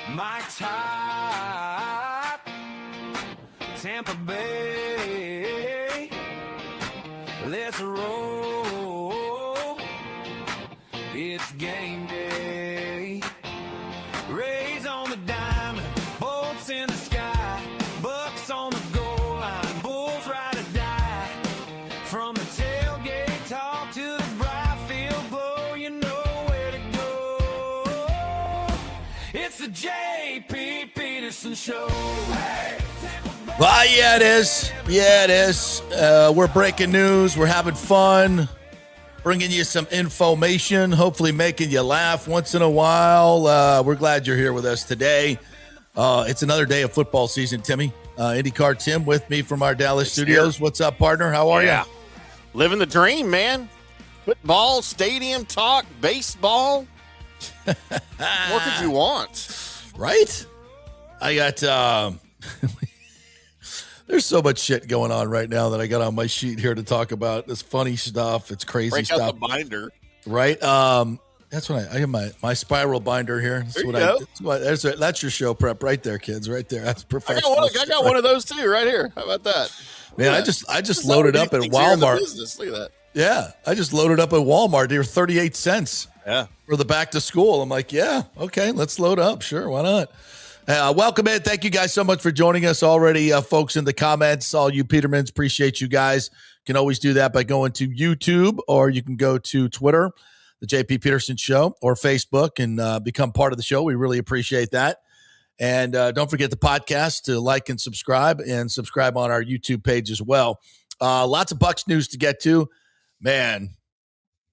My top, Tampa Bay, let's roll, it's game day, Rays on the diamond, bolts in the sky, Bucs on the goal line, Bulls ride or die, from the tailgate talk to the bright field glow, you know where to go, it's the JP Peterson Show. Hey! Well, yeah, it is. Yeah, it is. We're breaking news. We're having fun, bringing you some information, hopefully making you laugh once in a while. We're glad you're here with us today. It's another day of football season, Timmy. IndyCar Tim with me from our Dallas studios. Here. What's up, partner? How are you? Living the dream, man. Football, stadium talk, baseball. What could you want? Right? I got... There's so much shit going on right now that I got on my sheet here to talk about. It's funny stuff. It's crazy Break stuff. Out the binder. Right? That's what I have my spiral binder here. That's your show prep right there, kids. Right there. That's professional. I got one of those too right here. How about that? Man, I just loaded up at Walmart. Look at that. Yeah. I just loaded up at Walmart. They were 38 cents for the back to school. I'm like, yeah, okay, let's load up. Sure, why not? Welcome in. Thank you guys so much for joining us already, folks in the comments. All you Petermans, appreciate you guys. You can always do that by going to YouTube, or you can go to Twitter, the JP Peterson Show, or Facebook and become part of the show. We really appreciate that. And don't forget the podcast to like and subscribe on our YouTube page as well. Lots of Bucs news to get to. Man,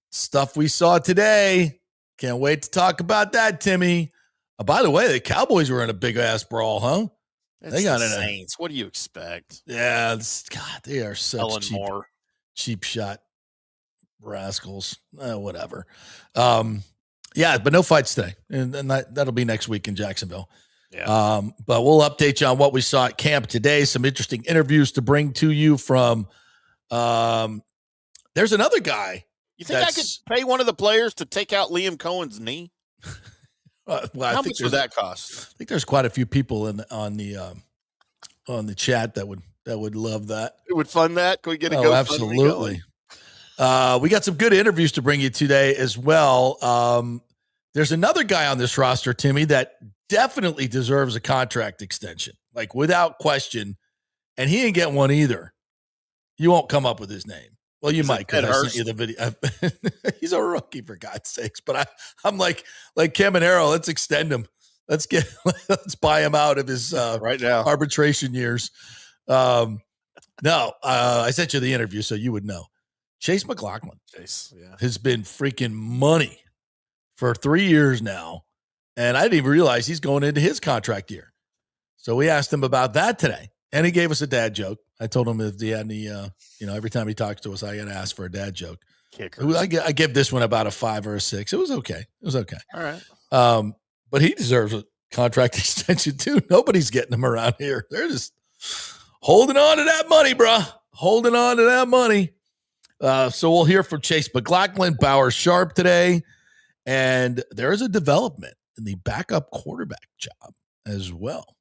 stuff we saw today. Can't wait to talk about that, Timmy. By the way, the Cowboys were in a big-ass brawl, huh? They got the Saints. What do you expect? Yeah, God, they are such cheap shot rascals. Whatever. Yeah, but no fights today, and that'll be next week in Jacksonville. Yeah. But we'll update you on what we saw at camp today. Some interesting interviews to bring to you from there's another guy. You think I could pay one of the players to take out Liam Cohen's knee? How much would that cost? I think there's quite a few people on the chat that would love that. It would fund that. Can we get a GoFundMe? Absolutely. We got some good interviews to bring you today as well. There's another guy on this roster, Timmy, that definitely deserves a contract extension, like without question, and he ain't getting one either. You won't come up with his name. Well, you might, because I sent you the video. He's a rookie, for God's sakes. But I'm like Caminero, let's extend him. Let's buy him out of his right now arbitration years. I sent you the interview so you would know. Chase McLaughlin has been freaking money for 3 years now, and I didn't even realize he's going into his contract year. So we asked him about that today, and he gave us a dad joke. I told him if he had any, every time he talks to us, I got to ask for a dad joke. I give this one about a 5 or a 6. It was okay. All right. But he deserves a contract extension too. Nobody's getting him around here. They're just holding on to that money, bro. Holding on to that money. So we'll hear from Chase McLaughlin, Bauer Sharp today. And there is a development in the backup quarterback job as well,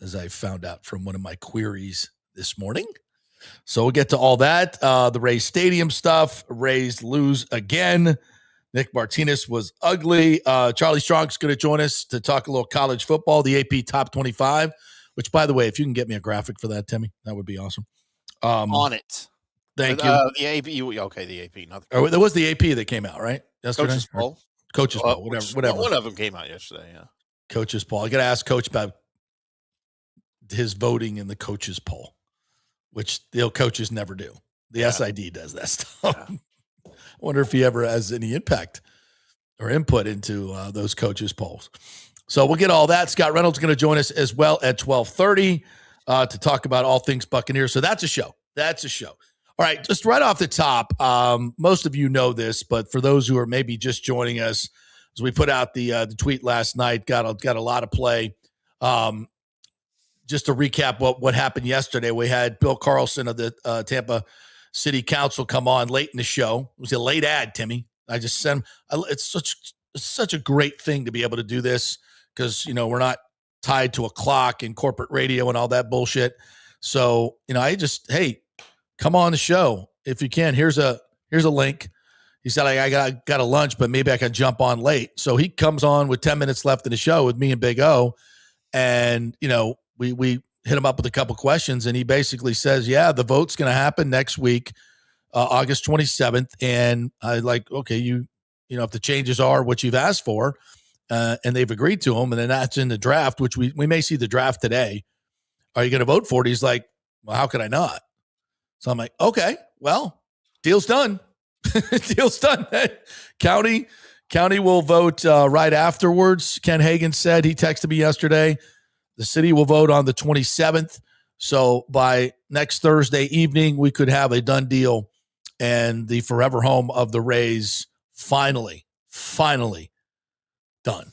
as I found out from one of my queries this morning. So we'll get to all that. The Rays stadium stuff. Rays lose again. Nick Martinez was ugly. Charlie Strong's going to join us to talk a little college football, the AP Top 25, which, by the way, if you can get me a graphic for that, Timmy, that would be awesome. On it. Thank you. The AP. Okay, the AP. Not the there was the AP that came out, right? Yesterday? Coach's Poll, whatever. One of them came out yesterday, yeah. Coach's Poll. I got to ask Coach about his voting in the Coach's Poll, which the coaches never do. The SID does that stuff. Yeah. I wonder if he ever has any impact or input into those coaches' polls. So we'll get all that. Scott Reynolds is going to join us as well at 12:30 to talk about all things Buccaneers. So that's a show. All right, just right off the top, most of you know this, but for those who are maybe just joining us, as we put out the tweet last night, got a lot of play. Just to recap what happened yesterday, we had Bill Carlson of the Tampa City Council come on late in the show. It was a late ad, Timmy. I just sent him. It's such a great thing to be able to do this because, we're not tied to a clock and corporate radio and all that bullshit. So, hey, come on the show if you can. Here's a link. He said, I got a lunch, but maybe I can jump on late. So he comes on with 10 minutes left in the show with me and Big O. And, we hit him up with a couple questions, and he basically says, yeah, the vote's going to happen next week, August 27th. And I okay, if the changes are what you've asked for, and they've agreed to them, and then that's in the draft, which we may see the draft today. Are you going to vote for it? He's like, well, how could I not? So I'm like, okay, well, deal's done. Deal's done. County will vote right afterwards. Ken Hagan said, he texted me yesterday, the city will vote on the 27th. So by next Thursday evening, we could have a done deal and the forever home of the Rays finally done.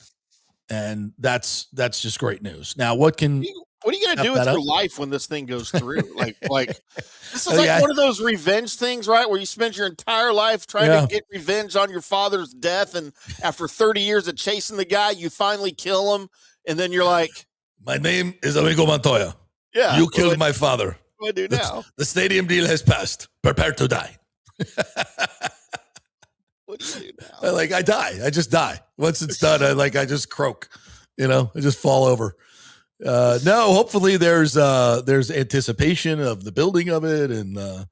And that's just great news. Now, what are you going to do with your life when this thing goes through? Like this is one of those revenge things, right? Where you spend your entire life trying to get revenge on your father's death. And after 30 years of chasing the guy, you finally kill him. And then you're like, my name is Amigo Montoya. Yeah. You killed my father. What do I do now? The stadium deal has passed. Prepare to die. What do you do now? I die. I just die. Once it's done, I just croak. I just fall over. No, hopefully there's anticipation of the building of it, and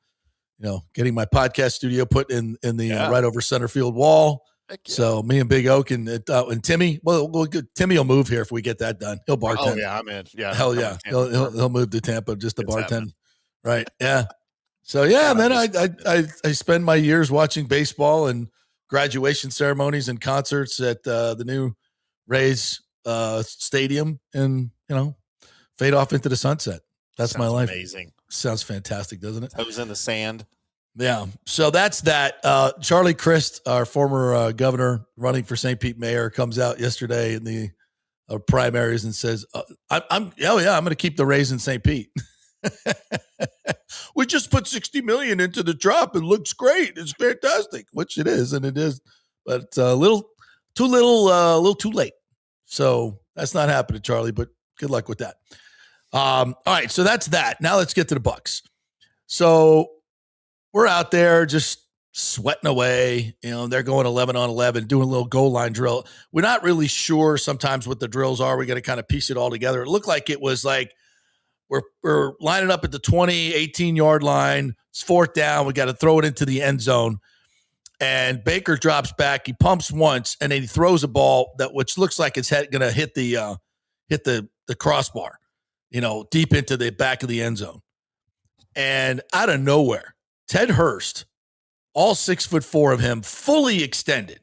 getting my podcast studio put in the right over center field wall. So me and Big Oak and Timmy, Timmy will move here if we get that done. He'll bartend. Oh yeah, I'm in. Yeah, hell yeah, he'll move to Tampa just to bartend. Happening. Right? Yeah. So yeah, and then I spend my years watching baseball and graduation ceremonies and concerts at the new Rays stadium, and fade off into the sunset. That's my life. Amazing. Sounds fantastic, doesn't it? Toes in the sand. Yeah. So that's that. Charlie Crist, our former governor running for St. Pete mayor, comes out yesterday in the primaries and says, I'm going to keep the Rays in St. Pete. We just put $60 million into the drop. It looks great. It's fantastic, which it is, and it is, but it's a little too late. So that's not happening, Charlie, but good luck with that. All right, so that's that. Now let's get to the Bucs. So we're out there just sweating away. They're going 11 on 11, doing a little goal line drill. We're not really sure sometimes what the drills are. We got to kind of piece it all together. It looked like it was like we're lining up at the 20, 18-yard line. It's fourth down. We got to throw it into the end zone. And Baker drops back. He pumps once, and then he throws a ball which looks like it's going to hit the crossbar, deep into the back of the end zone. And out of nowhere, Ted Hurst, all 6'4" of him, fully extended,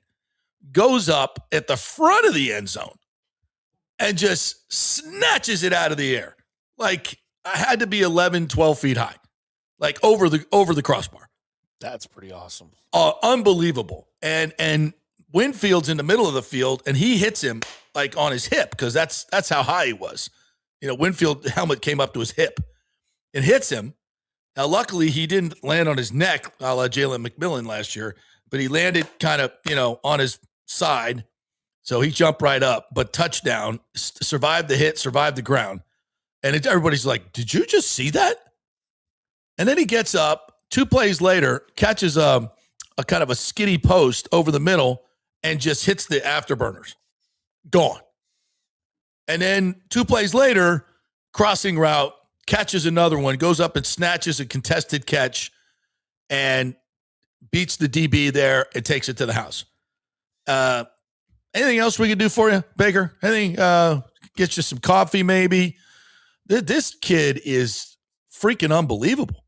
goes up at the front of the end zone and just snatches it out of the air. Like I had to be 11, 12 feet high, like over the crossbar. That's pretty awesome. Unbelievable. And Winfield's in the middle of the field, and he hits him like on his hip, because that's how high he was. Winfield helmet came up to his hip and hits him. Now, luckily, he didn't land on his neck, a la Jalen McMillan last year, but he landed kind of, on his side. So he jumped right up, but touchdown, survived the hit, survived the ground. And everybody's like, did you just see that? And then he gets up 2 plays later, catches a kind of a skiddy post over the middle and just hits the afterburners. Gone. And then 2 plays later, crossing route, catches another one, goes up and snatches a contested catch and beats the DB there and takes it to the house. Anything else we can do for you, Baker? Anything, get you some coffee maybe? This kid is freaking unbelievable.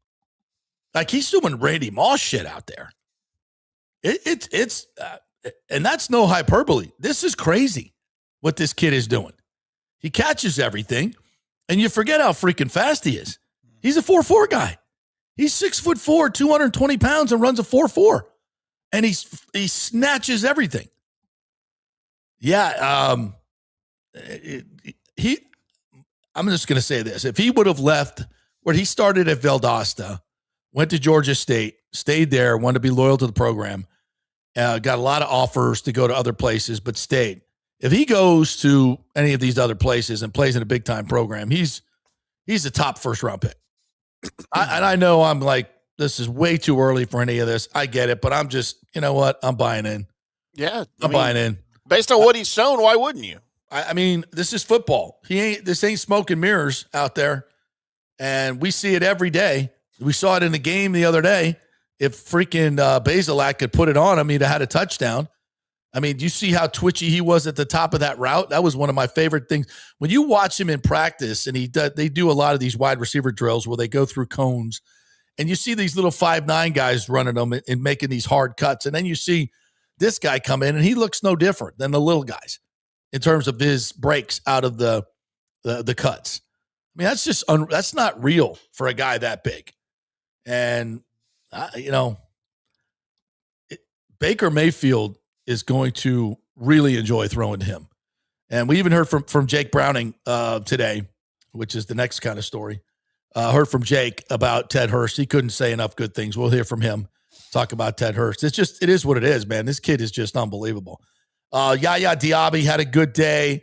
Like, he's doing Randy Moss shit out there. It's and that's no hyperbole. This is crazy what this kid is doing. He catches everything, and you forget how freaking fast he is. He's a 4.4 guy. He's 6'4", 220 pounds, and runs a 4.4, and he snatches everything. Yeah, I'm just going to say this. If he would have left where he started at Valdosta, went to Georgia State, stayed there, wanted to be loyal to the program, got a lot of offers to go to other places, but stayed. if he goes to any of these other places and plays in a big time program, he's a top first round pick. And I know I'm like, this is way too early for any of this. I get it, but I'm just, you know what? I'm buying in. Yeah. I'm buying in. Based on what he's shown, why wouldn't you? I mean, this is football. This ain't smoke and mirrors out there. And we see it every day. We saw it in the game the other day. If freaking Bazelak could put it on him, he'd have had a touchdown. I mean, do you see how twitchy he was at the top of that route? That was one of my favorite things. When you watch him in practice, and they do a lot of these wide receiver drills where they go through cones, and you see these little 5'9" guys running them and making these hard cuts. And then you see this guy come in, and he looks no different than the little guys in terms of his breaks out of the cuts. I mean, that's just that's not real for a guy that big. And, Baker Mayfield is going to really enjoy throwing to him. And we even heard from Jake Browning today, which is the next kind of story. Heard from Jake about Ted Hurst. He couldn't say enough good things. We'll hear from him talk about Ted Hurst. It is what it is, man. This kid is just unbelievable. Yaya Diaby had a good day.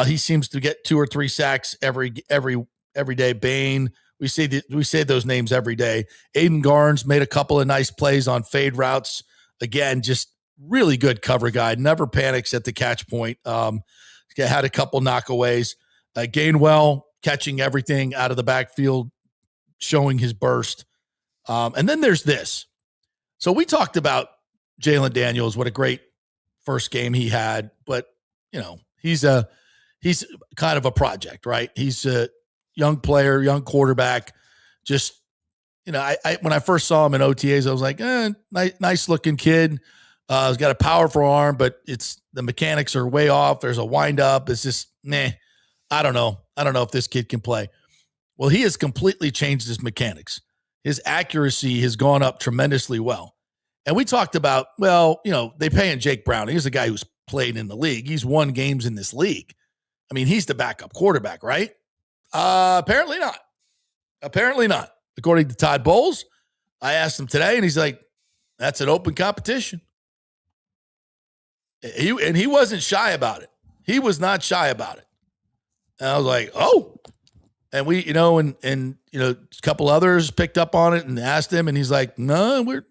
He seems to get 2 or 3 sacks every day. Bain, we say those names every day. Aiden Garnes made a couple of nice plays on fade routes. Again, just really good cover guy. Never panics at the catch point. Had a couple knockaways. Gainwell catching everything out of the backfield, showing his burst. And then there's this. So we talked about Jalen Daniels, what a great first game he had, but he's kind of a project, right? He's a young player, young quarterback. Just, I when I first saw him in OTAs, I was like, nice looking kid. He's got a powerful arm, but the mechanics are way off. There's a wind up. It's just, I don't know. I don't know if this kid can play. Well, he has completely changed his mechanics. His accuracy has gone up tremendously well. And we talked about, they paying Jake Brown. He's a guy who's played in the league. He's won games in this league. I mean, he's the backup quarterback, right? Apparently not. Apparently not. According to Todd Bowles, I asked him today, and he's like, that's an open competition. He wasn't shy about it. He was not shy about it. And I was like, oh. And we, and a couple others picked up on it and asked him, and he's like, no,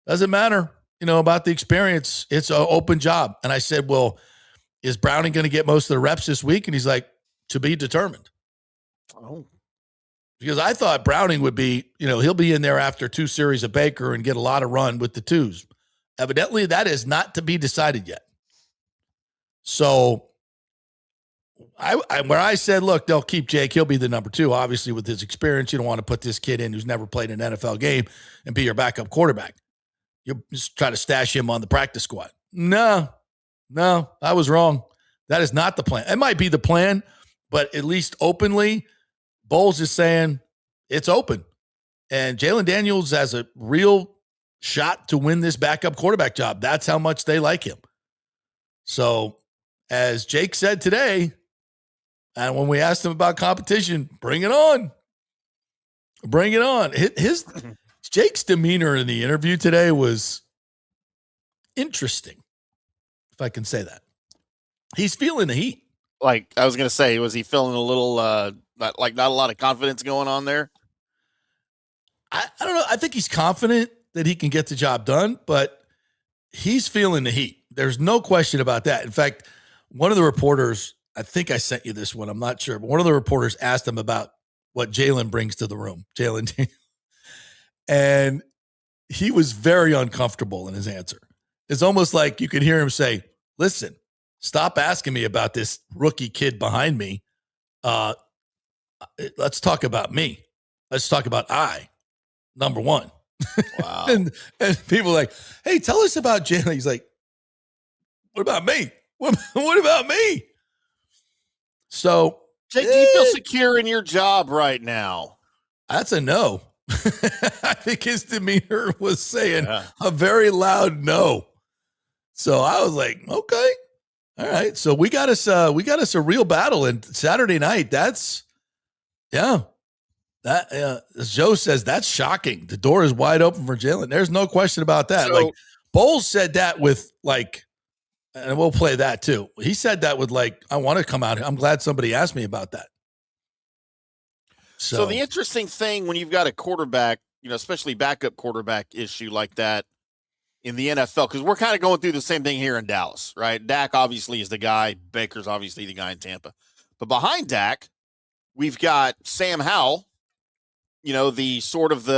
doesn't matter, about the experience. It's an open job. And I said, well, is Browning going to get most of the reps this week? And he's like, to be determined. Oh. Because I thought Browning would be, he'll be in there after 2 series of Baker and get a lot of run with the 2s. Evidently, that is not to be decided yet. So where I said, look, they'll keep Jake. He'll be the number 2. Obviously, with his experience, you don't want to put this kid in who's never played an NFL game and be your backup quarterback. You'll just try to stash him on the practice squad. No, I was wrong. That is not the plan. It might be the plan, but at least openly, Bowles is saying it's open. And Jalen Daniels has a real shot to win this backup quarterback job. That's how much they like him. So, as Jake said today, and when we asked him about competition, bring it on. Bring it on. Jake's demeanor in the interview today was interesting, if I can say that. He's feeling the heat. Like I was going to say, was he feeling a little not a lot of confidence going on there? I don't know. I think he's confident that he can get the job done, but he's feeling the heat. There's no question about that. In fact, one of the reporters, I think I sent you this one, I'm not sure, but one of the reporters asked him about what Jalen brings to the room, and he was very uncomfortable in his answer. It's almost like you could hear him say, listen, stop asking me about this rookie kid behind me. Let's talk about me. Let's talk about number 1. Wow. and people are like, hey, tell us about Jalen. He's like, what about me? What about me? So, Jake, do you feel secure in your job right now? That's a no. I think his demeanor was saying a very loud no. So I was like, okay, all right. So we got us a real battle. And Saturday night, as Joe says, that's shocking. The door is wide open for Jalen. There's no question about that. So, like Bowles said that with And we'll play that too. He said that with I want to come out. I'm glad somebody asked me about that. So the interesting thing when you've got a quarterback, especially backup quarterback issue like that in the NFL, because we're kind of going through the same thing here in Dallas, right? Dak obviously is the guy. Baker's obviously the guy in Tampa. But behind Dak, we've got Sam Howell, the sort of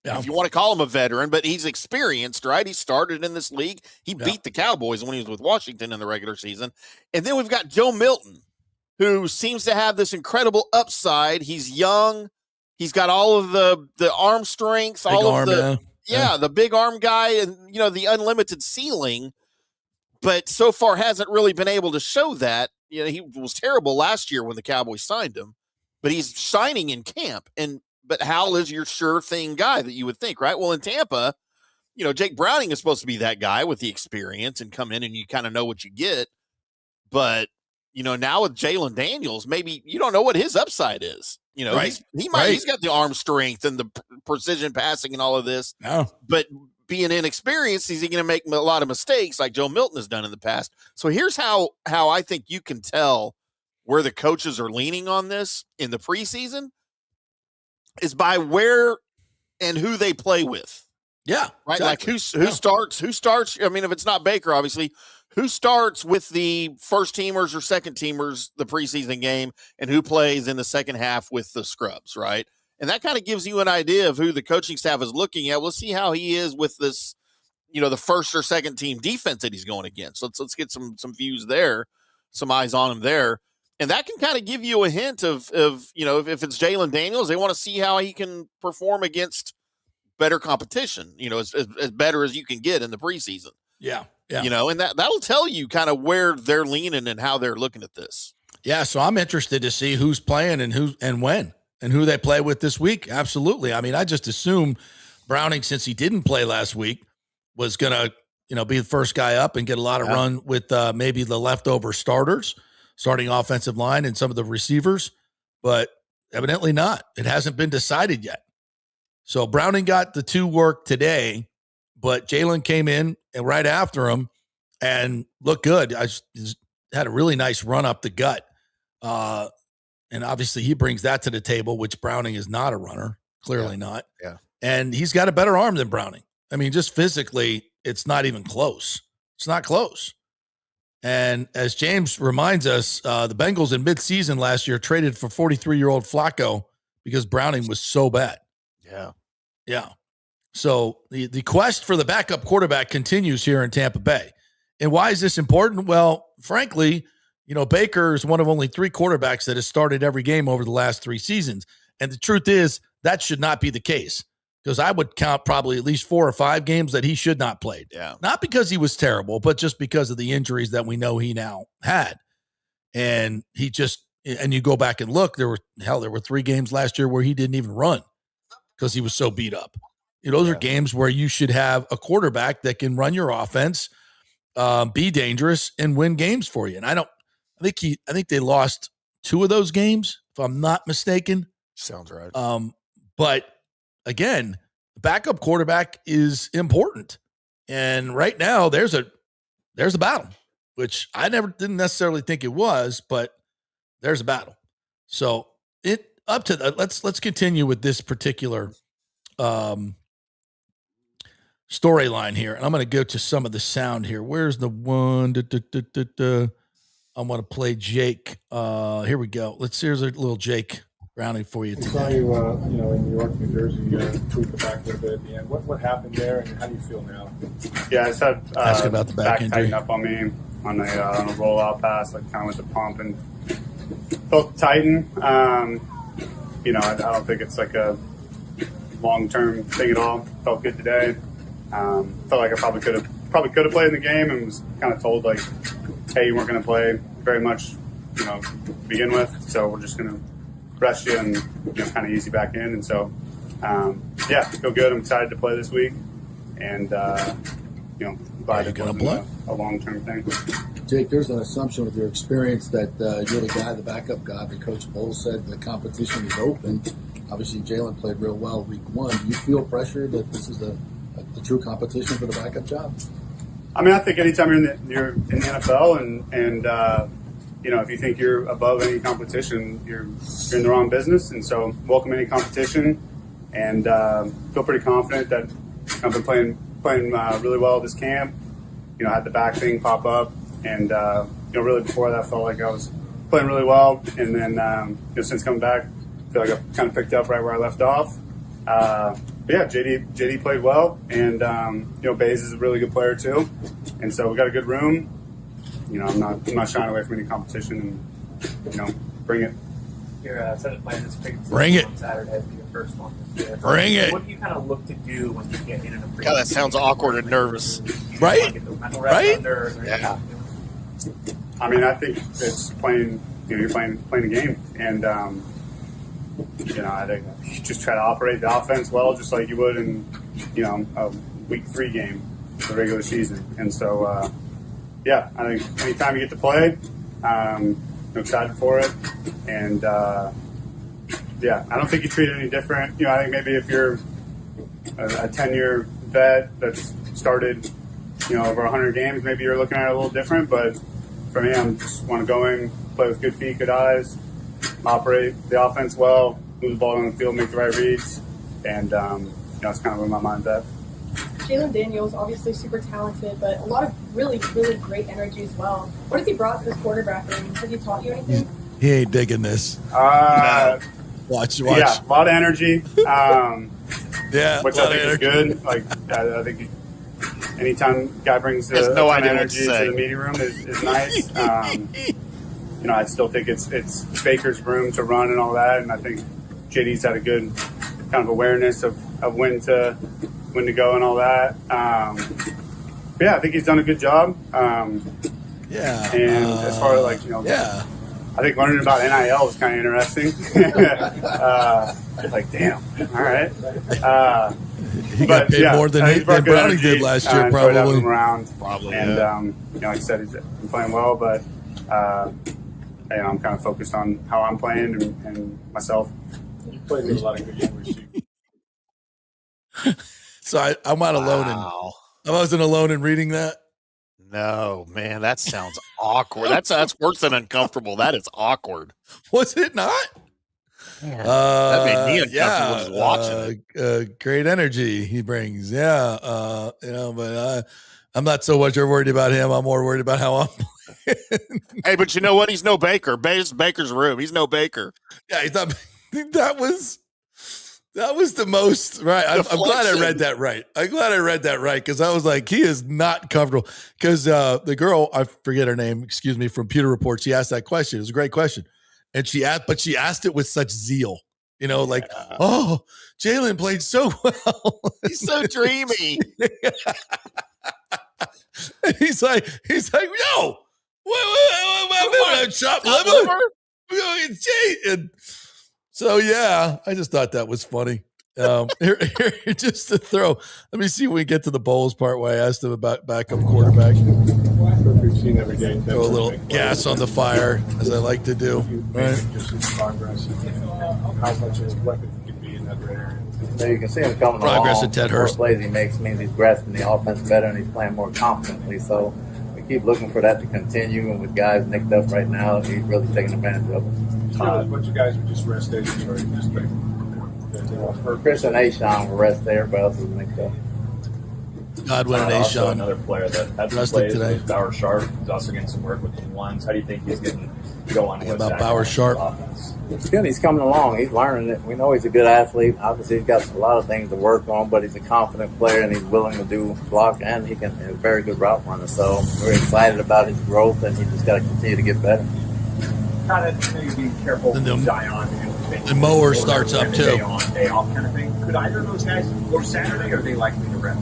if you want to call him a veteran, but he's experienced, right? He started in this league. He beat the Cowboys when he was with Washington in the regular season. And then we've got Joe Milton, who seems to have this incredible upside. He's young. He's got all of the arm strength, the big arm guy, and the unlimited ceiling. But so far hasn't really been able to show that. He was terrible last year when the Cowboys signed him, but he's shining in camp. But Howell is your sure thing guy that you would think, right? Well, in Tampa, Jake Browning is supposed to be that guy with the experience and come in and you kind of know what you get. But now with Jalen Daniels, maybe you don't know what his upside is. Right. He's got the arm strength and the precision passing and all of this. No. But being inexperienced, is he going to make a lot of mistakes like Joe Milton has done in the past? So here's how I think you can tell where the coaches are leaning on this in the preseason is by where and who they play with. Yeah. Right. Exactly. Like who starts. I mean, if it's not Baker, obviously, who starts with the first teamers or second teamers, the preseason game, and who plays in the second half with the scrubs. Right. And that kind of gives you an idea of who the coaching staff is looking at. We'll see how he is with this, the first or second team defense that he's going against. Let's get some views there, some eyes on him there. And that can kind of give you a hint of if it's Jalen Daniels, they want to see how he can perform against better competition, as better as you can get in the preseason. Yeah. And that'll tell you kind of where they're leaning and how they're looking at this. Yeah. So I'm interested to see who's playing and when and who they play with this week. Absolutely. I mean, I just assumed Browning, since he didn't play last week, was going to, be the first guy up and get a lot of run with maybe the leftover starting offensive line and some of the receivers, but evidently not. It hasn't been decided yet. So Browning got the 2 work today, but Jalen came in and right after him and looked good. I had a really nice run up the gut. And obviously he brings that to the table, which Browning is not a runner, clearly not. Yeah. And he's got a better arm than Browning. I mean, just physically, it's not even close. It's not close. And as James reminds us, the Bengals in midseason last year traded for 43-year-old Flacco because Browning was so bad. Yeah. Yeah. So the quest for the backup quarterback continues here in Tampa Bay. And why is this important? Well, frankly, Baker is one of only 3 quarterbacks that has started every game over the last 3 seasons. And the truth is that should not be the case, because I would count probably at least 4 or 5 games that he should not played. Yeah. Not because he was terrible, but just because of the injuries that we know he now had. And and you go back and look, there were 3 games last year where he didn't even run because he was so beat up. Those are games where you should have a quarterback that can run your offense, be dangerous, and win games for you. And I think they lost 2 of those games, if I'm not mistaken. Sounds right. But again, the backup quarterback is important. And right now there's a battle, which I didn't necessarily think it was, but there's a battle. So let's continue with this particular storyline here. And I'm going to go to some of the sound here. Where's the one? I want to play Jake. Here we go. Here's a little Jake Browning for you. I saw you, in New York, New Jersey, tweak the back a little bit at the end. What happened there, and how do you feel now? Yeah, I just had ask about the back injury. tighten up on me on a rollout pass, like kind of with the pump, and felt tighten. I don't think it's like a long-term thing at all. Felt good today. Felt like I probably could have played in the game, and was kind of told like, hey, you weren't going to play very much, to begin with. So we're just going to rest you and kind of ease you back in. And so, feel good. I'm excited to play this week, and glad it wasn't a long-term thing. Jake, there's an assumption with your experience that you're the guy, the backup guy. But Coach Bowles said the competition is open. Obviously, Jalen played real well week 1. Do you feel pressure that this is the true competition for the backup job? I mean, I think anytime you're in the NFL and if you think you're above any competition, you're in the wrong business. And so welcome any competition, and feel pretty confident that I've been playing really well this camp. Had the back thing pop up, and really before that, I felt like I was playing really well. And then since coming back, I feel like I've kind of picked up right where I left off. But yeah, JD played well, and Bays is a really good player too, and so we got a good room. I'm not shying away from any competition, and bring it. Your set of plans is bring it on Saturday for your first one. Bring it. What do you kind of look to do when you get in a pre? God, that sounds awkward and nervous. Right? Right? Yeah. I mean, I think it's playing. You're playing a game, and I think you just try to operate the offense well, just like you would in a week 3 game, the regular season. And so, I think anytime you get to play, I'm excited for it. And I don't think you treat it any different. I think maybe if you're a 10-year vet that's started, over 100 games, maybe you're looking at it a little different. But for me, I just want to go in, play with good feet, good eyes, operate the offense well, move the ball on the field, make the right reads, and that's kind of where my mind's at. Jalen Daniels, obviously super talented, but a lot of really, really great energy as well. What has he brought to this quarterback room? Has he taught you anything? He ain't digging this. Watch. Yeah, a lot of energy. Which I think is good. Like I think anytime a guy brings a ton of energy to the meeting room is nice. I still think it's Baker's room to run and all that, and I think JD's had a good kind of awareness of when to go and all that. I think he's done a good job. And as far as I think learning about NIL is kind of interesting. Like, damn, all right. He got paid more than Browning did last year, probably. Probably, and like I said, he's been playing well, but I'm kind of focused on how I'm playing and myself. You played with a lot of good young receivers. So I'm not alone. I wasn't alone in reading that. No, man, that sounds awkward. That's worse than uncomfortable. That is awkward. Was it not? That made me uncomfortable just watching it. Great energy he brings. But I'm not so much worried about him. I'm more worried about how I'm playing. Hey, but you know what? He's no Baker. Baker's room. He's no Baker. Yeah, he's not. That was the most right. I'm glad I read that right. Because I was like, he is not comfortable. Because the girl, I forget her name, excuse me, from Pewter Report, she asked that question. It was a great question, and she asked it with such zeal. Oh, Jalen played so well. He's so dreamy. he's like, yo, what chop liver? And so I just thought that was funny. Here, just to throw. Let me see when we get to the Bowles part where I asked him about backup quarterback. We've seen every day. Throw a little gas on the fire, as I like to do. Right. Just his progress and how much of a weapon he can be in that area. So you can see him coming Progress along. at Ted The more Hurst. plays he makes means he's grasping the offense better and he's playing more confidently. So we keep looking for that to continue. And with guys nicked up right now, he's really taking advantage of it. A bunch of guys were just rest days or just Chris and Ashawn were rest there, but else was nicked up. Godwin and Ashawn. Another player that had some Rested plays today. Bauer Sharp. He's also getting some work with the ones. How do you think he's getting going with about that Bauer Sharp? offense? It's good. He's coming along. He's learning it. We know he's a good athlete. Obviously, he's got a lot of things to work on, but he's a confident player and he's willing to do block, and he's a very good route runner. So we're excited about his growth, and he's just got to continue to get better. Kind of maybe be careful with Zion and the mower starts up too. Day on, day off kind of thing. Could either of those guys go Saturday, or are they likely to rest?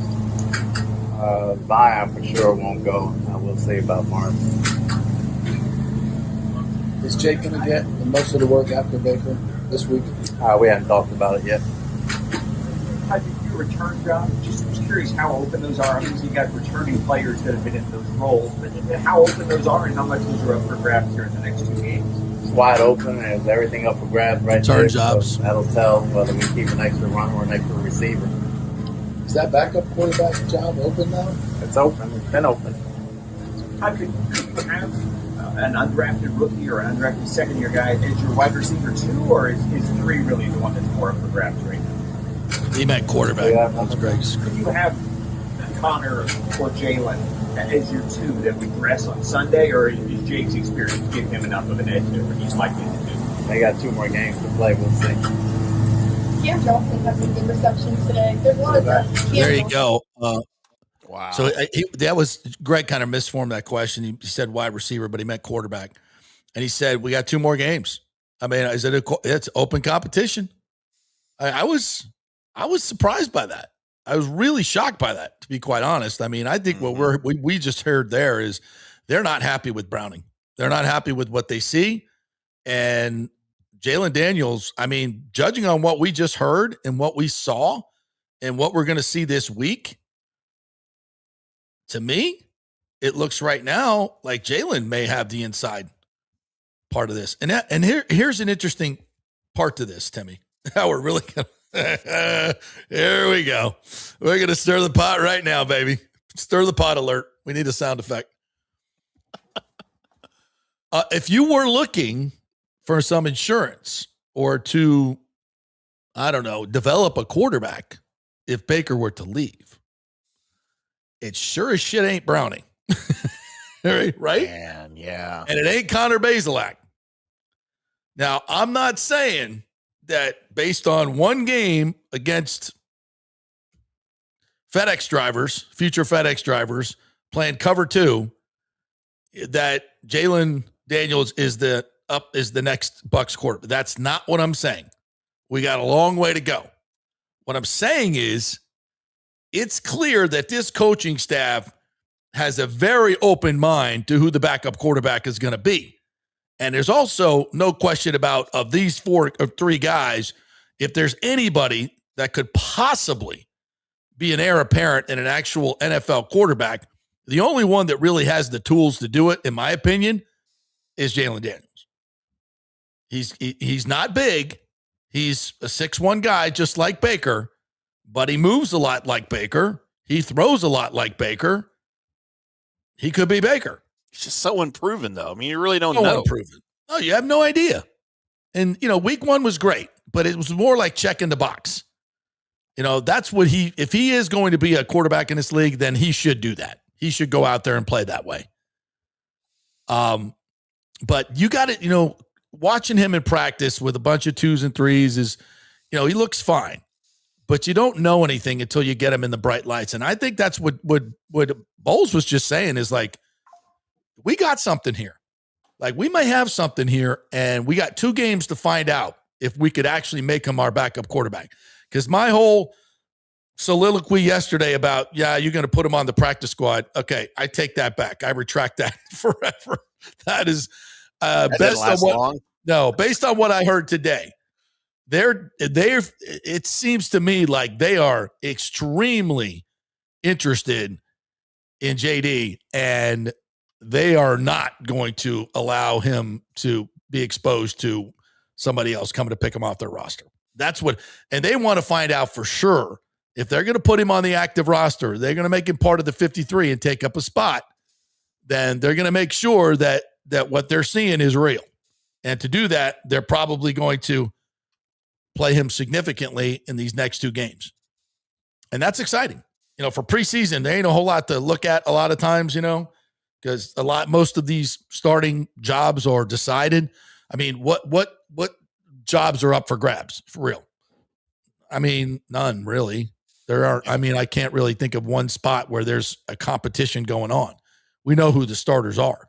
Zion for sure won't go. I will say about Martin. Is Jake going to get most of the work after Baker this week? We haven't talked about it yet. How do you return job? Just was curious how open those are. Obviously, you got returning players that have been in those roles, but how open those are and how much those are up for grabs here in the next 2 games? It's wide open. There's everything up for grabs right Return there. jobs. So that'll tell whether we keep an extra runner or an extra receiver. Is that backup quarterback job open now? It's open. It's been open. How could you have an undrafted rookie or an undrafted second-year guy as your wide receiver 2, or is 3 really the one that's more up for grabs right now? He meant quarterback. Yeah, That's Greg's. Could you have Connor or Jalen as your 2 that would dress on Sunday, or is Jake's experience give him enough of an edge that he's likely to do? They got 2 more games to play. We'll see. Cam Johnson had some good receptions today. There's a lot of that. There you go. Wow. So that was Greg kind of misformed that question. He said wide receiver, but he meant quarterback. And he said, we got 2 more games. I mean, it's open competition. I was surprised by that. I was really shocked by that, to be quite honest. I mean, I think what we just heard there is they're not happy with Browning. They're not happy with what they see. And Jalen Daniels, I mean, judging on what we just heard and what we saw and what we're going to see this week, to me, it looks right now like Jalen may have the inside part of this. And here's an interesting part to this, Timmy. How we're really going to – here we go. We're going to stir the pot right now, baby. Stir the pot alert. We need a sound effect. If you were looking for some insurance or to, I don't know, develop a quarterback if Baker were to leave, it sure as shit ain't Browning. Right? Man, yeah. And it ain't Connor Bazelak. Now, I'm not saying that based on one game against FedEx drivers, future FedEx drivers, playing cover 2, that Jalen Daniels is the next Bucs quarterback. That's not what I'm saying. We got a long way to go. What I'm saying is it's clear that this coaching staff has a very open mind to who the backup quarterback is going to be. And there's also no question about, of these 4 or 3 guys, if there's anybody that could possibly be an heir apparent in an actual NFL quarterback, the only one that really has the tools to do it, in my opinion, is Jalen Daniels. He's not big. He's a 6'1" guy, just like Baker, but he moves a lot like Baker. He throws a lot like Baker. He could be Baker. He's just so unproven, though. I mean, you really don't know. Unproven. No, you have no idea. And, week 1 was great, but it was more like checking the box. That's what if he is going to be a quarterback in this league, then he should do that. He should go out there and play that way. But you got it, watching him in practice with a bunch of 2s and 3s is, he looks fine, but you don't know anything until you get him in the bright lights. And I think that's what Bowles was just saying is like, we got something here. Like, we may have something here, and we got 2 games to find out if we could actually make him our backup quarterback. Because my whole soliloquy yesterday about, you're going to put him on the practice squad. Okay, I take that back. I retract that forever. That is based on what I heard today. It seems to me like they are extremely interested in JD, and they are not going to allow him to be exposed to somebody else coming to pick him off their roster. And they want to find out for sure if they're going to put him on the active roster, they're going to make him part of the 53 and take up a spot. Then they're going to make sure that what they're seeing is real. And to do that, they're probably going to play him significantly in these next 2 games. And that's exciting. For preseason, there ain't a whole lot to look at a lot of times, because most of these starting jobs are decided. I mean, what jobs are up for grabs for real? I mean, none really. I can't really think of one spot where there's a competition going on. We know who the starters are,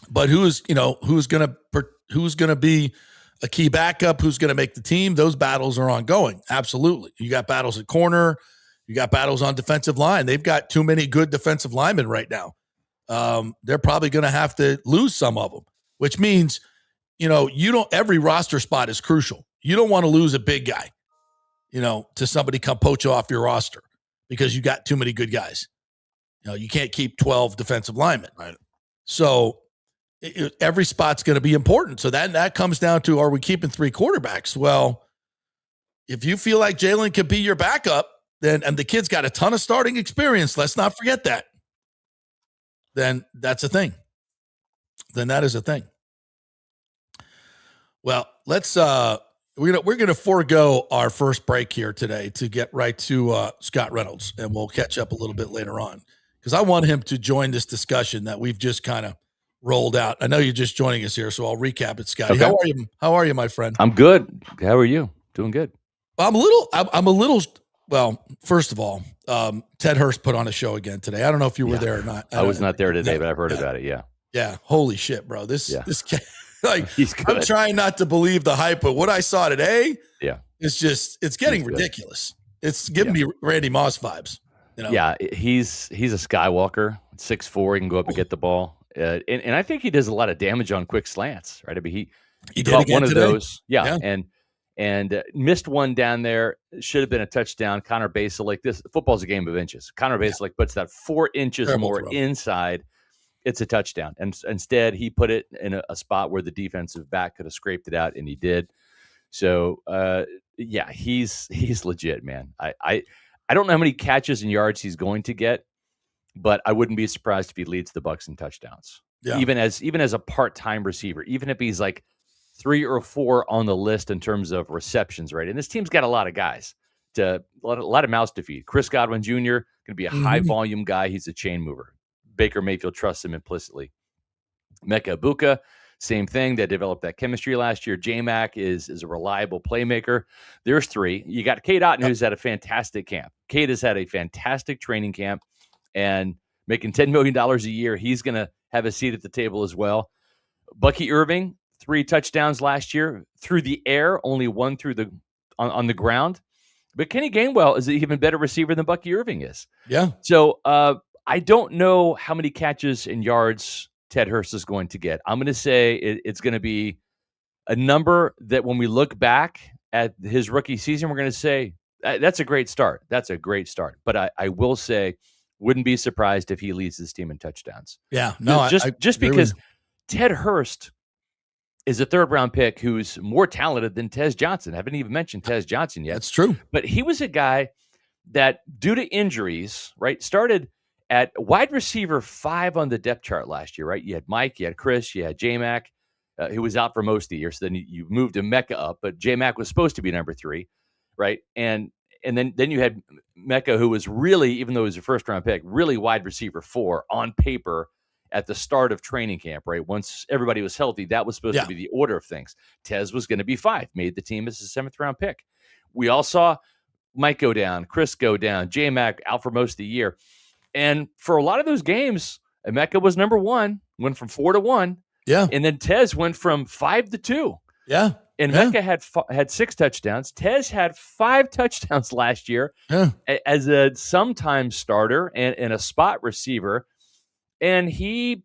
but who's going to be a key backup, who's going to make the team? Those battles are ongoing. Absolutely. You got battles at corner. You got battles on defensive line. They've got too many good defensive linemen right now. They're probably going to have to lose some of them, which means, every roster spot is crucial. You don't want to lose a big guy, to somebody come poach off your roster because you got too many good guys. You can't keep 12 defensive linemen. Right. So every spot's going to be important. So that comes down to, are we keeping 3 quarterbacks? Well, if you feel like Jalen could be your backup then, and the kid's got a ton of starting experience, let's not forget that, then that's a thing. Then that is a thing. Well, let's we're gonna forego our first break here today to get right to Scott Reynolds, and we'll catch up a little bit later on because I want him to join this discussion that we've just kind of rolled out. I know you're just joining us here, so I'll recap it, Scotty. Okay. How are you, my friend? I'm good. How are you? Doing good. I'm a little. Well, first of all, Ted Hurst put on a show again today. I don't know if you were there or not. I was not there today, but I've heard about it. Yeah. Yeah. Holy shit, bro. This guy, he's good. I'm trying not to believe the hype, but what I saw today, it's getting He's ridiculous. It's giving me Randy Moss vibes. You know? Yeah, he's a Skywalker, 6'4", he can go up and get the ball. And I think he does a lot of damage on quick slants, right? I mean, he caught one of those. Yeah. And missed one down there. Should have been a touchdown. Connor Baselak, this football's a game of inches. Connor Baselak puts that 4 inches more inside. It's a touchdown. And instead, he put it in a spot where the defensive back could have scraped it out, and he did. So, he's legit, man. I don't know how many catches and yards he's going to get, but I wouldn't be surprised if he leads the Bucs in touchdowns. Yeah. Even as a part-time receiver, even if he's like 3 or 4 on the list in terms of receptions, right? And this team's got a lot of guys, a lot of mouths to feed. Chris Godwin Jr. going to be a high-volume guy. He's a chain mover. Baker Mayfield trusts him implicitly. Mecca Ibuka, same thing. They developed that chemistry last year. J-Mac is a reliable playmaker. There's 3. You got Cade Otton, who's had a fantastic camp. Cade has had a fantastic training camp and making $10 million a year. He's going to have a seat at the table as well. Bucky Irving, 3 touchdowns last year through the air, only 1 on the ground. But Kenny Gainwell is an even better receiver than Bucky Irving is. Yeah. So I don't know how many catches and yards Ted Hurst is going to get. I'm going to say it's going to be a number that when we look back at his rookie season, we're going to say, that's a great start. That's a great start. But I will say, wouldn't be surprised if he leads this team in touchdowns. Yeah. No, just because Ted Hurst is a 3rd-round pick who's more talented than Tez Johnson. I haven't even mentioned Tez Johnson yet. That's true. But he was a guy that, due to injuries, right, started at wide receiver 5 on the depth chart last year, right? You had Mike, you had Chris, you had J-Mac, who was out for most of the year. So then you moved to Mecca up, but J-Mac was supposed to be number 3, right? And then you had Mecca, who was really, even though he was a 1st-round pick, really wide receiver 4 on paper at the start of training camp, right? Once everybody was healthy, that was supposed to be the order of things. Tez was going to be 5, made the team as a 7th-round pick. We all saw Mike go down, Chris go down, J-Mac out for most of the year. And for a lot of those games, Emeka was number 1, went from 4 to 1. Yeah. And then Tez went from 5 to 2. Yeah. And Emeka had 6 touchdowns. Tez had 5 touchdowns last year as a sometime starter and a spot receiver. And he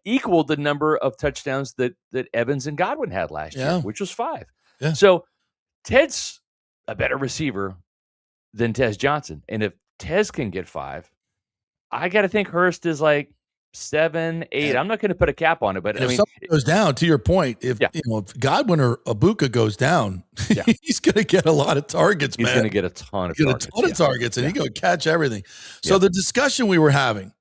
equaled the number of touchdowns that Evans and Godwin had last year, which was 5. Yeah. So Ted's a better receiver than Tez Johnson. And if Tez can get 5, I got to think Hurst is like 7, 8. I'm not going to put a cap on it, but if something goes down, to your point, if Godwin or Ibuka goes down, he's going to get a lot of targets. He's going to get a ton of targets. And he's going to catch everything. So the discussion we were having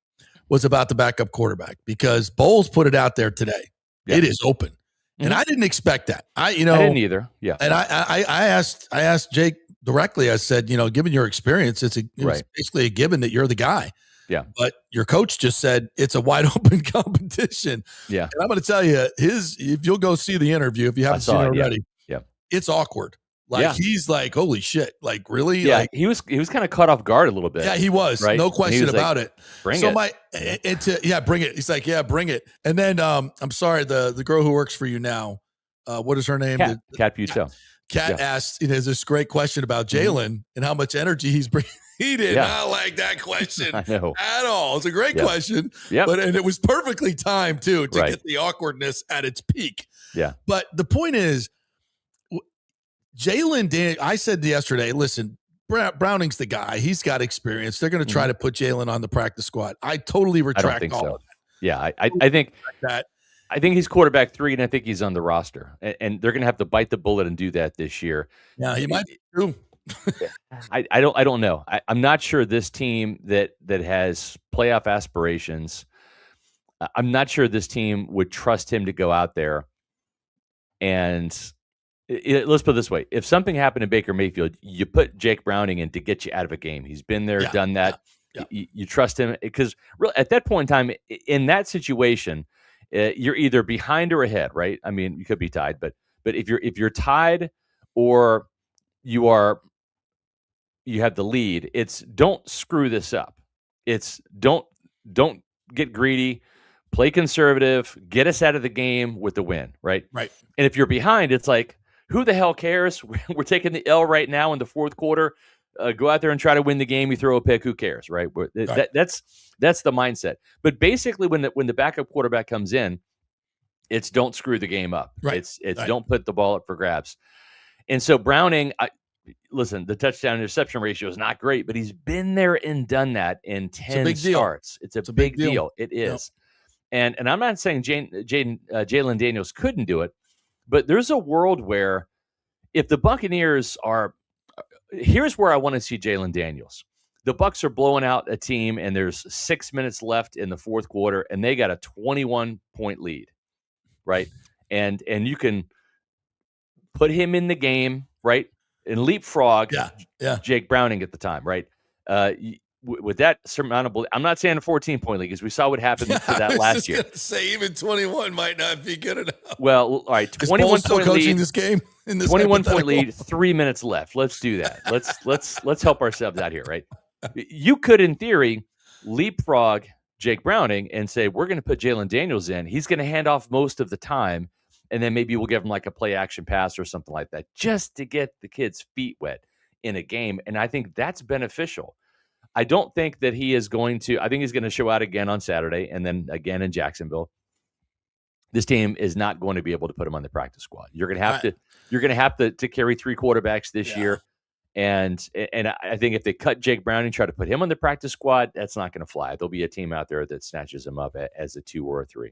was about the backup quarterback because Bowles put it out there today. Yeah. It is open, and I didn't expect that. I didn't either. Yeah, and I asked Jake directly. I said, given your experience, it's basically a given that you're the guy. Yeah. But your coach just said it's a wide open competition. Yeah. And I'm going to tell you, if you'll go see the interview, if you haven't seen it already, it's awkward. He's like, holy shit. Like, really? Yeah. Like, he was kind of caught off guard a little bit. Yeah, he was. Right? No question about it. Bring it. Bring it. He's like, yeah, bring it. And then I'm sorry, the girl who works for you now, what is her name? Kat Buteau. Kat asked, there's this great question about Jalen and how much energy he's bringing. He did not like that question at all. It's a great question. And it was perfectly timed, too, to get the awkwardness at its peak. Yeah. But the point is, Jalen, I said yesterday, listen, Browning's the guy. He's got experience. They're going to try to put Jalen on the practice squad. I totally retract of that. Yeah, I think that. I think he's quarterback 3, and I think he's on the roster. And they're going to have to bite the bullet and do that this year. Yeah, he might be true. I don't know. I'm not sure this team that has playoff aspirations. I'm not sure this team would trust him to go out there. And let's put it this way: if something happened to Baker Mayfield, you put Jake Browning in to get you out of a game. He's been there, done that. Yeah. You trust him because at that point in time, in that situation, you're either behind or ahead, right? I mean, you could be tied, but if you're tied or you have the lead, it's don't screw this up. It's don't get greedy, play conservative, get us out of the game with the win, right? Right. And if you're behind, it's like, who the hell cares? We're taking the L right now in the fourth quarter. Go out there and try to win the game. You throw a pick, who cares, right? That's the mindset. But basically, when the backup quarterback comes in, it's don't screw the game up. Right. It's don't put the ball up for grabs. And so Browning, listen, the touchdown interception ratio is not great, but he's been there and done that in 10 starts. It's a big deal. It is. Yep. And I'm not saying Jalen Daniels couldn't do it, but there's a world where if the Buccaneers are – here's where I want to see Jalen Daniels. The Bucs are blowing out a team, and there's 6 minutes left in the fourth quarter, and they got a 21-point lead, right? And you can put him in the game, right? And leapfrog Jake Browning at the time, right? With that surmountable, I'm not saying a 14-point league, because we saw what happened to that last year. Say even 21 might not be good enough. Well, all right, 21-point lead. This game in this 21-point lead, 3 minutes left. Let's do that. Let's help ourselves out here, right? You could, in theory, leapfrog Jake Browning and say we're going to put Jalen Daniels in. He's going to hand off most of the time. And then maybe we'll give him like a play action pass or something like that, just to get the kid's feet wet in a game. And I think that's beneficial. I don't think that he is going to, I think he's going to show out again on Saturday and then again in Jacksonville. This team is not going to be able to put him on the practice squad. You're going to have to carry 3 quarterbacks this year. And I think if they cut Jake Browning, try to put him on the practice squad, that's not going to fly. There'll be a team out there that snatches him up as a 2 or a 3.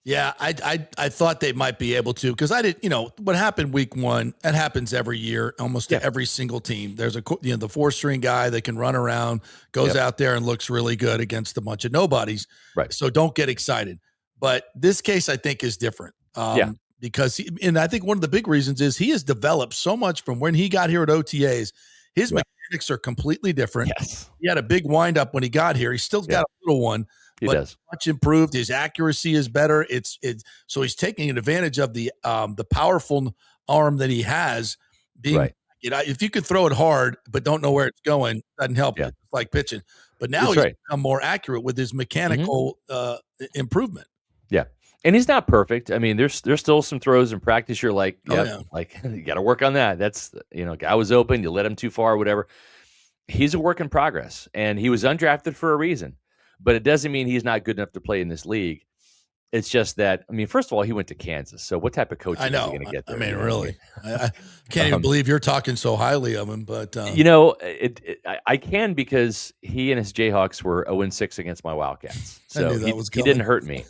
Yeah, I thought they might be able to, because I did, what happened week 1, that happens every year, almost to every single team. There's the 4-string guy that can run around, goes out there and looks really good against a bunch of nobodies. Right. So don't get excited. But this case, I think, is different. Because and I think one of the big reasons is he has developed so much from when he got here at OTAs. His mechanics are completely different. Yes. He had a big windup when he got here. He's still got a little one. He does. Much improved. His accuracy is better. So he's taking advantage of the powerful arm that he has. Being, if you could throw it hard but don't know where it's going, doesn't help. It's like pitching. But now he's become more accurate with his mechanical improvement. Yeah, and he's not perfect. I mean, there's still some throws in practice. You're like, like you got to work on that. That's guy was open. You let him too far, or whatever. He's a work in progress, and he was undrafted for a reason. But it doesn't mean he's not good enough to play in this league. It's just that, I mean, first of all, he went to Kansas. So what type of coaching is he going to get there? I mean, really. I can't even believe you're talking so highly of him. But, I can, because he and his Jayhawks were 0-6 against my Wildcats. So he didn't hurt me.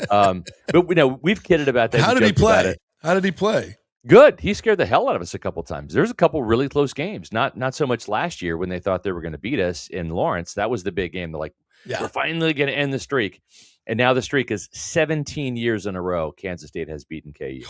But, we've kidded about that. How did he play? How did he play? Good. He scared the hell out of us a couple times. There's a couple really close games. Not so much last year when they thought they were going to beat us in Lawrence. That was the big game. They're like, we're finally going to end the streak. And now the streak is 17 years in a row. Kansas State has beaten KU.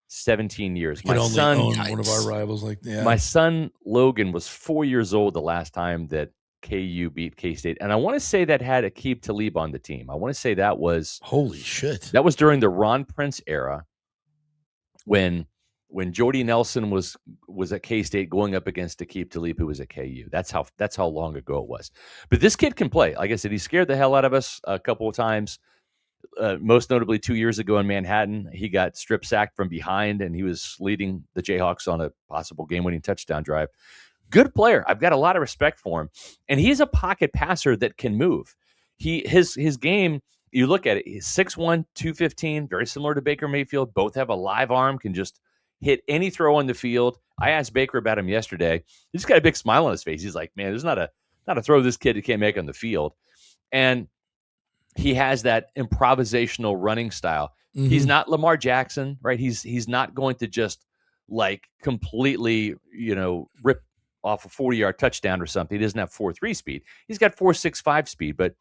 17 years. My son, one of our rivals, my son Logan was 4 years old the last time that KU beat K-State, and I want to say that had Aqib Talib on the team. I want to say that was holy shit. That was during the Ron Prince era, when Jordy Nelson was at K-State going up against Aqib Talib, who was at KU. That's how long ago it was. But this kid can play. Like I said, he scared the hell out of us a couple of times. Most notably 2 years ago in Manhattan, he got strip sacked from behind, and he was leading the Jayhawks on a possible game-winning touchdown drive. Good player. I've got a lot of respect for him. And he's a pocket passer that can move. His game, you look at it, he's 6'1", 215, very similar to Baker Mayfield. Both have a live arm, can just hit any throw on the field. I asked Baker about him yesterday. He's got a big smile on his face. He's like, man, there's not a throw this kid can't make on the field. And he has that improvisational running style. Mm-hmm. He's not Lamar Jackson, right? He's not going to just like completely, rip off a 40-yard touchdown or something. He doesn't have 4.3 speed. He's got 4.65 speed, but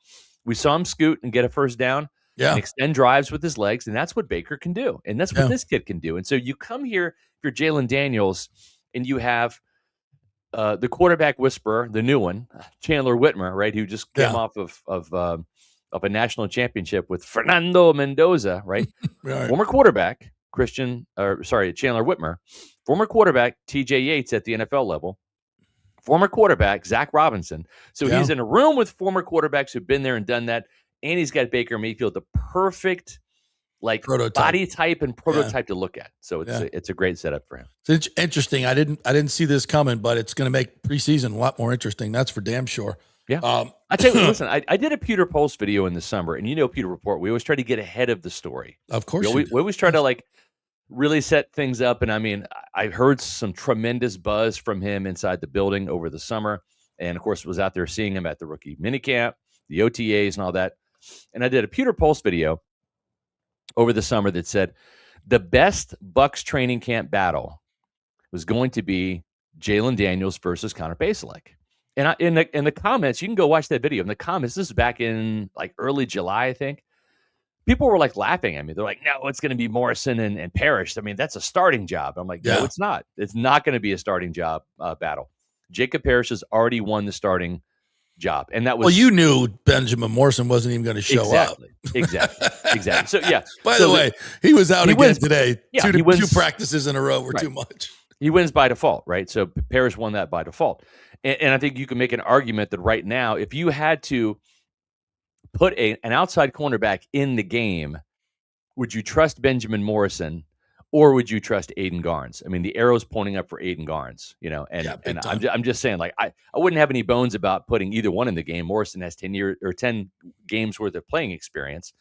we saw him scoot and get a first down and extend drives with his legs, and that's what Baker can do, and that's what this kid can do. And so you come here, if you're Jalen Daniels, and you have the quarterback whisperer, the new one, Chandler Whitmer, right, who just came off of a national championship with Fernando Mendoza, right? Former quarterback, Chandler Whitmer, former quarterback, TJ Yates at the NFL level, former quarterback, Zach Robinson. So he's in a room with former quarterbacks who've been there and done that, and he's got Baker Mayfield, the perfect prototype. Body type and prototype to look at. So it's a great setup for him. It's interesting. I didn't see this coming, but it's going to make preseason a lot more interesting. That's for damn sure. Yeah. I tell you, listen, I did a Pewter Pulse video in the summer, and Pewter Report, we always try to get ahead of the story. Of course. We always try to really set things up. And I mean, I heard some tremendous buzz from him inside the building over the summer. And of course, was out there seeing him at the rookie minicamp, the OTAs and all that. And I did a Pewter Pulse video over the summer that said the best Bucs training camp battle was going to be Jalen Daniels versus Connor Baselak. And in the comments, you can go watch that video. In the comments, this is back in early July, I think. People were laughing at me. They're like, no, it's going to be Morrison and Parrish. I mean, that's a starting job. I'm like, no, it's not. It's not going to be a starting job battle. Jacob Parrish has already won the starting job. And that was. Well, you knew Benjamin Morrison wasn't even going to show up. Exactly. So, yeah. By the way, he was out again today. Yeah, two practices in a row were too much. He wins by default, right? So Parrish won that by default. And I think you can make an argument that right now, if you had to put an outside cornerback in the game, would you trust Benjamin Morrison or would you trust Aiden Garnes? I mean, the arrow's pointing up for Aiden Garnes, and I'm just saying, I wouldn't have any bones about putting either one in the game. Morrison has 10 games worth of playing experience,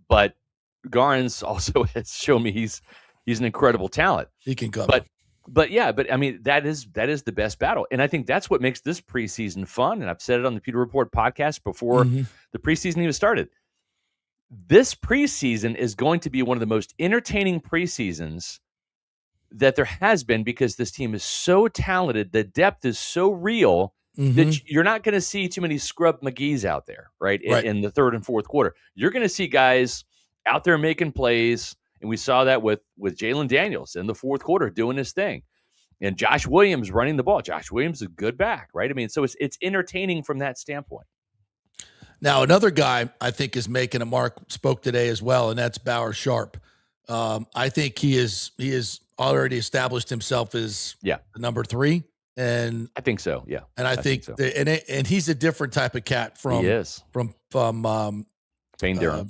but Garnes also has shown me he's an incredible talent. He can cover. But I mean, that is the best battle. And I think that's what makes this preseason fun. And I've said it on the Pewter Report podcast before the preseason even started. This preseason is going to be one of the most entertaining preseasons that there has been because this team is so talented. The depth is so real that you're not going to see too many scrub McGees out there, right? In the third and fourth quarter. You're going to see guys out there making plays. And we saw that with Jalen Daniels in the fourth quarter doing his thing. And Josh Williams running the ball. Josh Williams is a good back, right? I mean, so it's entertaining from that standpoint. Now, another guy I think is making a mark spoke today as well, and that's Bauer Sharp. I think he is already established himself as the number 3. And I think so, yeah. And I think so. And he's a different type of cat from Payne Durham.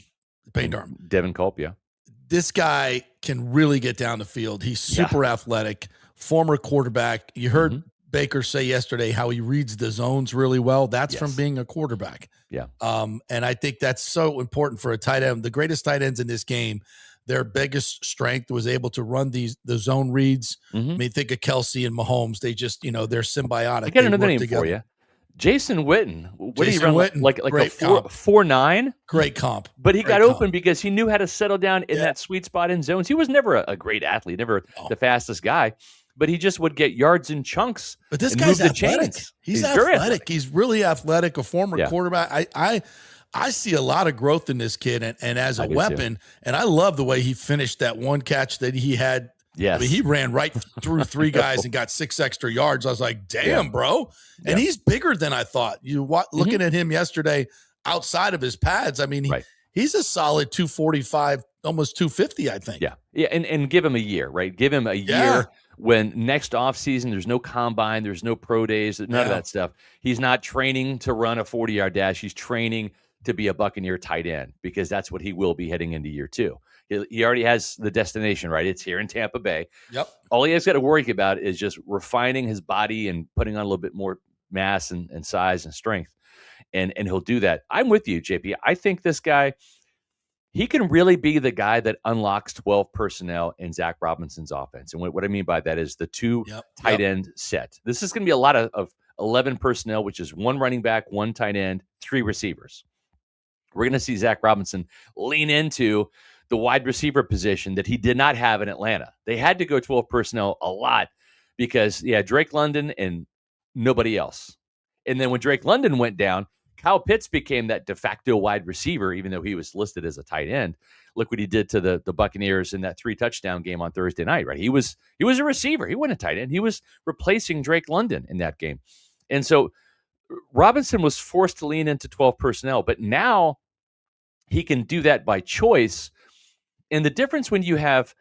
Devin Culp, yeah. This guy can really get down the field. He's super athletic, former quarterback. You heard Baker say yesterday how he reads the zones really well. That's from being a quarterback. Yeah. And I think that's so important for a tight end. The greatest tight ends in this game, their biggest strength was able to run the zone reads. I mean, think of Kelsey and Mahomes. They just, they're symbiotic. I got another name for you. Jason Witten. What did he run? Like a 4.9? Great comp. But he got open because he knew how to settle down in that sweet spot in zones. He was never a great athlete, never the fastest guy, but he just would get yards in chunks. But this guy's athletic. He's athletic. He's really athletic, a former quarterback. I see a lot of growth in this kid and as a weapon, and I love the way he finished that one catch that he had. Yes. I mean, he ran right through 3 guys and got 6 extra yards. I was like, damn, bro. And he's bigger than I thought. Looking at him yesterday outside of his pads, I mean, he's a solid 245, almost 250, I think. Yeah. Yeah. And give him a year, right? Give him a year when next offseason, there's no combine, there's no pro days, none of that stuff. He's not training to run a 40-yard dash. He's training to be a Buccaneer tight end because that's what he will be heading into year 2. He already has the destination, right? It's here in Tampa Bay. Yep. All he has got to worry about is just refining his body and putting on a little bit more mass and size and strength. And he'll do that. I'm with you, JP. I think this guy, he can really be the guy that unlocks 12 personnel in Zach Robinson's offense. And what I mean by that is the 2 tight end set. This is going to be a lot of 11 personnel, which is 1 running back, 1 tight end, 3 receivers. We're going to see Zach Robinson lean into the wide receiver position that he did not have in Atlanta. They had to go 12 personnel a lot because, Drake London and nobody else. And then when Drake London went down, Kyle Pitts became that de facto wide receiver, even though he was listed as a tight end. Look what he did to the Buccaneers in that 3-touchdown game on Thursday night, right? He was a receiver. He wasn't a tight end. He was replacing Drake London in that game. And so Robinson was forced to lean into 12 personnel, but now he can do that by choice. And the difference when you have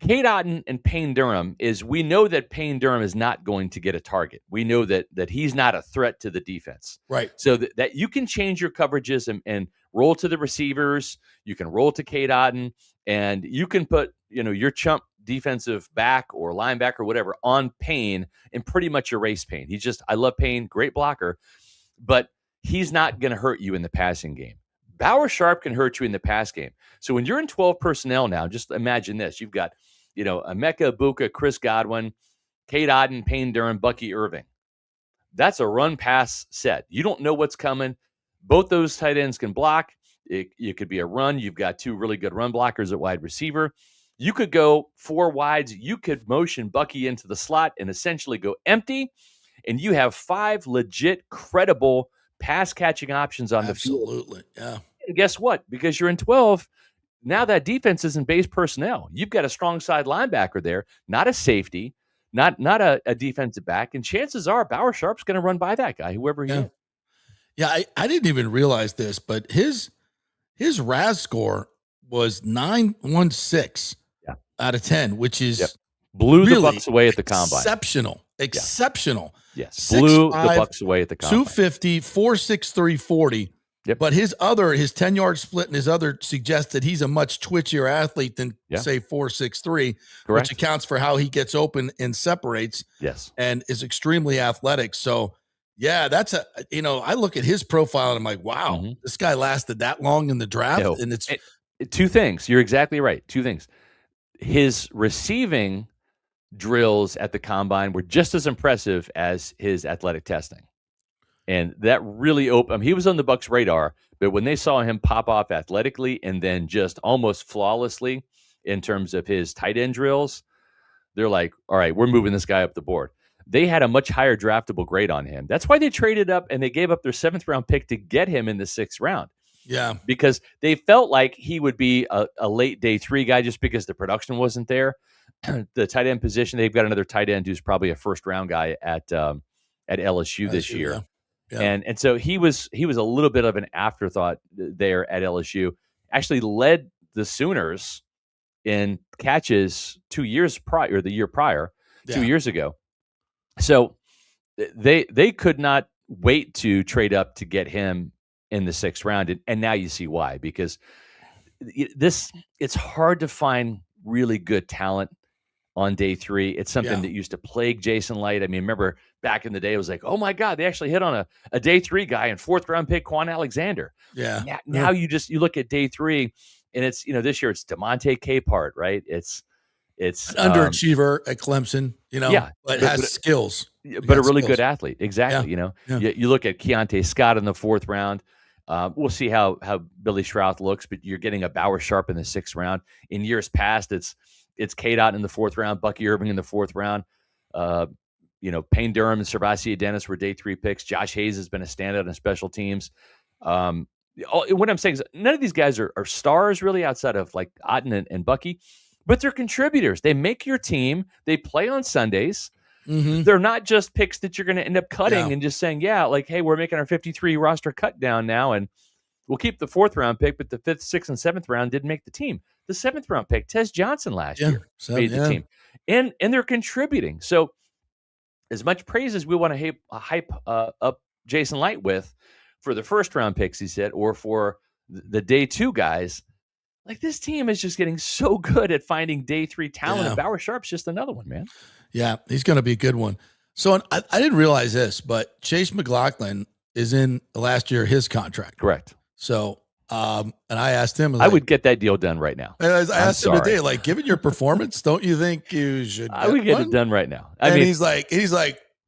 Cade Otton and Payne Durham is we know that Payne Durham is not going to get a target. We know that he's not a threat to the defense. Right. So that you can change your coverages and roll to the receivers. You can roll to Cade Otton, and you can put, your chump defensive back or linebacker or whatever on Payne and pretty much erase Payne. I love Payne, great blocker, but he's not going to hurt you in the passing game. Bauer Sharp can hurt you in the pass game. So when you're in 12 personnel now, just imagine this. You've got, Emeka Ibuka, Chris Godwin, Cade Otton, Payne Durham, Bucky Irving. That's a run-pass set. You don't know what's coming. Both those tight ends can block. It could be a run. You've got two really good run blockers at wide receiver. You could go 4 wides. You could motion Bucky into the slot and essentially go empty, and you have 5 legit, credible pass-catching options on the field. Absolutely, yeah. And guess what? Because you're in 12, now that defense isn't base personnel. You've got a strong side linebacker there, not a safety, not a defensive back, and chances are Bauer Sharp's going to run by that guy, whoever he is. Yeah, I didn't even realize this, but his RAS score was 916 out of 10, which is blew really the Bucs away at the combine. Exceptional. Yes, blew the Bucs away at the combine. 250, 4.63 40. Yep. But his 10-yard split and his other suggests that he's a much twitchier athlete than say 4.63, which accounts for how he gets open and separates. Yes, and is extremely athletic. So that's I look at his profile and I'm like, wow, this guy lasted that long in the draft. And it's 2 things. You're exactly right. 2 things. His receiving drills at the combine were just as impressive as his athletic testing. And that really opened. He was on the Bucs' radar, but when they saw him pop off athletically and then just almost flawlessly in terms of his tight end drills, they're like, all right, we're moving this guy up the board. They had a much higher draftable grade on him. That's why they traded up and they gave up their 7th round pick to get him in the 6th round. Yeah. Because they felt like he would be a late day 3 guy just because the production wasn't there. The tight end position, they've got another tight end who's probably a 1st round guy at LSU this year. Yeah. Yeah. And so he was a little bit of an afterthought there at LSU. Actually led the Sooners in catches 2 years prior, or the year prior, 2 years ago. So they could not wait to trade up to get him in the 6th round. And now you see why, because it's hard to find really good talent on day 3. It's something that used to plague Jason Light. I mean, remember back in the day, it was like, oh my God, they actually hit on a day 3 guy and 4th round pick Quan Alexander. Yeah. Now you look at day 3 and it's, this year it's DeMonte Capehart, right? It's an underachiever at Clemson, but has skills. But a really good athlete. Exactly. You look at Keontae Scott in the 4th round. We'll see how Billy Schrauth looks, but you're getting a Bauer Sharp in the 6th round. In years past, it's Cade Otton in the 4th round, Bucky Irving in the 4th round. Payne Durham and Servacio Dennis were day 3 picks. Josh Hayes has been a standout in special teams. What I'm saying is none of these guys are stars really outside of like Otton and Bucky, but they're contributors. They make your team. They play on Sundays. They're not just picks that you're going to end up cutting and just saying, hey, we're making our 53 roster cut down now, and we'll keep the 4th round pick, but the 5th, 6th, and 7th round didn't make the team. The 7th round pick, Tez Johnson last year, made the team. And they're contributing. So as much praise as we want to hype up Jason Light with for the 1st round picks, he said, or for the day 2 guys, like this team is just getting so good at finding day 3 talent. And Bauer Sharp's just another one, man. Yeah, he's going to be a good one. So I didn't realize this, but Chase McLaughlin is in last year his contract. Correct. So, and I asked him, I would get that deal done right now. I asked him today, like, given your performance, don't you think you should? I would get it done right now. I mean, he's like,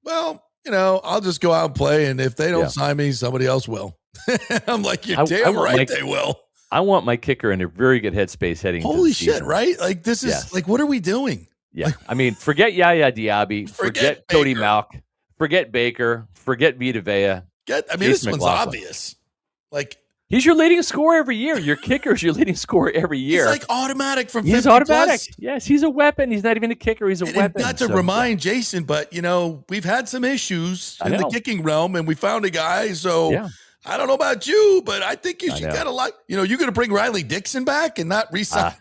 well, I'll just go out and play, and if they don't sign me, somebody else will. I'm like, you're damn right they will. I want my kicker in a very good headspace heading into Holy the shit, season. right? Like, this is like, what are we doing? Yeah. I mean, forget Yaya Diaby, forget Cody Malk, forget Baker, forget Vita Vea. This one's obvious. Like, he's your leading scorer every year. Your kicker is your leading scorer every year. He's like automatic from 50+. He's automatic. Yes, he's a weapon. He's not even a kicker. He's a weapon. Not to remind Jason, but, we've had some issues in the kicking realm, and we found a guy. So I don't know about you, but I think you should kind of you're going to bring Riley Dixon back and not re-sign.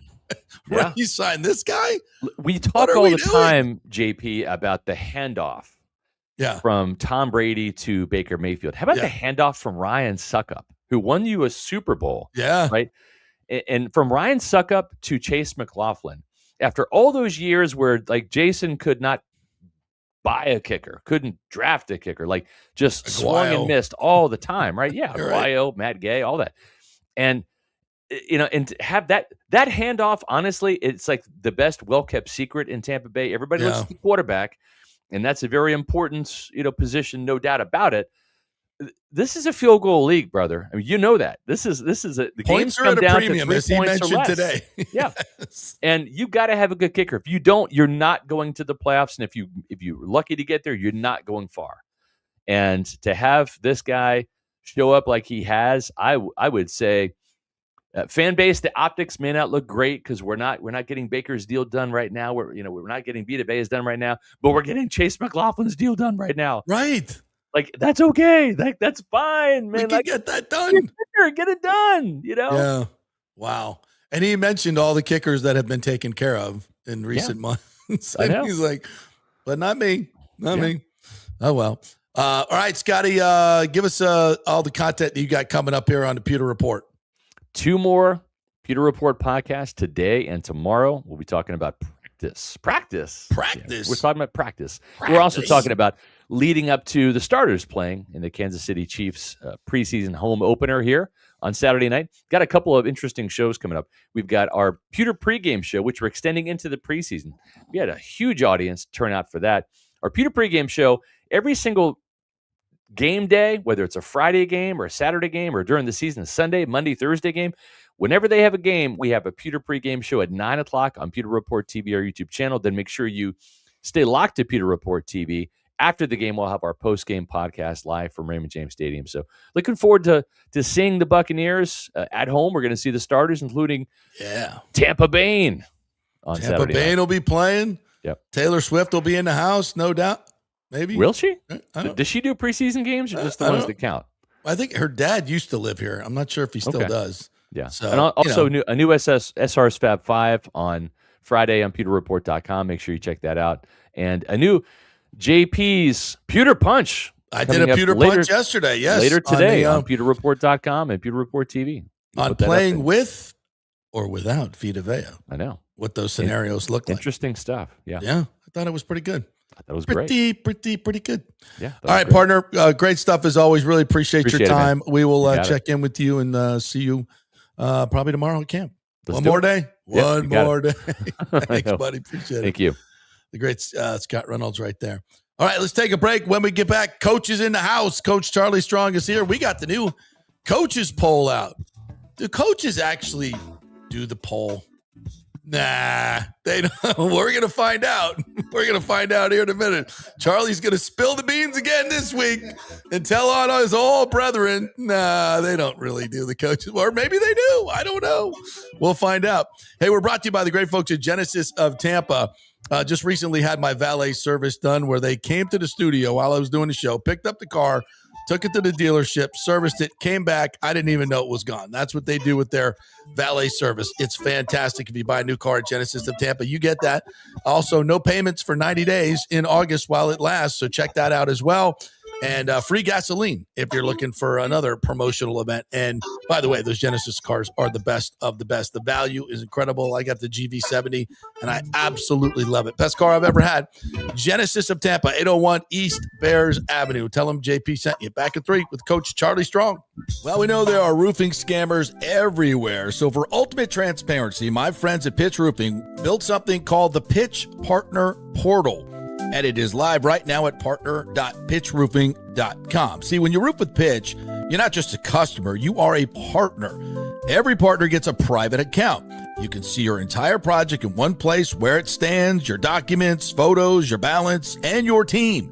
Re-sign this guy? We talk all the time, JP, about the handoff from Tom Brady to Baker Mayfield. How about the handoff from Ryan Suckup, who won you a Super Bowl? Yeah. Right? And from Ryan Suckup to Chase McLaughlin, after all those years where, like, Jason could not buy a kicker, couldn't draft a kicker, like, just swung and missed all the time, right? Yeah, Aguayo, Matt Gay, all that. And and to have that handoff, honestly, it's like the best well-kept secret in Tampa Bay. Everybody looks at the quarterback, and that's a very important, position, no doubt about it. This is a field goal league, brother. I mean, you know that. This is the games come down to 3 points or less. Today. Yeah, and you got to have a good kicker. If you don't, you're not going to the playoffs. And if you're lucky to get there, you're not going far. And to have this guy show up like he has, I would say. Fan base, the optics may not look great because we're not getting Baker's deal done right now. We're not getting Vita Vea's done right now, but we're getting Chase McLaughlin's deal done right now. Right. Like, that's okay. Like, that's fine, man. We can get that done. Get it done. Yeah. Wow. And he mentioned all the kickers that have been taken care of in recent months. I know. He's like, but not me. Not me. Oh, well. All right, Scotty, give us all the content that you got coming up here on the Pewter Report. 2 more Pewter Report podcasts today and tomorrow. We'll be talking about practice. Yeah, we're talking about practice. We're also talking about leading up to the starters playing in the Kansas City Chiefs preseason home opener here on Saturday night. Got a couple of interesting shows coming up. We've got our Pewter pregame show, which we're extending into the preseason. We had a huge audience turn out for that. Our Pewter pregame show, every single game day, whether it's a Friday game or a Saturday game or during the season, a Sunday, Monday, Thursday game, whenever they have a game, we have a Pewter pregame show at 9 o'clock on Pewter Report TV, our YouTube channel. Then make sure you stay locked to Pewter Report TV. After the game, we'll have our post-game podcast live from Raymond James Stadium. So looking forward to seeing the Buccaneers at home. We're going to see the starters, including Tampa Bay on Saturday. Tampa Bay will be playing. Yep. Taylor Swift will be in the house, no doubt. Maybe. Will she? Does she do preseason games or just the ones that count? I think her dad used to live here. I'm not sure if he still does. Yeah. So, and also a new SR's Fab 5 on Friday on pewterreport.com. Make sure you check that out. And a new JP's Pewter Punch. I did a Pewter Punch yesterday. Yes. Later today on pewterreport.com and Pewter Report TV. On playing with or without Vita Vea. I know. What those scenarios look like. Interesting stuff. Yeah. Yeah. I thought it was pretty good. That was pretty good. Yeah. All right, partner. Great stuff as always. Really appreciate your time. We will check in with you and see you probably tomorrow at camp. One more day. Thanks, buddy. Appreciate it. Thank you. The great Scott Reynolds right there. All right, let's take a break. When we get back, Coach is in the house. Coach Charlie Strong is here. We got the new coaches poll out. Do coaches actually do the poll? Nah, they don't. We're going to find out. We're going to find out here in a minute. Charlie's going to spill the beans again this week and tell on us all brethren. Nah, they don't really do the coaches. Or maybe they do. I don't know. We'll find out. Hey, we're brought to you by the great folks at Genesis of Tampa. Just recently had my valet service done where they came to the studio while I was doing the show, picked up the car, took it to the dealership, serviced it, came back. I didn't even know it was gone. That's what they do with their valet service. It's fantastic. If you buy a new car at Genesis of Tampa, you get that. Also, no payments for 90 days in August while it lasts. So check that out as well. And free gasoline if you're looking for another promotional event. And by the way, those Genesis cars are the best of the best. The value is incredible. I got the GV70, and I absolutely love it. Best car I've ever had. Genesis of Tampa, 801 East Bears Avenue. Tell them JP sent you. Back at 3 with Coach Charlie Strong. Well, we know there are roofing scammers everywhere. So for ultimate transparency, my friends at Pitch Roofing built something called the Pitch Partner Portal. And it is live right now at partner.pitchroofing.com. See, when you roof with Pitch, you're not just a customer, you are a partner. Every partner gets a private account. You can see your entire project in one place, where it stands, your documents, photos, your balance, and your team.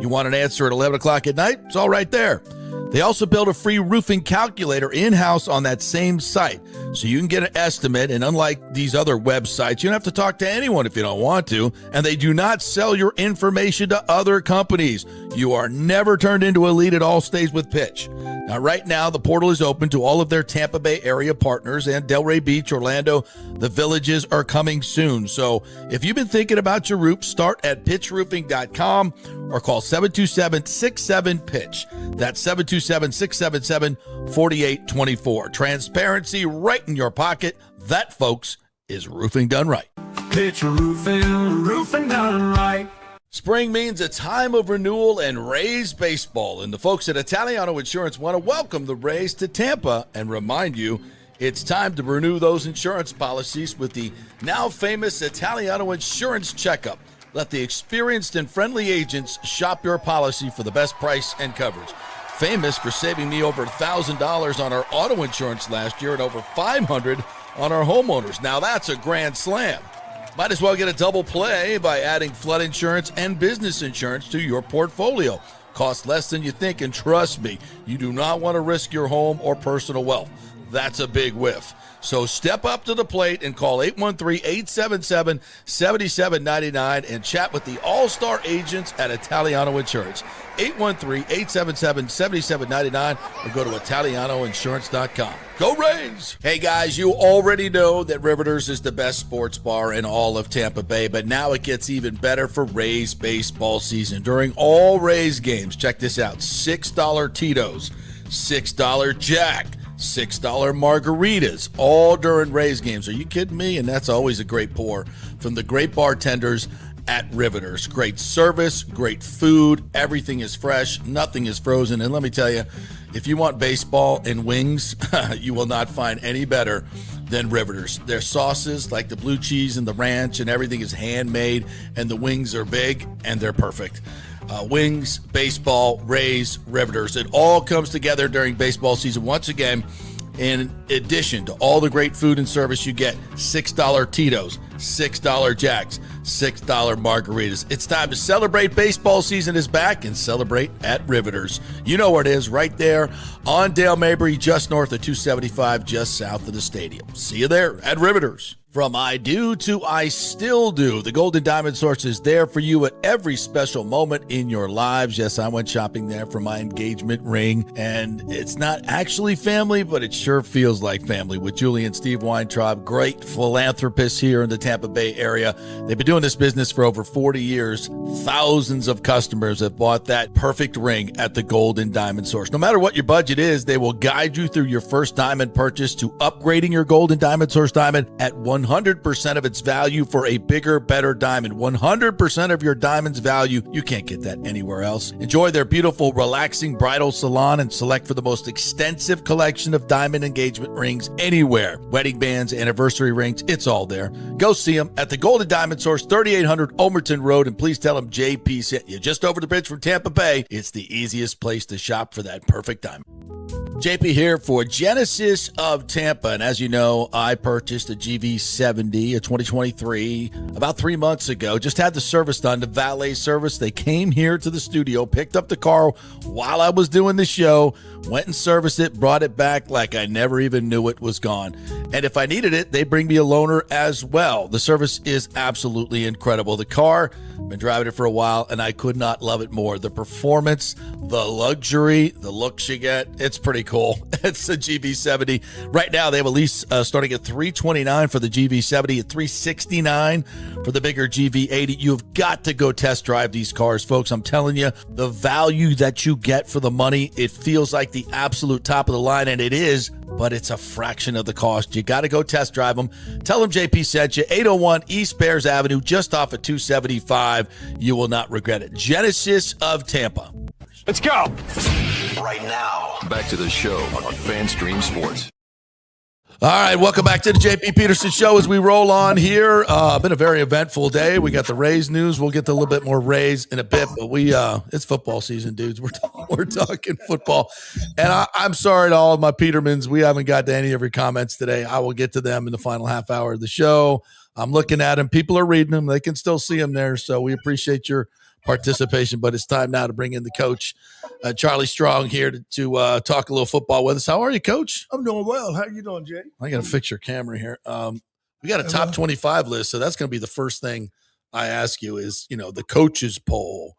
You want an answer at 11 o'clock at night? It's all right there. They also build a free roofing calculator in-house on that same site, so you can get an estimate. And unlike these other websites, you don't have to talk to anyone if you don't want to, and they do not sell your information to other companies. You are never turned into a lead. It all stays with Pitch. Now, right now, the portal is open to all of their Tampa Bay area partners, and Delray Beach, Orlando, the Villages are coming soon. So if you've been thinking about your roof, start at pitchroofing.com or call 727-67-PITCH. That's 727-677-4824. Transparency right in your pocket. That, folks, is roofing done right. Pitch roofing, roofing done right. Spring means a time of renewal and Rays baseball, and the folks at Italiano Insurance want to welcome the Rays to Tampa and remind you it's time to renew those insurance policies with the now famous Italiano Insurance Checkup. Let the experienced and friendly agents shop your policy for the best price and coverage. Famous for saving me over $1,000 on our auto insurance last year and over $500 on our homeowners. Now that's a grand slam. Might as well get a double play by adding flood insurance and business insurance to your portfolio. Costs less than you think, and trust me, you do not want to risk your home or personal wealth. That's a big whiff. So step up to the plate and call 813-877-7799 and chat with the all-star agents at Italiano Insurance. 813-877-7799 or go to ItalianoInsurance.com. Go Rays! Hey guys, you already know that Riveters is the best sports bar in all of Tampa Bay, but now it gets even better for Rays baseball season. During all Rays games, check this out, $6 Tito's, $6 Jack, $6 margaritas, all during Rays games. Are you kidding me? And that's always a great pour from the great bartenders at Riveters. Great service, great food, everything is fresh, nothing is frozen. And let me tell you, if you want baseball and wings, you will not find any better than Riveters. Their sauces, like the blue cheese and the ranch, and everything is handmade, and the wings are big, and they're perfect. Wings, baseball, Rays, Riveters. It all comes together during baseball season. Once again, in addition to all the great food and service, you get $6 Tito's, $6 Jacks, $6 margaritas. It's time to celebrate. Baseball season is back, and celebrate at Riveters. You know where it is, right there on Dale Mabry, just north of 275, just south of the stadium. See you there at Riveters. From I do to I still do, the Golden Diamond Source is there for you at every special moment in your lives. Yes, I went shopping there for my engagement ring, and it's not actually family, but it sure feels like family with Julie and Steve Weintraub, great philanthropists here in the Tampa Bay area. They've been doing this business for over 40 years. Thousands of customers have bought that perfect ring at the Golden Diamond Source. No matter what your budget is, they will guide you through your first diamond purchase to upgrading your Golden Diamond Source diamond at 100% of its value for a bigger, better diamond. 100% of your diamond's value. You can't get that anywhere else. Enjoy their beautiful, relaxing bridal salon and select for the most extensive collection of diamond engagement rings anywhere. Wedding bands, anniversary rings, it's all there. Go see them at the Golden Diamond Source, 3800 Ulmerton Road, and please tell them JP sent you. Just over the bridge from Tampa Bay, it's the easiest place to shop for that perfect diamond. JP here for Genesis of Tampa, and as you know, I purchased a GV70, a 2023, about 3 months ago. Just had the service done, the valet service. They came here to the studio, picked up the car while I was doing the show, went and serviced it, brought it back like I never even knew it was gone. And if I needed it, they bring me a loaner as well. The service is absolutely incredible. The car, I've been driving it for a while, and I could not love it more. The performance, the luxury, the looks you get, it's pretty cool. It's a GV70. Right now, they have a lease starting at $329 for the GV70, at $369 for the bigger GV80. You've got to go test drive these cars, folks. I'm telling you, the value that you get for the money, it feels like the absolute top of the line, and it is, but it's a fraction of the cost. You got to go test drive them. Tell them JP sent you. 801 East Bears Avenue, just off of 275. You will not regret it. Genesis of Tampa. Let's go. Right now, back to the show on FanStream Sports. All right, welcome back to the JP Peterson Show as we roll on here. Been a very eventful day. We got the Rays news. We'll get to a little bit more Rays in a bit, but it's football season, dudes. We're talking football. And I'm sorry to all of my Petermans. We haven't got to any of your comments today. I will get to them in the final half hour of the show. I'm looking at them. People are reading them. They can still see them there, so we appreciate your participation, but it's time now to bring in the coach, Charlie Strong, here to talk a little football with us. How are you, Coach? I'm doing well. How you doing, Jay? I got to fix your camera here. We got a top 25 list, so that's going to be the first thing I ask you is, the coaches poll.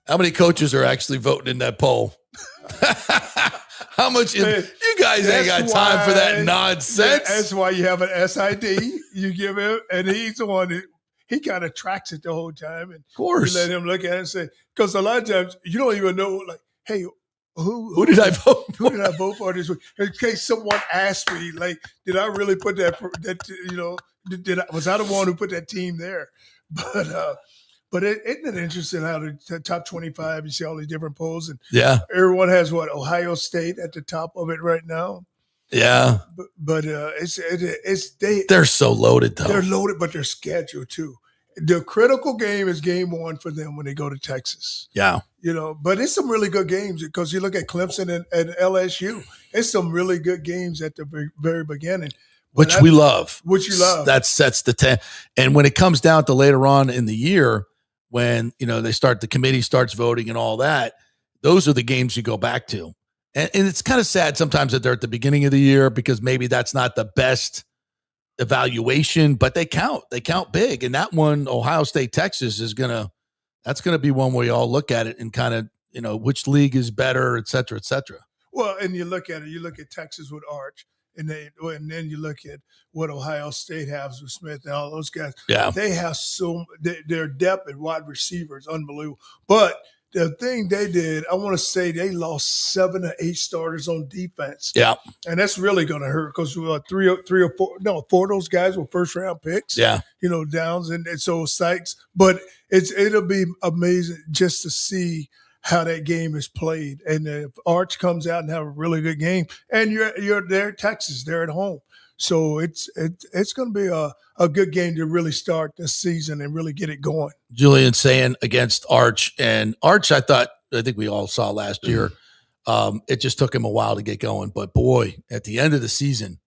How many coaches are actually voting in that poll? How much is you guys ain't got time for that nonsense? That's why you have an SID. You give him, and he's the one that he kind of tracks it the whole time. And of course, you let him look at it and say, because a lot of times you don't even know, like, hey, who did I vote for? Who did I vote for this week? In case someone asked me, like, did I really put that was I the one who put that team there? But isn't it interesting how the top 25, you see all these different polls, and everyone has Ohio State at the top of it right now. Yeah, but they're so loaded though. They're loaded, but they're scheduled too. The critical game is game one for them when they go to Texas. Yeah, but it's some really good games because you look at Clemson and LSU. It's some really good games at the very beginning. Which we love. Which you love. That sets the 10. And when it comes down to later on in the year, when, the committee starts voting and all that, those are the games you go back to. And it's kind of sad sometimes that they're at the beginning of the year because maybe that's not the best evaluation, but they count. They count big. And that one, Ohio State, Texas, that's going to be one where you all look at it and kind of, which league is better, et cetera, et cetera. Well, and you look at Texas with Arch. And then you look at what Ohio State has with Smith and all those guys. Yeah. They have their depth at wide receiver is unbelievable. But the thing they did, I want to say they lost 7 or 8 starters on defense. Yeah. And that's really going to hurt because 4 of those guys were first-round picks. Yeah. Downs and so Sykes. But it'll be amazing just to see how that game is played. And if Arch comes out and have a really good game, and you're there at Texas, they're at home. So it's going to be a good game to really start this season and really get it going. Julian saying against Arch. And Arch, I think we all saw last year, it just took him a while to get going. But, boy, at the end of the season,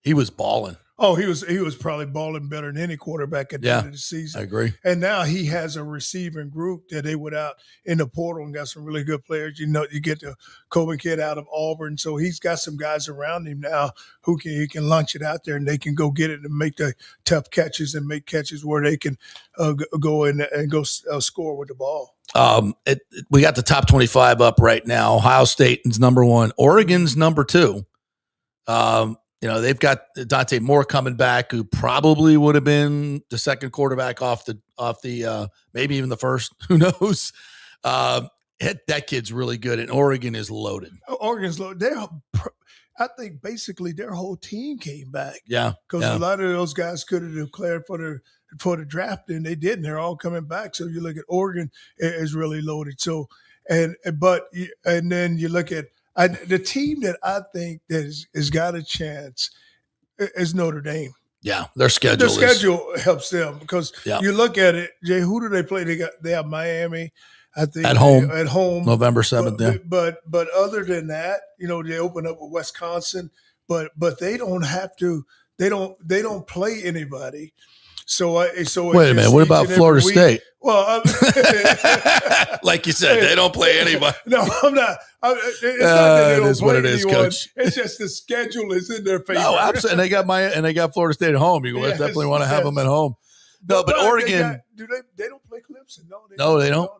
he was balling. Oh, he was probably balling better than any quarterback at the end of the season. I agree. And now he has a receiving group that they went out in the portal and got some really good players. You get the Coben kid out of Auburn, so he's got some guys around him now who he can launch it out there and they can go get it and make the tough catches and make catches where they can go in and go score with the ball. We got the top 25 up right now. Ohio State is number 1. Oregon's number 2. They've got Dante Moore coming back, who probably would have been the second quarterback off the maybe even the first. Who knows? That kid's really good, and Oregon is loaded. Oregon's loaded. I think basically their whole team came back. Yeah, because a lot of those guys could have declared for the draft, and they didn't. They're all coming back. So you look at Oregon is really loaded. So and then you look at. The team that I think that has got a chance is Notre Dame. Yeah, their schedule helps them because you look at it, Jay. Who do they play? They have Miami, I think, at home, November 7th. But other than that, they open up with Wisconsin, but they don't have to. They don't play anybody. So wait a minute. What about Florida State? Well, like you said, they don't play anybody. No, I'm not. It's not that they don't is play what it is, anyone. Coach. It's just the schedule is in their favor. No, absolutely. And they got Florida State at home. You definitely want to have them at home. No, but Oregon. They don't play Clemson. No, they don't.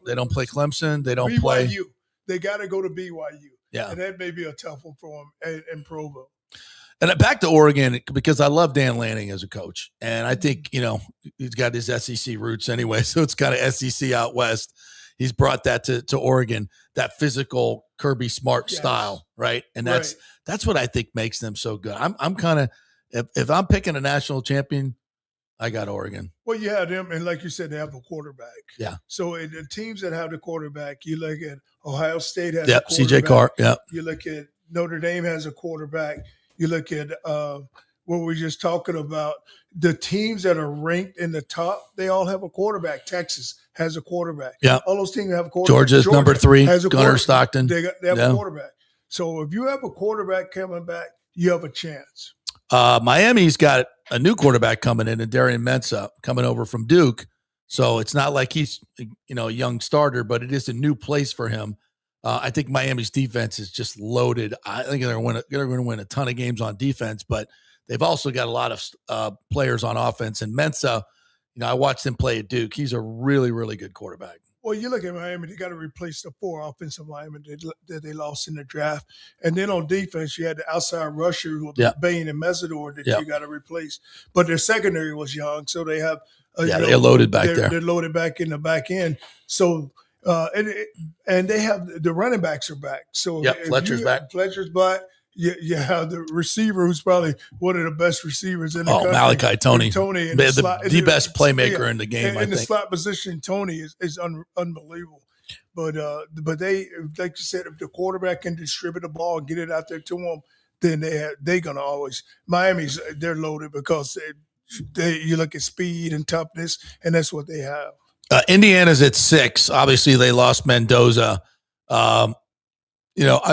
They don't play Clemson. They don't play BYU. They got to go to BYU. Yeah, and that may be a tough one for them in Provo. And back to Oregon, because I love Dan Lanning as a coach. And I think, he's got his SEC roots anyway. So it's kind of SEC out west. He's brought that to Oregon, that physical Kirby Smart style, right? And that's what I think makes them so good. I'm kind of, if I'm picking a national champion, I got Oregon. Well, you have them. And like you said, they have a quarterback. Yeah. So in the teams that have the quarterback, you look at Ohio State has a quarterback. CJ Carr. Yeah. You look at Notre Dame has a quarterback. You look at what we're just talking about. The teams that are ranked in the top, they all have a quarterback. Texas has a quarterback. Yeah. All those teams have a quarterback. Georgia number 3, Gunnar Stockton. They have a quarterback. So if you have a quarterback coming back, you have a chance. Miami's got a new quarterback coming in, and Darian Mensah coming over from Duke. So it's not like he's, a young starter, but it is a new place for him. I think Miami's defense is just loaded. I think they're going to win a ton of games on defense, but they've also got a lot of players on offense. And Mensah, I watched him play at Duke. He's a really, really good quarterback. Well, you look at Miami, they got to replace the 4 offensive linemen that they lost in the draft. And then on defense, you had the outside rusher with Bain and Mesidor that you got to replace. But their secondary was young, so they have they're loaded back there. They're loaded back in the back end. So and they have the running backs are back. So Fletcher's back. Fletcher's back. You have the receiver who's probably one of the best receivers in the country. Malachi Tony. Tony the best playmaker in the game, I think. In the slot position, Tony is unbelievable. But they, like you said, if the quarterback can distribute the ball and get it out there to them, then they're going to always – Miami's, they're loaded because you look at speed and toughness, and that's what they have. Indiana's at 6. Obviously, they lost Mendoza. I'm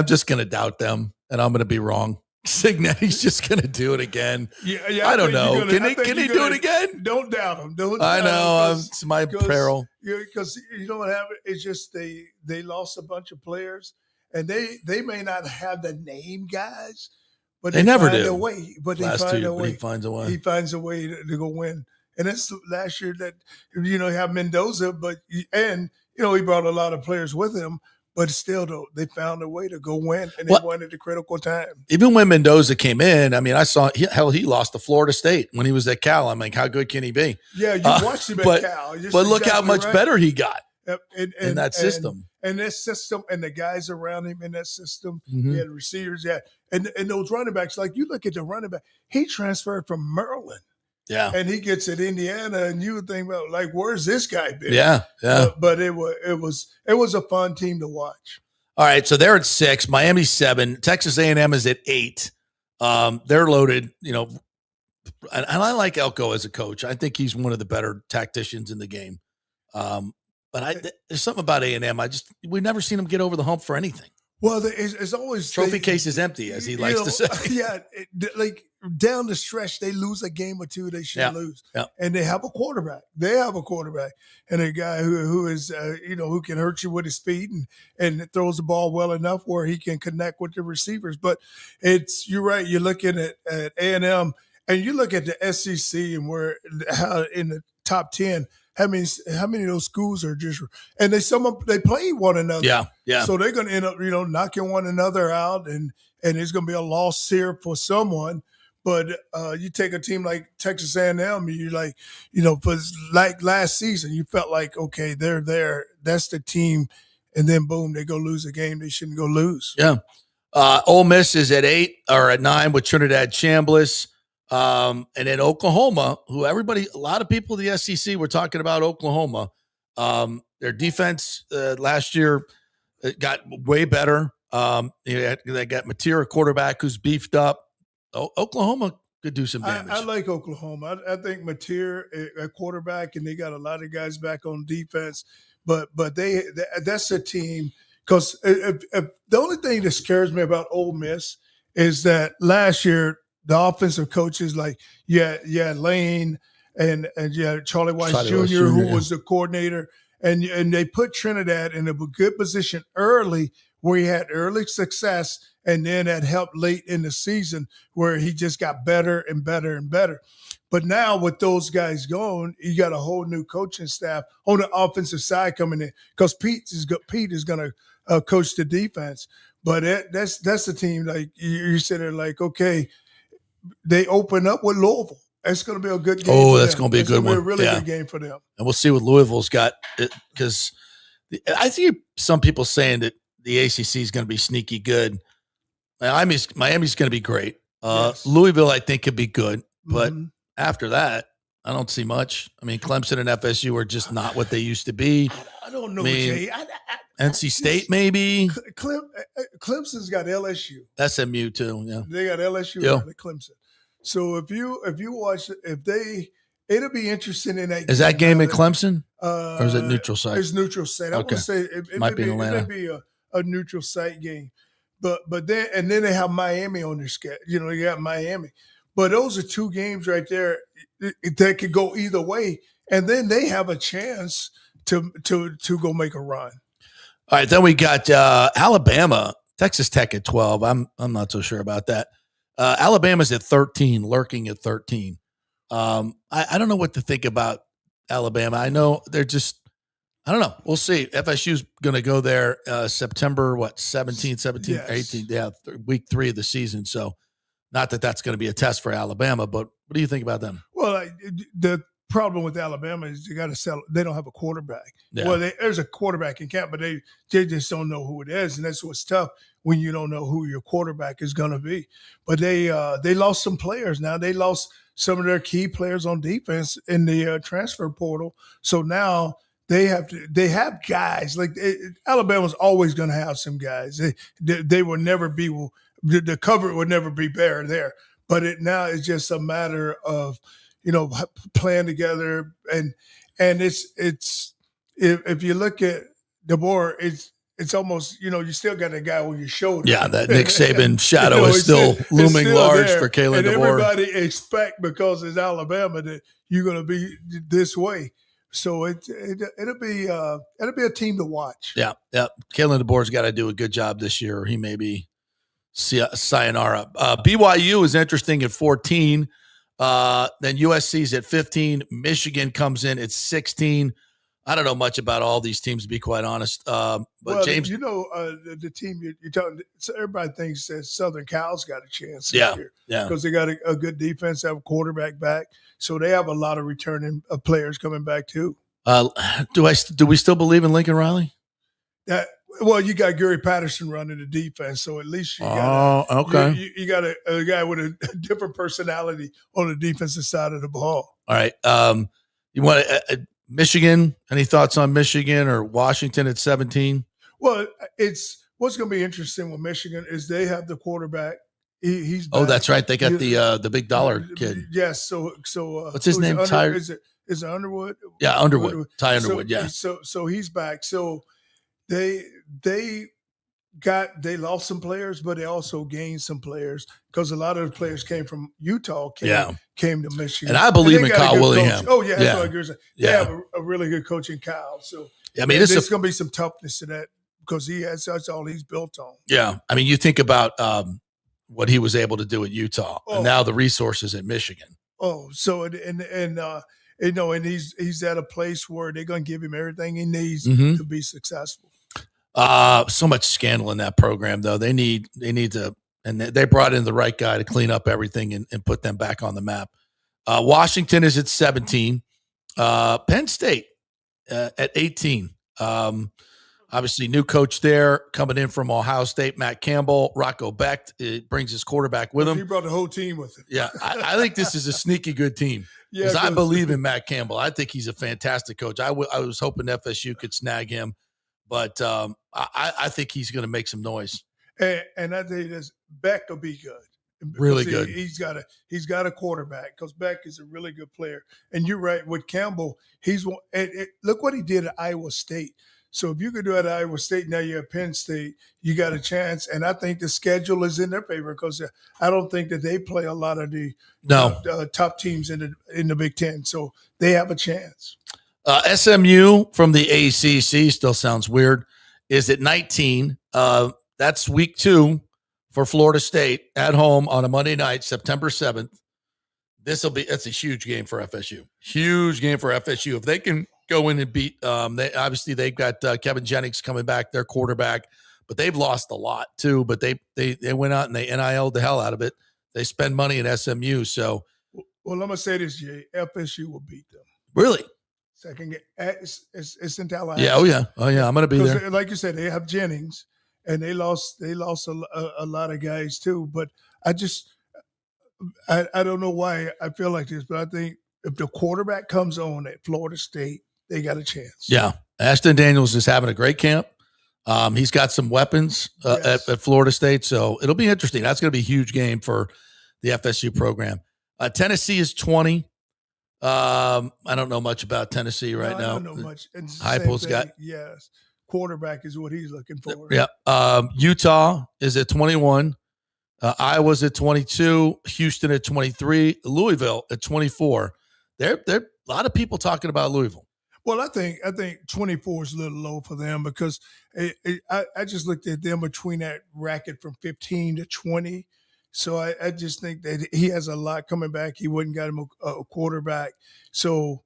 just going to doubt them. And I'm going to be wrong. Signetti's just going to do it again. Yeah. I don't know. Can he do it again? Don't doubt him. I know. It's my peril. Because you know what happened? It's just they lost a bunch of players, and they may not have the name guys, but they never find do. A way. But Last they find two, a way. He finds a way. He finds a way to go win. And that's last year that you have Mendoza, but he brought a lot of players with him. But still, though, they found a way to go win, and they won at the critical time. Even when Mendoza came in, I mean, I saw he lost to Florida State when he was at Cal. I'm like, how good can he be? Yeah, you watched him at Cal. But look how much better he got in that system. And that system, and the guys around him in that system, he had receivers, and those running backs. Like you look at the running back, he transferred from Maryland. Yeah, and he gets at Indiana, and you would think about where's this guy been? Yeah. But it was a fun team to watch. All right, so they're at 6, Miami's 7, Texas A&M is at 8. They're loaded, and I like Elko as a coach. I think he's one of the better tacticians in the game. But there's something about A&M. We've never seen him get over the hump for anything. Well, it's always trophy case is empty, as he likes to say. Yeah, down the stretch, they lose a game or two they should lose, and they have a quarterback. And a guy who is who can hurt you with his feet and throws the ball well enough where he can connect with the receivers. But you're right. You're looking at A&M, and you look at the SEC and how in the top 10. How many of those schools are just – and they play one another. Yeah. So they're going to end up, knocking one another out, and it's going to be a loss here for someone. But you take a team like Texas A&M, you're like, for like last season, you felt like, okay, they're there. That's the team. And then, boom, they go lose a game they shouldn't go lose. Yeah. Ole Miss is at 8 or at 9 with Trinidad Chambliss. And then Oklahoma, who a lot of people in the SEC were talking about Oklahoma. Their defense last year got way better. They got Matera quarterback who's beefed up. Oklahoma could do some damage. I like Oklahoma. I think Matera at quarterback, and they got a lot of guys back on defense. But that's a team because if the only thing that scares me about Ole Miss is that last year the offensive coaches Lane and Charlie Weiss Jr. who was the coordinator, and they put Trinidad in a good position early where he had early success, and then that helped late in the season where he just got better and better and better. But now with those guys going, you got a whole new coaching staff on the offensive side coming in because Pete is going to coach the defense. But that's a team like you said. They're like, okay, they open up with Louisville. It's going to be a good game. Oh, that's going to be a good one. A really good game for them. And we'll see what Louisville's got because I see some people saying that the ACC is going to be sneaky good. Miami's going to be great. Yes. Louisville, I think, could be good, but after that, I don't see much. I mean, Clemson and FSU are just not what they used to be. I don't know, Jay. Jay. NC State, maybe. Clemson's got LSU. SMU too. Yeah, they got LSU and Clemson. So if you watch, it'll be interesting in that. Is that game at Clemson, or is it neutral site? It's neutral site. I would say it might be in Atlanta. It may be a neutral site game, but then they have Miami on their schedule. You know, you got Miami, but those are two games right there that could go either way, and then they have a chance to go make a run. All right, then we got Alabama, Texas Tech at 12. I'm not so sure about that. Alabama's at 13, lurking at 13. I don't know what to think about Alabama. I know they're just, I don't know. We'll see. FSU's going to go there September, 17, 18. Yeah, week 3 of the season. So not that that's going to be a test for Alabama, but what do you think about them? Well, the problem with Alabama is you got to sell. They don't have a quarterback. Yeah. Well, there's a quarterback in camp, but they just don't know who it is, and that's what's tough when you don't know who your quarterback is going to be. But they lost some players now. They lost some of their key players on defense in the transfer portal. So now they have guys like Alabama's always going to have some guys. They will never be the cover would never be bare there. But now it's just a matter of playing together, and it's if you look at DeBoer, it's almost you still got a guy on your shoulder. Yeah, that Nick Saban shadow is still looming large there for Kalen DeBoer. Everybody expect because it's Alabama that you're going to be this way. So it'll be a team to watch. Yeah. Kalen DeBoer's got to do a good job this year, or he may be sayonara. BYU is interesting at 14. Then USC's at 15. Michigan comes in at 16. I don't know much about all these teams, to be quite honest. But James, the team you're talking. So everybody thinks that Southern Cal's got a chance. Yeah, because they got a good defense, have a quarterback back, so they have a lot of returning players coming back too. Do we still believe in Lincoln Riley? Well, you got Gary Patterson running the defense, so at least you got you got a guy with a different personality on the defensive side of the ball. All right, you want Michigan? Any thoughts on Michigan or Washington at 17? Well, what's going to be interesting with Michigan is they have the quarterback. He's back. Oh, that's right. They got the big dollar kid. Yes. So what's his name? Ty? Is it Underwood? Yeah, Underwood. Ty Underwood. So he's back. So they lost some players, but they also gained some players because a lot of the players came from Utah, came to Michigan. And I believe in Kyle Willingham. Oh, yeah, that's what I agree. They have a really good coach in Kyle. So there's going to be some toughness to that because that's all he's built on. Yeah. I mean, you think about what he was able to do at Utah and now the resources at Michigan. Oh, so and he's at a place where they're going to give him everything he needs to be successful. So much scandal in that program, though. They need to, and they brought in the right guy to clean up everything and put them back on the map. Washington is at 17. Penn State at 18. Obviously, new coach there coming in from Ohio State, Matt Campbell. Rocco Becht brings his quarterback with him. He brought the whole team with him. Yeah, I think this is a sneaky good team because I believe in Matt Campbell. I think he's a fantastic coach. I was hoping FSU could snag him. But I think he's going to make some noise. And I think Beck will be good. Really good. He's got a quarterback because Beck is a really good player. And you're right with Campbell. Look what he did at Iowa State. So if you could do it at Iowa State, now you're at Penn State, you got a chance. And I think the schedule is in their favor because I don't think that they play a lot of the top teams in the Big Ten. So they have a chance. SMU from the ACC still sounds weird. Is at 19. That's week 2 for Florida State at home on a Monday night, September 7th. That's a huge game for FSU. Huge game for FSU. If they can go in and beat, they've got Kevin Jennings coming back, their quarterback, but they've lost a lot too. But they went out and they NIL'd the hell out of it. They spend money at SMU. So, well, I'm gonna say this, Jay. FSU will beat them. Really? Second game, it's in Tallahassee. Yeah, I'm going to be there. Like you said, they have Jennings, and they lost a lot of guys too. But I don't know why I feel like this, but I think if the quarterback comes on at Florida State, they got a chance. Yeah. Ashton Daniels is having a great camp. He's got some weapons at Florida State, so it'll be interesting. That's going to be a huge game for the FSU program. Tennessee is 20. I don't know much about Tennessee now. I don't know much. Heupel's got quarterback is what he's looking for. Yeah. Utah is at 21. Iowa's at 22. Houston at 23. Louisville at 24. There a lot of people talking about Louisville. Well, I think 24 is a little low for them because I just looked at them between that bracket from 15 to 20. So I just think that he has a lot coming back. He wouldn't got him a quarterback. So,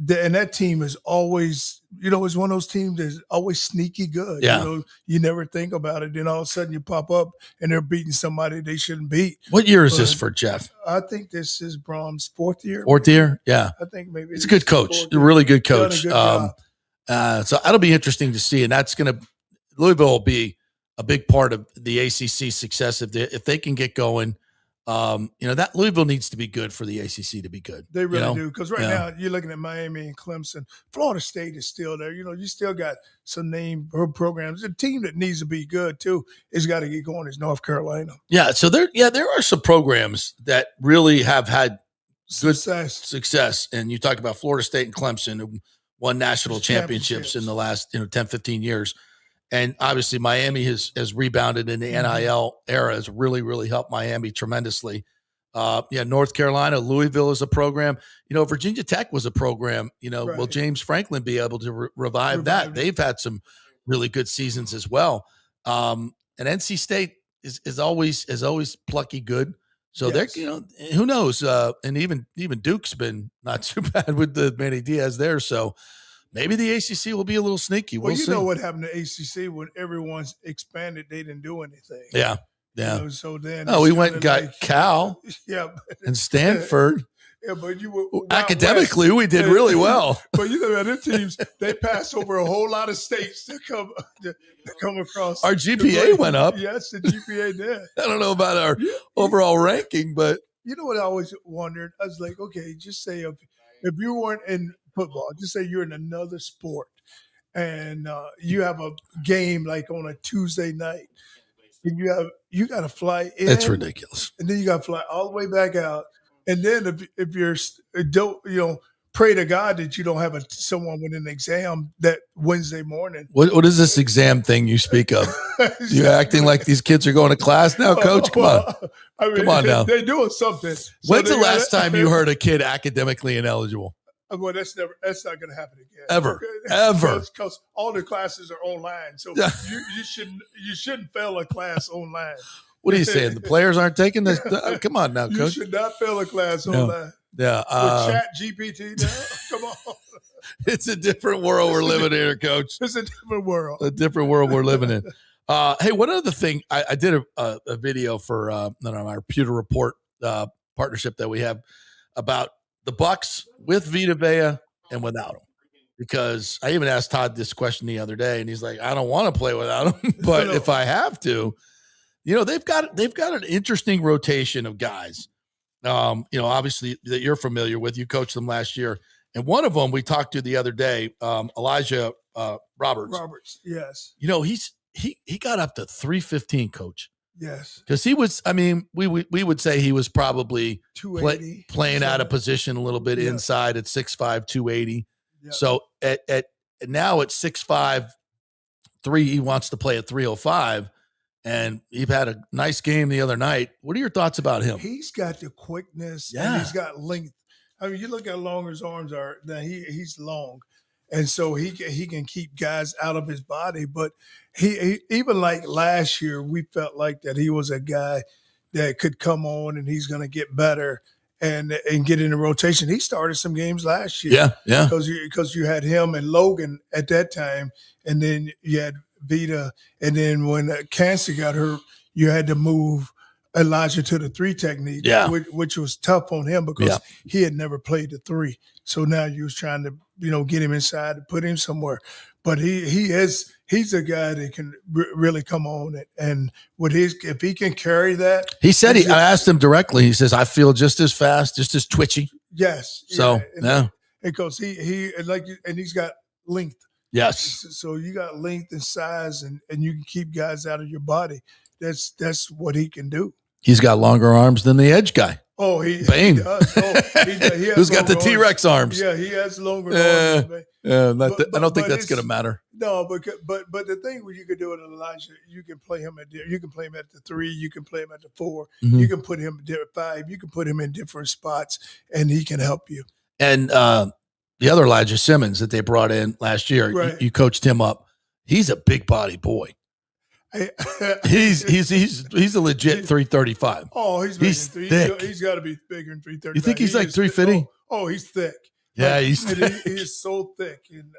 and that team is always, it's one of those teams that's always sneaky good. Yeah. You never think about it. Then all of a sudden you pop up and they're beating somebody they shouldn't beat. What year is this for Jeff? I think this is Brom's fourth year. Fourth year? Yeah. I think maybe it's a good coach. A really good coach. So that'll be interesting to see. And that's Louisville will be a big part of the ACC success if they can get going. That Louisville needs to be good for the ACC to be good. They really do. Because now you're looking at Miami and Clemson. Florida State is still there. You still got some name programs. The team that needs to be good too has got to get going is North Carolina. Yeah. So there are some programs that really have had good success. And you talk about Florida State and Clemson who won national championships in the last 10, 15 years. And obviously Miami has rebounded in the NIL era, has really, really helped Miami tremendously. North Carolina, Louisville is a program. Virginia Tech was a program. Right. Will James Franklin be able to revive that? They've had some really good seasons as well. And NC State is always plucky good. So they're, who knows? And even Duke's been not too bad with the Manny Diaz there. So maybe the ACC will be a little sneaky. We'll see. Know what happened to ACC when everyone's expanded, they didn't do anything. Yeah, yeah. So then, we went and got Cal, and Stanford. Yeah, but academically, we did really well. But them teams, they passed over a whole lot of states to come across. Our GPA went up. Yes, the GPA did. I don't know about our overall ranking, but you know what I always wondered? I was like, okay, just say if you weren't in football, just say you're in another sport and you have a game like on a Tuesday night and you got to fly in. It's ridiculous. And then you got to fly all the way back out. And then if you're pray to God that you don't have someone with an exam that Wednesday morning. What is this exam thing you speak of? You acting like these kids are going to class now, Coach? Come on. Come on now. They're doing something. When's the last time you heard a kid academically ineligible? Well, that's not going to happen again. Ever. Because all the classes are online, so you shouldn't fail a class online. What are you saying? The players aren't taking this? Come on now, Coach. You should not fail a class online. Yeah. With Chat GPT now? Come on. It's a different world we're living in here, Coach. It's a different world. A different world we're living in. Hey, one other thing. I did a video for our Pewter Report partnership that we have about the Bucs with Vita Vea and without him. Because I even asked Todd this question the other day, and he's like, I don't want to play without him, but if I have to, they've got an interesting rotation of guys. Obviously that you're familiar with. You coached them last year, and one of them we talked to the other day, Elijah Roberts. Roberts, yes. He got up to 315, Coach. Yes, because he was. I mean, we would say he was probably 280 playing out of position a little bit inside at 6'5", 280. Yep. So at now at 6'5", 3, he wants to play at 305. And he had a nice game the other night. What are your thoughts about him? He's got the quickness and he's got length. I mean, you look at how long his arms are. Now he's long, and so he can keep guys out of his body. But he even like last year, we felt like that he was a guy that could come on and he's going to get better and get in the rotation. He started some games last year. Yeah. Because you had him and Logan at that time, and then you had Vita, and then when Cancer got hurt, you had to move Elijah to the 3 technique, which was tough on him because he had never played the 3. So now you was trying to get him inside and put him somewhere. But he's a guy that can really come on and if he can carry that. He said I asked him directly. He says I feel just as fast, just as twitchy. Yes. So because he and he's got length. Yes. So you got length and size, and you can keep guys out of your body. That's what he can do. He's got longer arms than the edge guy. Oh, he Bane. does. Oh, he Who's got the T-Rex arms? Yeah, he has longer arms. I don't think that's going to matter. No, but the thing where you can do it, Elijah, you can play him at the 3, you can play him at the 4, you can put him at 5, you can put him in different spots, and he can help you. And the other Elijah Simmons that they brought in last year, right. you coached him up. He's a big body boy. He's a legit 335. Oh, he's thick. He's got to be bigger than 335. You think he's like 350? Oh, he's thick. Yeah, he's thick. He is so thick, and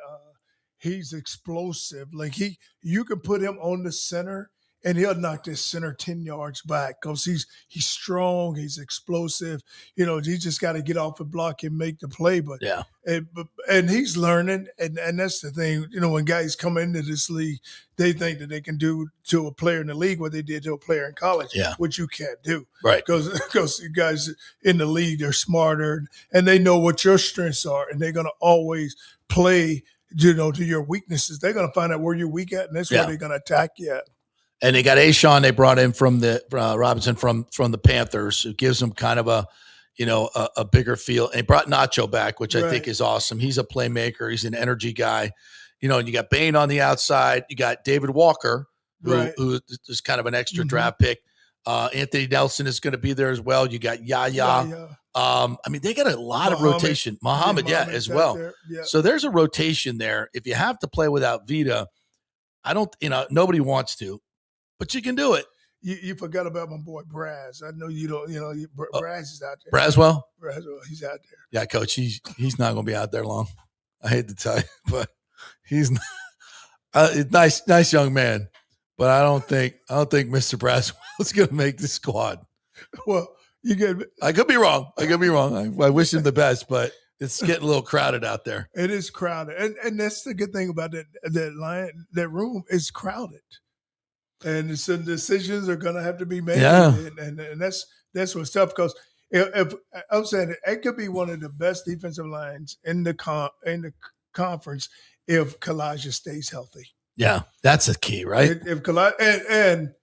he's explosive. Like you can put him on the center, and he'll knock this center 10 yards back because he's strong, he's explosive. You know, he just got to get off the block and make the play. But yeah, and he's learning, and that's the thing. You know, when guys come into this league, they think that they can do to a player in the league what they did to a player in college, which you can't do. Right. Because you guys in the league, they're smarter, and they know what your strengths are, and they're going to always play, you know, to your weaknesses. They're going to find out where you're weak at, and that's where they're going to attack you at. And they got Ashawn. They brought in from the Robinson from the Panthers, who gives them kind of a bigger feel. And they brought Nacho back, which I think is awesome. He's a playmaker. He's an energy guy. You know, and you got Bane on the outside. You got David Walker, who is kind of an extra draft pick. Anthony Nelson is going to be there as well. You got Yaya. I mean, they got a lot of rotation. Muhammad, as well. Yeah. So there's a rotation there. If you have to play without Vita, nobody wants to, but you can do it. You forgot about my boy Braz. I know you don't. You know, Braz is out there. Braswell, he's out there. Yeah, Coach. He's not going to be out there long. I hate to tell you, but he's not, nice young man. But I don't think Mr. Braswell is going to make the squad. Well, I could be wrong. I wish him the best, but it's getting a little crowded out there. It is crowded, and that's the good thing about that room is crowded. And some decisions are going to have to be made, and that's what's tough because if I'm saying it could be one of the best defensive lines in the conference if Kalijah stays healthy. Yeah, that's a key, right? If Kalijah and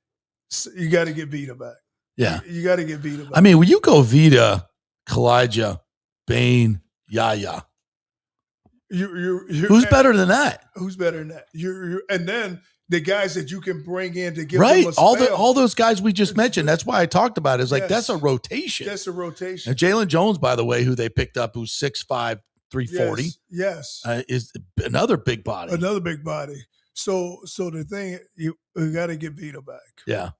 you got to get Vita back. Yeah, you got to get Vita back. I mean, when you go Vita, Kalijah, Bane, Yaya, who's better than that? Who's better than that? And then the guys that you can bring in to give them a spell. all those guys we just mentioned. That's why I talked about it. It's like that's a rotation. That's a rotation. And Jalen Jones, by the way, who they picked up, who's 6'5", 340, is another big body. Another big body. So the thing you got to get Vita back. Yeah,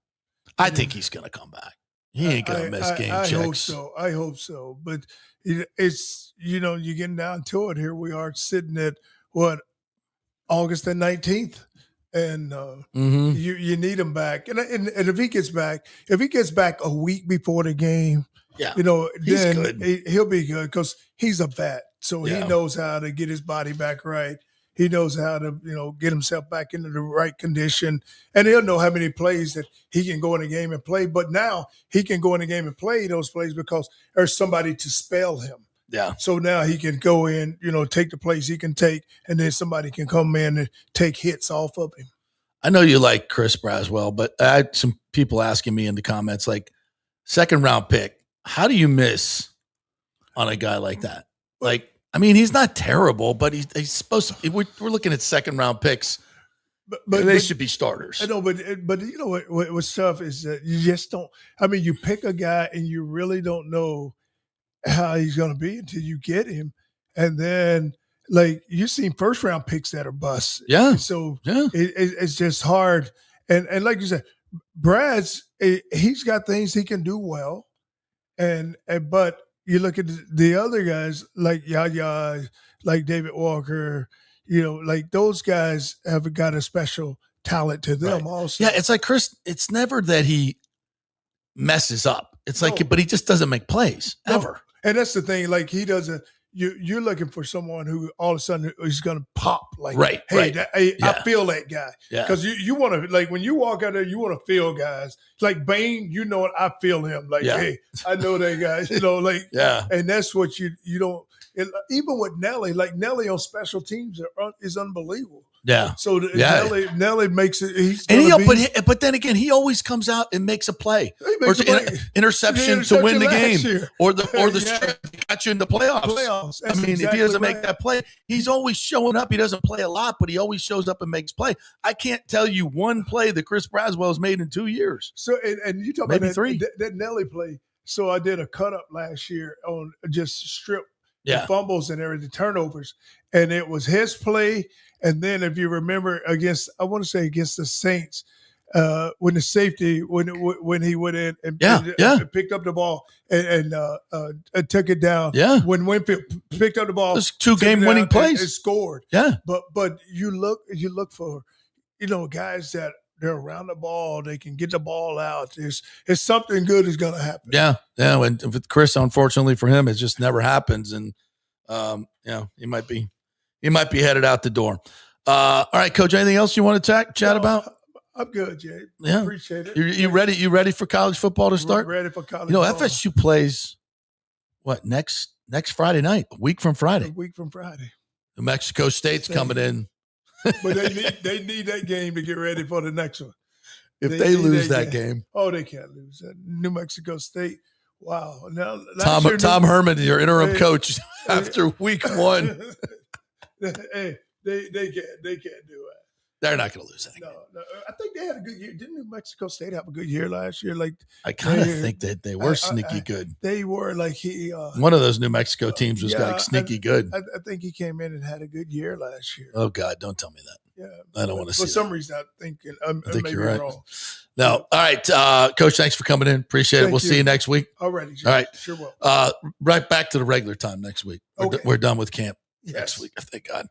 I think he's going to come back. He ain't going to miss game checks. I hope so. But it's you're getting down to it. Here we are sitting at August the 19th. And you need him back, and if he gets back a week before the game, he'll be good because he's a vet, so he knows how to get his body back right. He knows how to get himself back into the right condition, and he'll know how many plays that he can go in a game and play. But now he can go in a game and play those plays because there's somebody to spell him. Yeah. So now he can go in, take the plays he can take, and then somebody can come in and take hits off of him. I know you like Chris Braswell, but I had some people asking me in the comments, like, second round pick, how do you miss on a guy like that? Like, I mean, he's not terrible, but he's supposed to. We're looking at second round picks. But they should be starters. I know, but you know what's tough is that you just don't. I mean, you pick a guy and you really don't know how he's going to be until you get him, and then like you've seen first round picks that are busts. Yeah. So it's just hard, and like you said, Brad's he's got things he can do well, and but you look at the other guys like Yaya, like David Walker. Like those guys have got a special talent to them also. Yeah, it's like Chris, it's never that he messes up. It's like, but he just doesn't make plays ever. And that's the thing. Like he doesn't, you're looking for someone who all of a sudden is going to pop. Like, right, hey, right. I feel that guy. Because Yeah. you want to, like, when you walk out there, you want to feel guys. Like Bain, you know what? I feel him. Like, hey, I know that guy. You know, like, and that's what you don't. Even with Nelly, like Nelly on special teams is unbelievable. Yeah. So Nelly makes it. But then again, he always comes out and makes a play, interception to win the game, or the strip got you in the playoffs. I mean, if he doesn't make that play, he's always showing up. He doesn't play a lot, but he always shows up and makes play. I can't tell you one play that Chris Braswell has made in 2 years. So and you talk maybe about 3 that Nelly play. So I did a cut up last year on just strip. Yeah. Fumbles and everything, turnovers. And it was his play. And then if you remember against the Saints, when the safety, when he went in and picked up the ball and took it down. Yeah. When Winfield picked up the ball. Those 2 game-winning plays. And scored. Yeah. But you look for, guys that they're around the ball. They can get the ball out. There's something good is going to happen. Yeah. Yeah. And with Chris, unfortunately for him, it just never happens. And, he might be headed out the door. All right, Coach, anything else you want to chat about? I'm good, Jay. Yeah. Appreciate it. You ready? You ready for college football to start? Ready for college football. FSU plays next Friday night, a week from Friday. New Mexico State's coming in. But they need that game to get ready for the next one. If they lose that game. Oh, they can't lose that. New Mexico State. Wow. Now Tom Herman, your interim coach after week 1. Hey, they can't do it. They're not going to lose that game. No. I think they had a good year. Didn't New Mexico State have a good year last year? Like I kind of think that they were sneaky good. They were like one of those New Mexico teams was like sneaky good. I think he came in and had a good year last year. Oh God, don't tell me that. Yeah, I don't want to see. For some reason, I think you're right. Wrong. No, all right, Coach. Thanks for coming in. Appreciate it. We'll see you next week. All right. All right. Sure will. Right back to the regular time next week. Okay. We're done with camp next week. Thank God.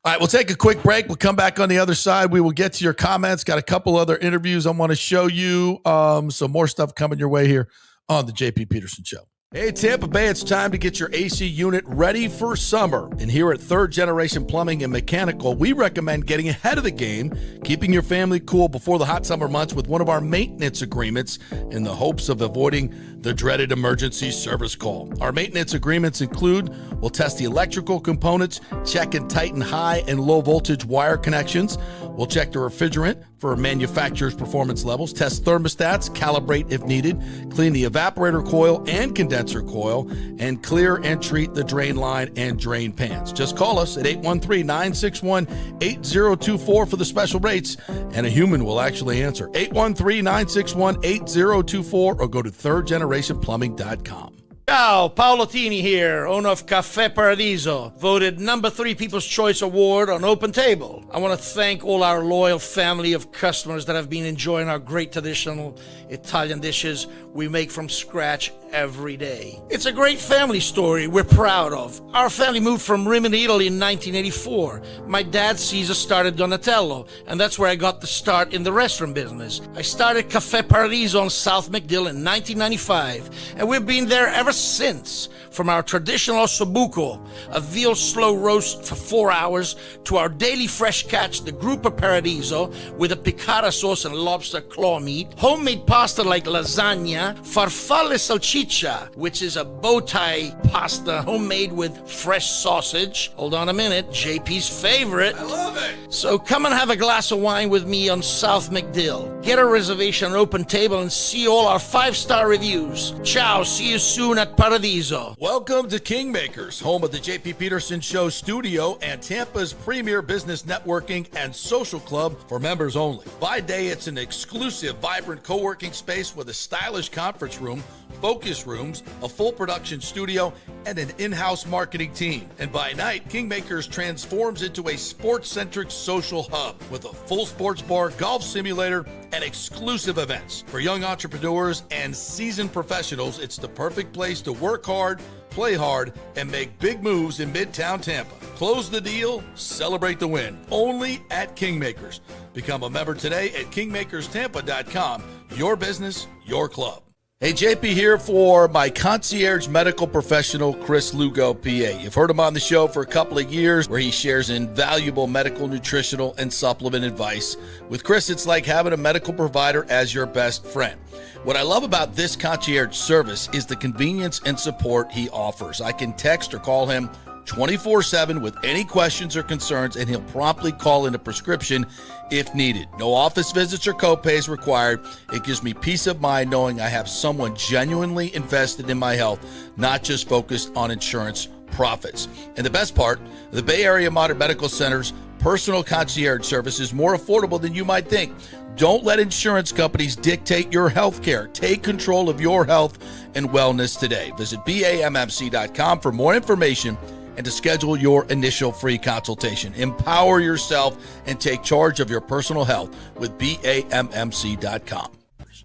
All right, we'll take a quick break. We'll come back on the other side. We will get to your comments. Got a couple other interviews I want to show you. So more stuff coming your way here on the JP Peterson Show. Hey, Tampa Bay, it's time to get your AC unit ready for summer. And here at Third Generation Plumbing and Mechanical, we recommend getting ahead of the game, keeping your family cool before the hot summer months with one of our maintenance agreements in the hopes of avoiding the dreaded emergency service call. Our maintenance agreements include, we'll test the electrical components, check and tighten high and low voltage wire connections. We'll check the refrigerant for manufacturer's performance levels, test thermostats, calibrate if needed, clean the evaporator coil and condenser coil, and clear and treat the drain line and drain pans. Just call us at 813-961-8024 for the special rates, and a human will actually answer. 813-961-8024 or go to thirdgenerationplumbing.com. Ciao, Paolo Tini here, owner of Caffè Paradiso, voted number 3 People's Choice Award on Open Table. I want to thank all our loyal family of customers that have been enjoying our great traditional Italian dishes we make from scratch every day. It's a great family story we're proud of. Our family moved from Rimini, Italy in 1984. My dad, Caesar, started Donatello, and that's where I got the start in the restaurant business. I started Caffè Paradiso on South McDill in 1995, and we've been there ever since. From our traditional ossobuco, a veal slow roast for 4 hours, to our daily fresh catch, the Gruppo Paradiso, with a piccata sauce and lobster claw meat, homemade pasta like lasagna, farfalle salchicha, which is a bow tie pasta homemade with fresh sausage. Hold on a minute, JP's favorite. I love it. So come and have a glass of wine with me on South McDill. Get a reservation on Open Table and see all our 5-star reviews. Ciao, see you soon at Paradiso. Welcome to Kingmakers, home of the JP Peterson Show studio and Tampa's premier business networking and social club for members only. By day, it's an exclusive, vibrant co-working space with a stylish conference room, focus rooms, a full production studio, and an in-house marketing team. And by night, Kingmakers transforms into a sports-centric social hub with a full sports bar, golf simulator, and exclusive events. For young entrepreneurs and seasoned professionals, it's the perfect place to work hard, play hard, and make big moves in Midtown Tampa. Close the deal, celebrate the win. Only at Kingmakers. Become a member today at kingmakerstampa.com. Your business, your club. Hey, JP here for my concierge medical professional, Chris Lugo, PA. You've heard him on the show for a couple of years where he shares invaluable medical, nutritional, and supplement advice. With Chris, it's like having a medical provider as your best friend. What I love about this concierge service is the convenience and support he offers. I can text or call him 24/7 with any questions or concerns, and he'll promptly call in a prescription if needed. No office visits or copays required. It gives me peace of mind knowing I have someone genuinely invested in my health, not just focused on insurance profits. And the best part, the Bay Area Modern Medical Center's personal concierge service is more affordable than you might think. Don't let insurance companies dictate your health care. Take control of your health and wellness today. Visit BAMMC.com for more information and to schedule your initial free consultation. Empower yourself and take charge of your personal health with BAMMC.com.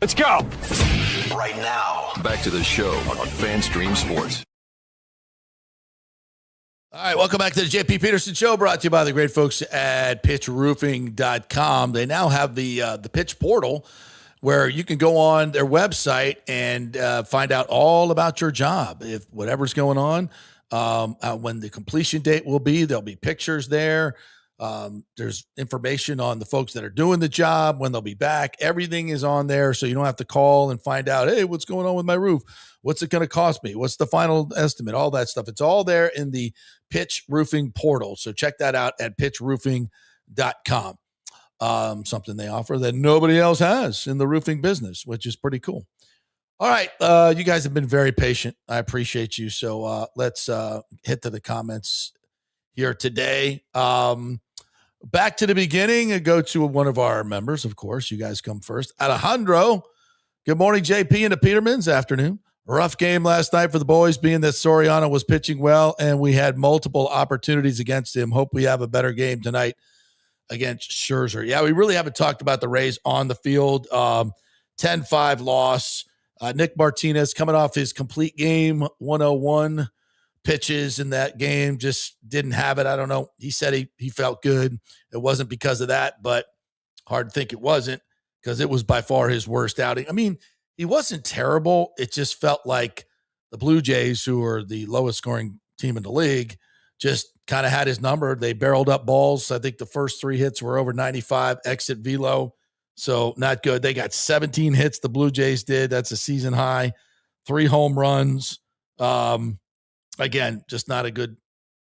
Let's go. Right now, back to the show on FanStream Sports. All right, welcome back to the JP Peterson Show, brought to you by the great folks at pitchroofing.com. They now have the pitch portal where you can go on their website and find out all about your job. If whatever's going on, when the completion date will be, there'll be pictures there. There's information on the folks that are doing the job, when they'll be back. Everything is on there, so you don't have to call and find out, hey, what's going on with my roof? What's it going to cost me? What's the final estimate? All that stuff. It's all there in the Pitch Roofing portal. So check that out at pitchroofing.com. Something they offer that nobody else has in the roofing business, which is pretty cool. All right. You guys have been very patient. I appreciate you. So let's hit to the comments here today. Back to the beginning and go to one of our members. Of course, you guys come first. Alejandro. Good morning, JP and the Petermans. Afternoon. Rough game last night for the boys, being that Soriano was pitching well and we had multiple opportunities against him. Hope we have a better game tonight against Scherzer. Yeah, we really haven't talked about the Rays on the field. 10-5 loss. Nick Martinez coming off his complete game, 101 pitches in that game, just didn't have it. I don't know. He said he felt good. It wasn't because of that, but hard to think it wasn't, because it was by far his worst outing. I mean, he wasn't terrible. It just felt like the Blue Jays, who are the lowest scoring team in the league, just kind of had his number. They barreled up balls. I think the first 3 hits were over 95 exit velo. So not good. They got 17 hits. The Blue Jays did. That's a season high. 3 home runs. Again, just not a good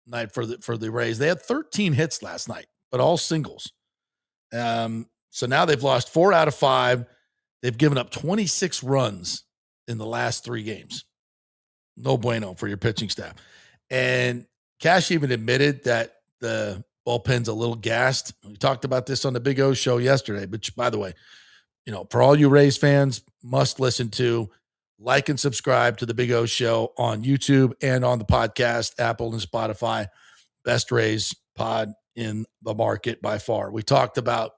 night for the Rays. They had 13 hits last night, but all singles. So now they've lost 4 out of 5. They've given up 26 runs in the last 3 games. No bueno for your pitching staff. And Cash even admitted that the bullpen's a little gassed. We talked about this on the Big O show yesterday, but by the way, for all you Rays fans, must listen to, like and subscribe to the Big O show on YouTube and on the podcast, Apple and Spotify. Best Rays pod in the market by far. We talked about,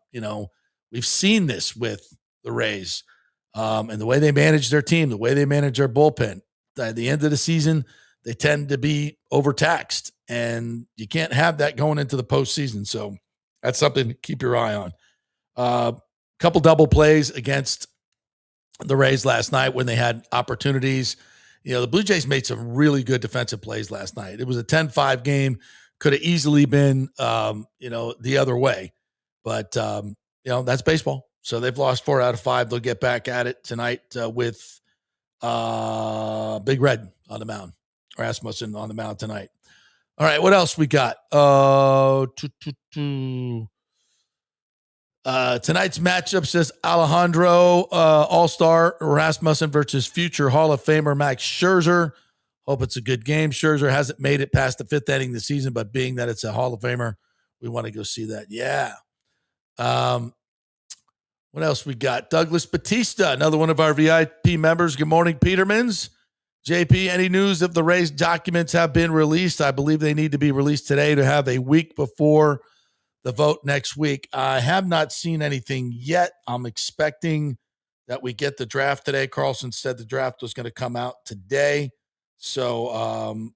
we've seen this with the Rays and the way they manage their team, the way they manage their bullpen. At the end of the season, they tend to be overtaxed, and you can't have that going into the postseason. So that's something to keep your eye on. Couple double plays against the Rays last night when they had opportunities. The Blue Jays made some really good defensive plays last night. It was a 10-5 game. Could have easily been, the other way. But, that's baseball. So they've lost 4 out of 5. They'll get back at it tonight with Big Red on the mound. Rasmussen on the mound tonight. All right, what else we got? Tonight's matchup, says Alejandro, All-Star Rasmussen versus future Hall of Famer Max Scherzer. Hope it's a good game. Scherzer hasn't made it past the 5th inning this season, but being that it's a Hall of Famer, we want to go see that. Yeah. What else we got? Douglas Batista, another one of our VIP members. Good morning, Petermans. JP, any news if the Rays documents have been released? I believe they need to be released today to have a week before the vote next week. I have not seen anything yet. I'm expecting that we get the draft today. Carlson said the draft was going to come out today. So,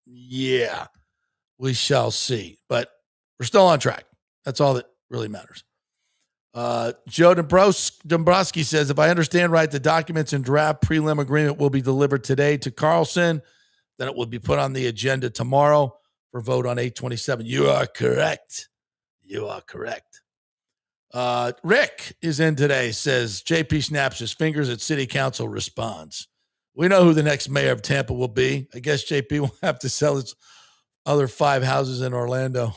yeah, we shall see. But we're still on track. That's all that really matters. Joe Dombrowski says, if I understand right, the documents and draft prelim agreement will be delivered today to Carlson. Then it will be put on the agenda tomorrow for vote on 8/27. You are correct. You are correct. Rick is in today, says JP snaps his fingers at city council responds. We know who the next mayor of Tampa will be. I guess JP will have to sell his other 5 houses in Orlando.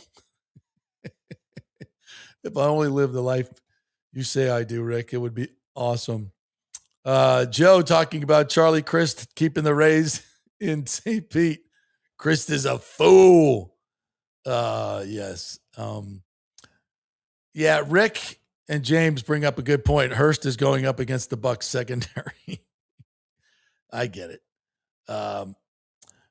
If I only lived the life you say I do, Rick, it would be awesome. Joe talking about Charlie Crist keeping the Rays in St. Pete. Crist is a fool. Yes. Yeah, Rick and James bring up a good point. Hurst is going up against the Bucs secondary. I get it.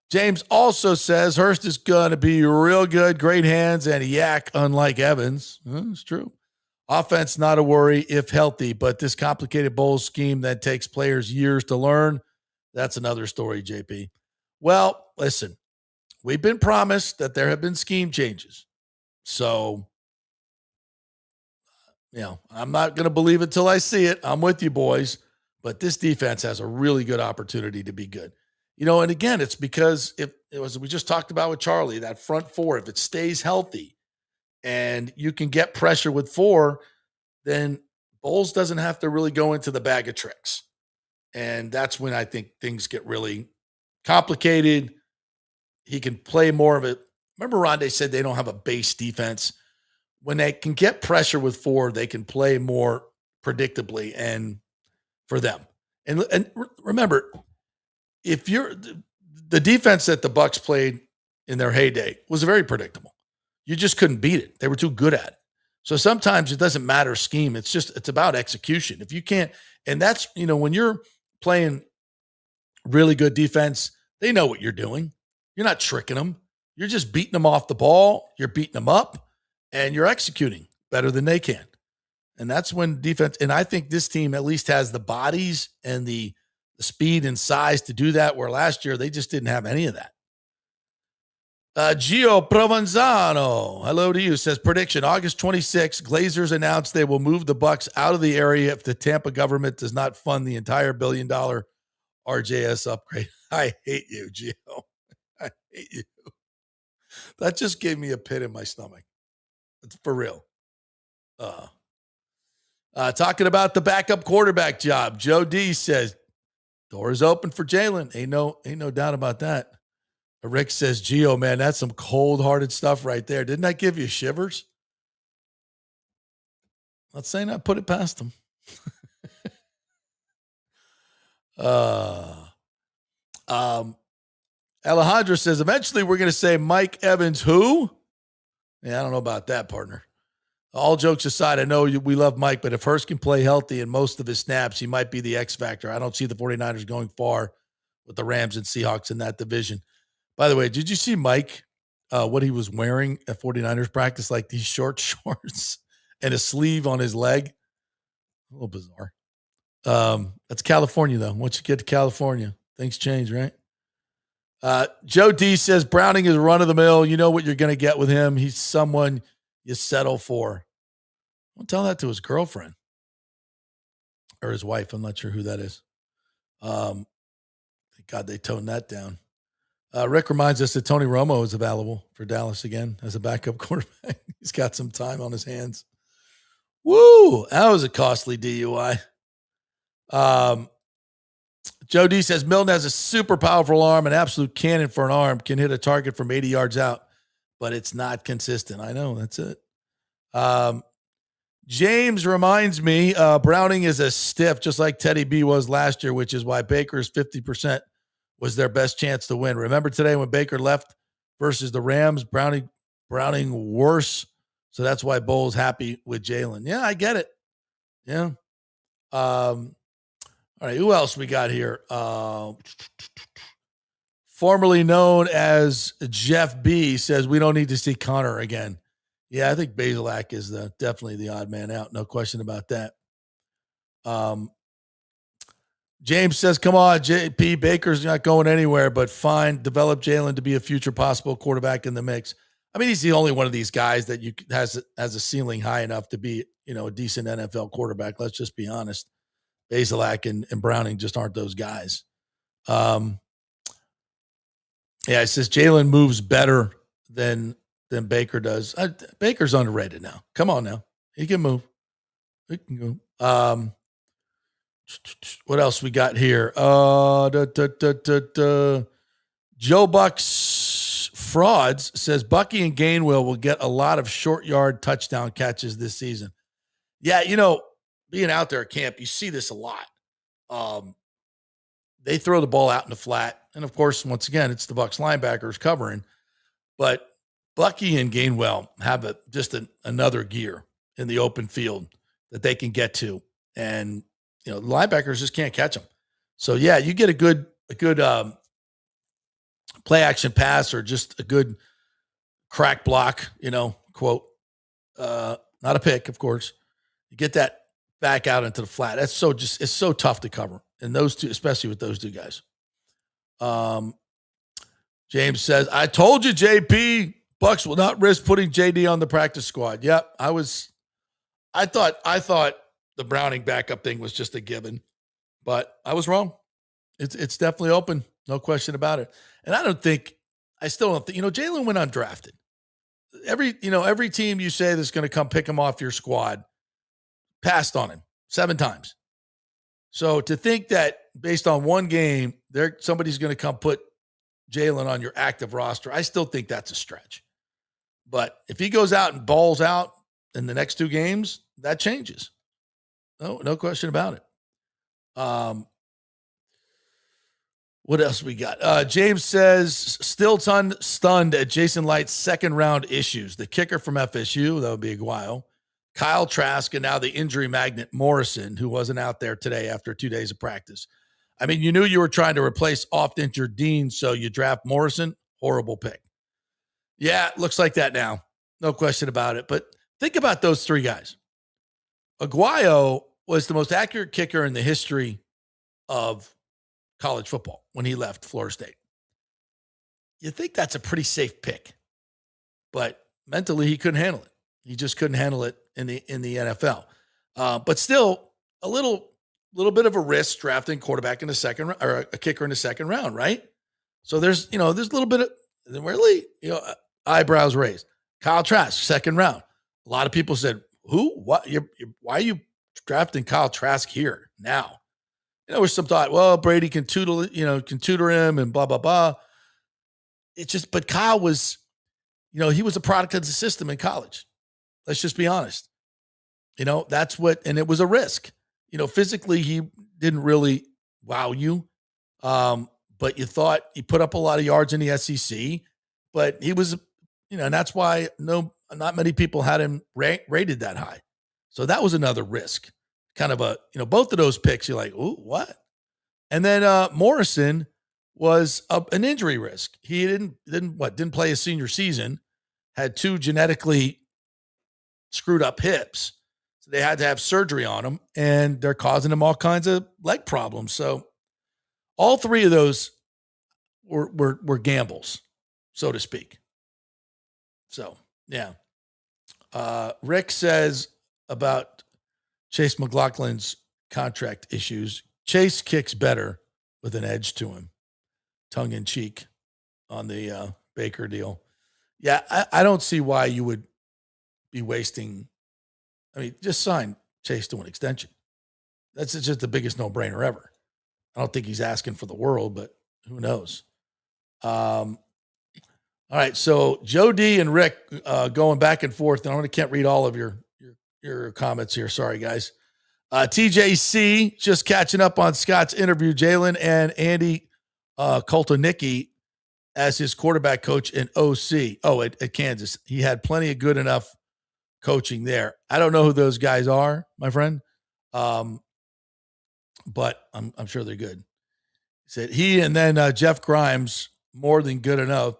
James also says Hurst is going to be real good, great hands, and a yak, unlike Evans. It's true. Offense, not a worry if healthy, but this complicated bowl scheme that takes players years to learn, that's another story, JP. Well, listen, we've been promised that there have been scheme changes. So, I'm not going to believe it till I see it. I'm with you, boys. But this defense has a really good opportunity to be good. And again, it's because if it was, we just talked about with Charlie, that front 4, if it stays healthy and you can get pressure with 4, then Bowles doesn't have to really go into the bag of tricks. And that's when I think things get really complicated. He can play more of it. Remember Rondé said they don't have a base defense. When they can get pressure with 4, they can play more predictably and for them. And remember, if you're the defense that the Bucs played in their heyday was very predictable. You just couldn't beat it. They were too good at it. So sometimes it doesn't matter scheme. It's about execution. If you can't, and that's, when you're playing really good defense, they know what you're doing. You're not tricking them. You're just beating them off the ball. You're beating them up and you're executing better than they can. And that's when defense, and I think this team at least has the bodies and the speed and size to do that, where last year they just didn't have any of that. Gio Provenzano, hello to you, says prediction, August 26th, Glazers announced they will move the Bucs out of the area if the Tampa government does not fund the entire $1 billion RJS upgrade. I hate you, Gio. I hate you. That just gave me a pit in my stomach. It's for real. Talking about the backup quarterback job, Joe D says, door is open for Jalen. Ain't no doubt about that. Rick says, Gio, man, that's some cold-hearted stuff right there. Didn't that give you shivers? Not saying I put it past him. Alejandro says, eventually we're going to say Mike Evans who? Yeah, I don't know about that, partner. All jokes aside, I know we love Mike, but if Hurst can play healthy in most of his snaps, he might be the X factor. I don't see the 49ers going far with the Rams and Seahawks in that division. By the way, did you see Mike, what he was wearing at 49ers practice, like these short shorts and a sleeve on his leg? A little bizarre. That's California, though. Once you get to California, things change, right? Joe D says, Browning is run-of-the-mill. You know what you're going to get with him. He's someone you settle for. Don't tell that to his girlfriend or his wife. I'm not sure who that is. Thank God they toned that down. Rick reminds us that Tony Romo is available for Dallas again as a backup quarterback. He's got some time on his hands. Woo! That was a costly DUI. Joe D says Milton has a super powerful arm, an absolute cannon for an arm, can hit a target from 80 yards out, but it's not consistent. I know, that's it. James reminds me Browning is a stiff, just like Teddy B was last year, which is why Baker's 50% was their best chance to win. Remember today when Baker left versus the Rams, Browning worse. So that's why Bowles happy with Jalen. Yeah, I get it. Yeah. All right, who else we got here? Formerly known as Jeff B says we don't need to see Connor again. Yeah, I think Basilak is definitely the odd man out. No question about that. James says, come on, JP, Baker's not going anywhere, but fine. Develop Jalen to be a future possible quarterback in the mix. I mean, he's the only one of these guys that has a ceiling high enough to be, a decent NFL quarterback. Let's just be honest. Bazelak and Browning just aren't those guys. Yeah, it says Jalen moves better than Baker does. Baker's underrated now. Come on now. He can move. He can go. What else we got here? Joe Bucks Frauds says Bucky and Gainwell will get a lot of short yard touchdown catches this season. Yeah, being out there at camp, you see this a lot. They throw the ball out in the flat. And, of course, once again, it's the Bucs linebackers covering. But Bucky and Gainwell have just another gear in the open field that they can get to. And, the linebackers just can't catch them. So, yeah, you get a good play action pass or just a good crack block, quote, not a pick, of course. You get that back out into the flat. It's so tough to cover. And those two, especially with those two guys. James says, I told you, JP, Bucs will not risk putting JD on the practice squad. Yep. I thought the Browning backup thing was just a given, but I was wrong. It's definitely open. No question about it. And I still don't think, Jalen went undrafted. Every team you say that's going to come pick him off your squad passed on him 7 times. So to think that based on one game, somebody's going to come put Jalen on your active roster, I still think that's a stretch. But if he goes out and balls out in the next 2 games, that changes. No question about it. What else we got? James says, still stunned at Jason Light's second-round issues. The kicker from FSU, that would be Aguayo, Kyle Trask, and now the injury magnet Morrison, who wasn't out there today after 2 days of practice. I mean, you knew you were trying to replace oft-injured Dean, so you draft Morrison. Horrible pick. Yeah, looks like that now. No question about it. But think about those 3 guys. Aguayo was the most accurate kicker in the history of college football when he left Florida State. You think that's a pretty safe pick, but mentally he couldn't handle it. He just couldn't handle it in the NFL. But still, a little bit of a risk drafting quarterback in the second or a kicker in the second round, right? So there's a little bit of really eyebrows raised. Kyle Trask, second round. A lot of people said, "Who? What? Why are you drafting Kyle Trask here now?" There was some thought, well, Brady can tutor him and blah, blah, blah. But Kyle was, he was a product of the system in college. Let's just be honest. That's and it was a risk. Physically, he didn't really wow you. But you thought he put up a lot of yards in the SEC, but he was, and that's why not many people had him rated that high. So that was another risk. Kind of both of those picks, you're like, ooh, what? And then Morrison was an injury risk. He didn't play his senior season, had 2 genetically screwed up hips. So they had to have surgery on him, and they're causing him all kinds of leg problems. So all 3 of those were gambles, so to speak. So, yeah. Rick says about Chase McLaughlin's contract issues. Chase kicks better with an edge to him, tongue in cheek on the Baker deal. Yeah, I don't see why you would be wasting. I mean, just sign Chase to an extension. That's just the biggest no-brainer ever. I don't think he's asking for the world, but who knows? All right, so Joe D and Rick going back and forth, and I can't read all of your comments here. Sorry, guys. TJC just catching up on Scott's interview. Jalen and Andy Koltonicki as his quarterback coach in OC. Oh, at Kansas. He had plenty of good enough coaching there. I don't know who those guys are, my friend, but I'm sure they're good. He said he and then Jeff Grimes, more than good enough.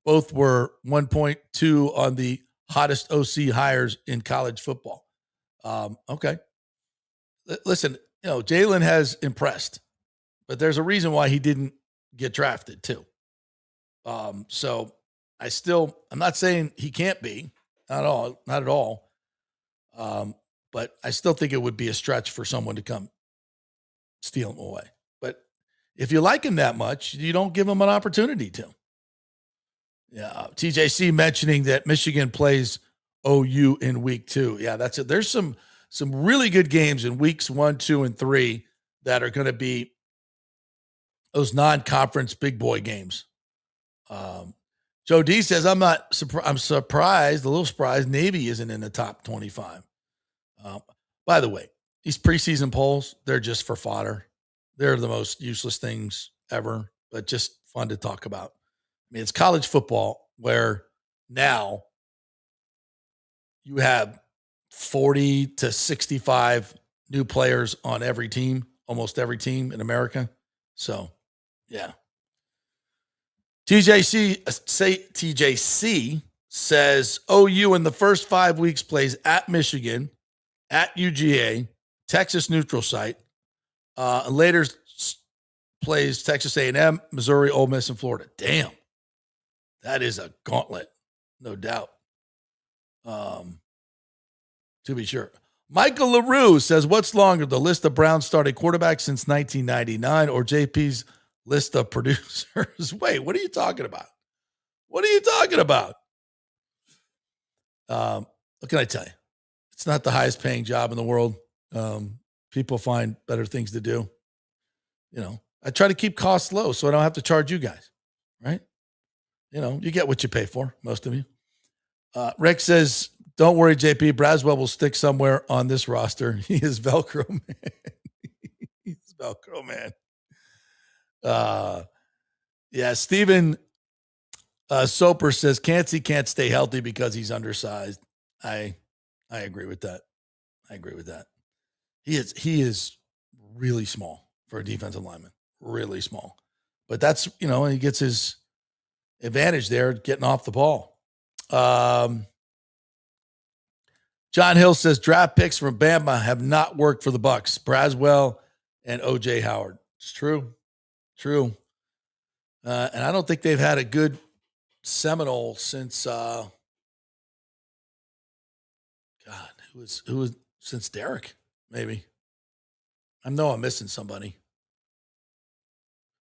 Both were 1.2 on the hottest OC hires in college football. Okay. Listen, Jalen has impressed, but there's a reason why he didn't get drafted too. So I'm not saying he can't be, not at all. But I still think it would be a stretch for someone to come steal him away. But if you like him that much, you don't give him an opportunity to. Yeah, TJC mentioning that Michigan plays OU in week 2. Yeah, that's it. There's some really good games in weeks 1, 2, and 3 that are going to be those non-conference big boy games. Joe D says, I'm surprised, a little surprised Navy isn't in the top 25. By the way, these preseason polls, they're just for fodder. They're the most useless things ever, but just fun to talk about. I mean, it's college football where now you have 40 to 65 new players on every team, almost every team in America. So, yeah. TJC says OU in the first 5 weeks plays at Michigan, at UGA, Texas neutral site. Later plays Texas A&M, Missouri, Ole Miss, and Florida. Damn. That is a gauntlet, no doubt. To be sure. Michael LaRue says, what's longer, the list of Browns starting quarterbacks since 1999 or JP's list of producers? Wait, what are you talking about? What are you talking about? What can I tell you? It's not the highest paying job in the world. People find better things to do. You know, I try to keep costs low so I don't have to charge you guys, right? You know, you get what you pay for, most of you. Rick says, don't worry, JP. Braswell will stick somewhere on this roster. He is Velcro man. He's Velcro man. Yeah, Steven Soper says Cansey can't stay healthy because he's undersized. I agree with that. He is really small for a defensive lineman. Really small. But that's, you know, he gets his advantage there getting off the ball. John Hill says draft picks from Bama have not worked for the Bucs. Braswell and O.J. Howard. It's true. And I don't think they've had a good Seminole since who was since Derek, maybe. I know I'm missing somebody.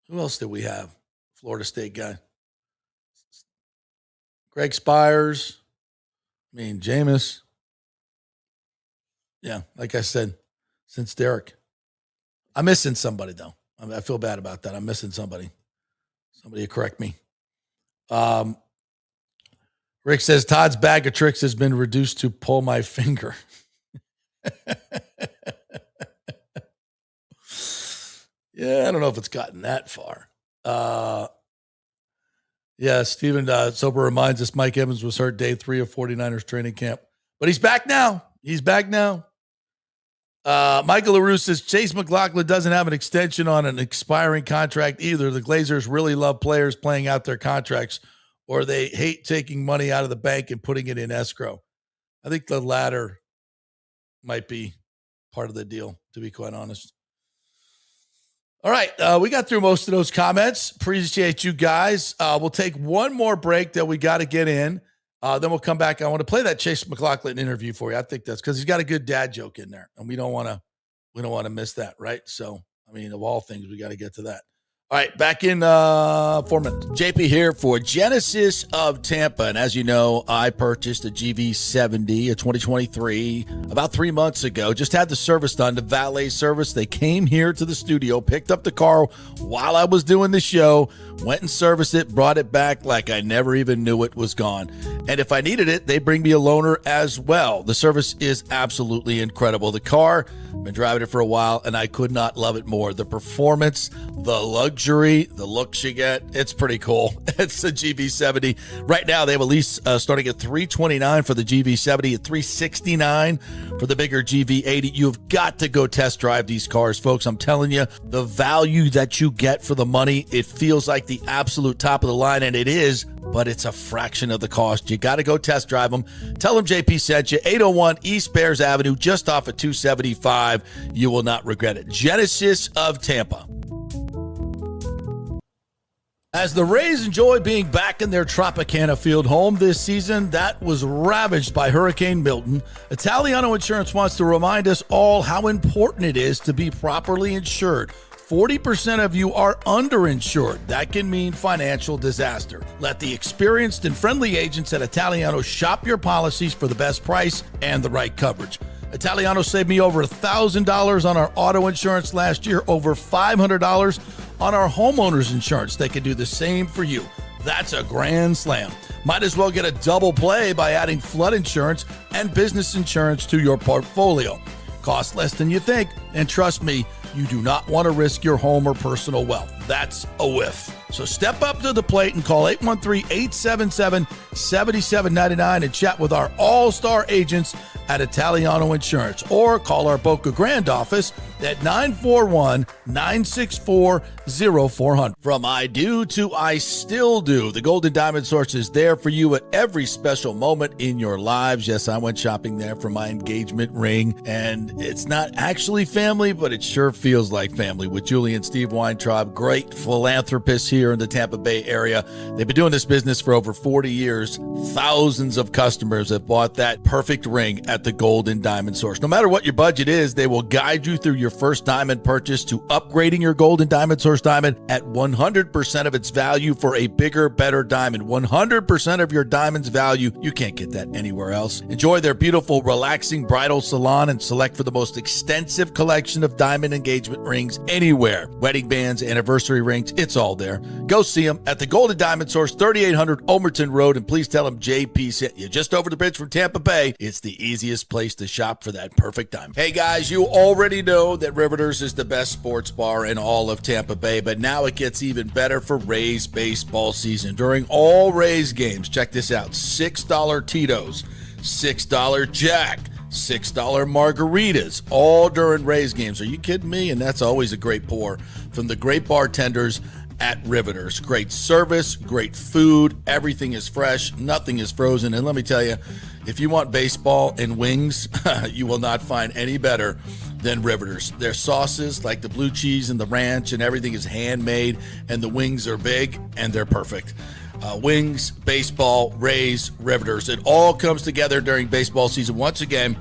Who else did we have? Florida State guy. Greg Spires. Jameis. Yeah, like I said, since Derek. I'm missing somebody, though. I feel bad about that. I'm missing somebody. Somebody correct me. Rick says, Todd's bag of tricks has been reduced to pull my finger. Yeah, I don't know if it's gotten that far. Yeah, Steven Sober reminds us Mike Evans was hurt day 3 of 49ers training camp. But he's back now. Michael LaRue says Chase McLaughlin doesn't have an extension on an expiring contract either. The Glazers really love players playing out their contracts, or they hate taking money out of the bank and putting it in escrow. I think the latter might be part of the deal, to be quite honest. All right, we got through most of those comments. Appreciate you guys. We'll take one more break that we got to get in. Then we'll come back. I want to play that Chase McLaughlin interview for you. I think that's because he's got a good dad joke in there, and we don't want to miss that, right? So, I mean, of all things, we got to get to that. All right, back in 4 minutes. JP here for Genesis of Tampa. And as you know, I purchased a GV70, a 2023, about 3 months ago. Just had the service done, the valet service. They came here to the studio, picked up the car while I was doing the show, went and serviced it, brought it back like I never even knew it was gone. And if I needed it, they bring me a loaner as well. The service is absolutely incredible. The car, been driving it for a while, and I could not love it more. The performance, the luxury, the looks you get, it's pretty cool. It's the GV70. Right now, they have a lease starting at $329 for the GV70, at $369 for the bigger GV80. You've got to go test drive these cars, folks. I'm telling you, the value that you get for the money, it feels like the absolute top of the line, and it is, but it's a fraction of the cost. You got to go test drive them. Tell them JP sent you. 801 East Bears Avenue, just off of 275. You will not regret it. Genesis of Tampa. As the Rays enjoy being back in their Tropicana Field home this season that was ravaged by Hurricane Milton, Italiano Insurance wants to remind us all how important it is to be properly insured. 40% of you are underinsured. That can mean financial disaster. Let the experienced and friendly agents at Italiano shop your policies for the best price and the right coverage. Italiano saved me over $1,000 on our auto insurance last year, over $500 on our homeowners insurance. They can do the same for you. That's a grand slam. Might as well get a double play by adding flood insurance and business insurance to your portfolio. Costs less than you think, and trust me, you do not want to risk your home or personal wealth. That's a whiff. So step up to the plate and call 813-877-7799 and chat with our all-star agents at Italiano Insurance, or call our Boca Grande office at 941-964-0400. From I do to I still do, the Golden Diamond Source is there for you at every special moment in your lives. Yes, I went shopping there for my engagement ring, and it's not actually family, but it sure feels like family with Julie and Steve Weintraub, great philanthropists here in the Tampa Bay area. They've been doing this business for over 40 years. Thousands of customers have bought that perfect ring at the Golden Diamond Source. No matter what your budget is, they will guide you through your first diamond purchase to upgrading your Golden Diamond Source diamond at 100% of its value for a bigger, better diamond. 100% of your diamond's value. You can't get that anywhere else. Enjoy their beautiful, relaxing bridal salon and select for the most extensive collection of diamond engagement rings anywhere. Wedding bands, anniversary rings, it's all there. Go see them at the Golden Diamond Source, 3800 Omerton Road, and please tell them JP sent you. Just over the bridge from Tampa Bay. It's the easiest place to shop for that perfect diamond. Hey guys, you already know that Riveters is the best sports bar in all of Tampa Bay, but now it gets even better for Rays baseball season. During all Rays games, check this out, $6 Tito's, $6 Jack, $6 margaritas, all during Rays games. Are you kidding me? And that's always a great pour from the great bartenders at Riveters. Great service, great food, everything is fresh, nothing is frozen. And let me tell you, if you want baseball and wings, you will not find any better than Riveters. Their sauces, like the blue cheese and the ranch, and everything is handmade, and the wings are big, and they're perfect. Wings, baseball, Rays, Riveters. It all comes together during baseball season. Once again,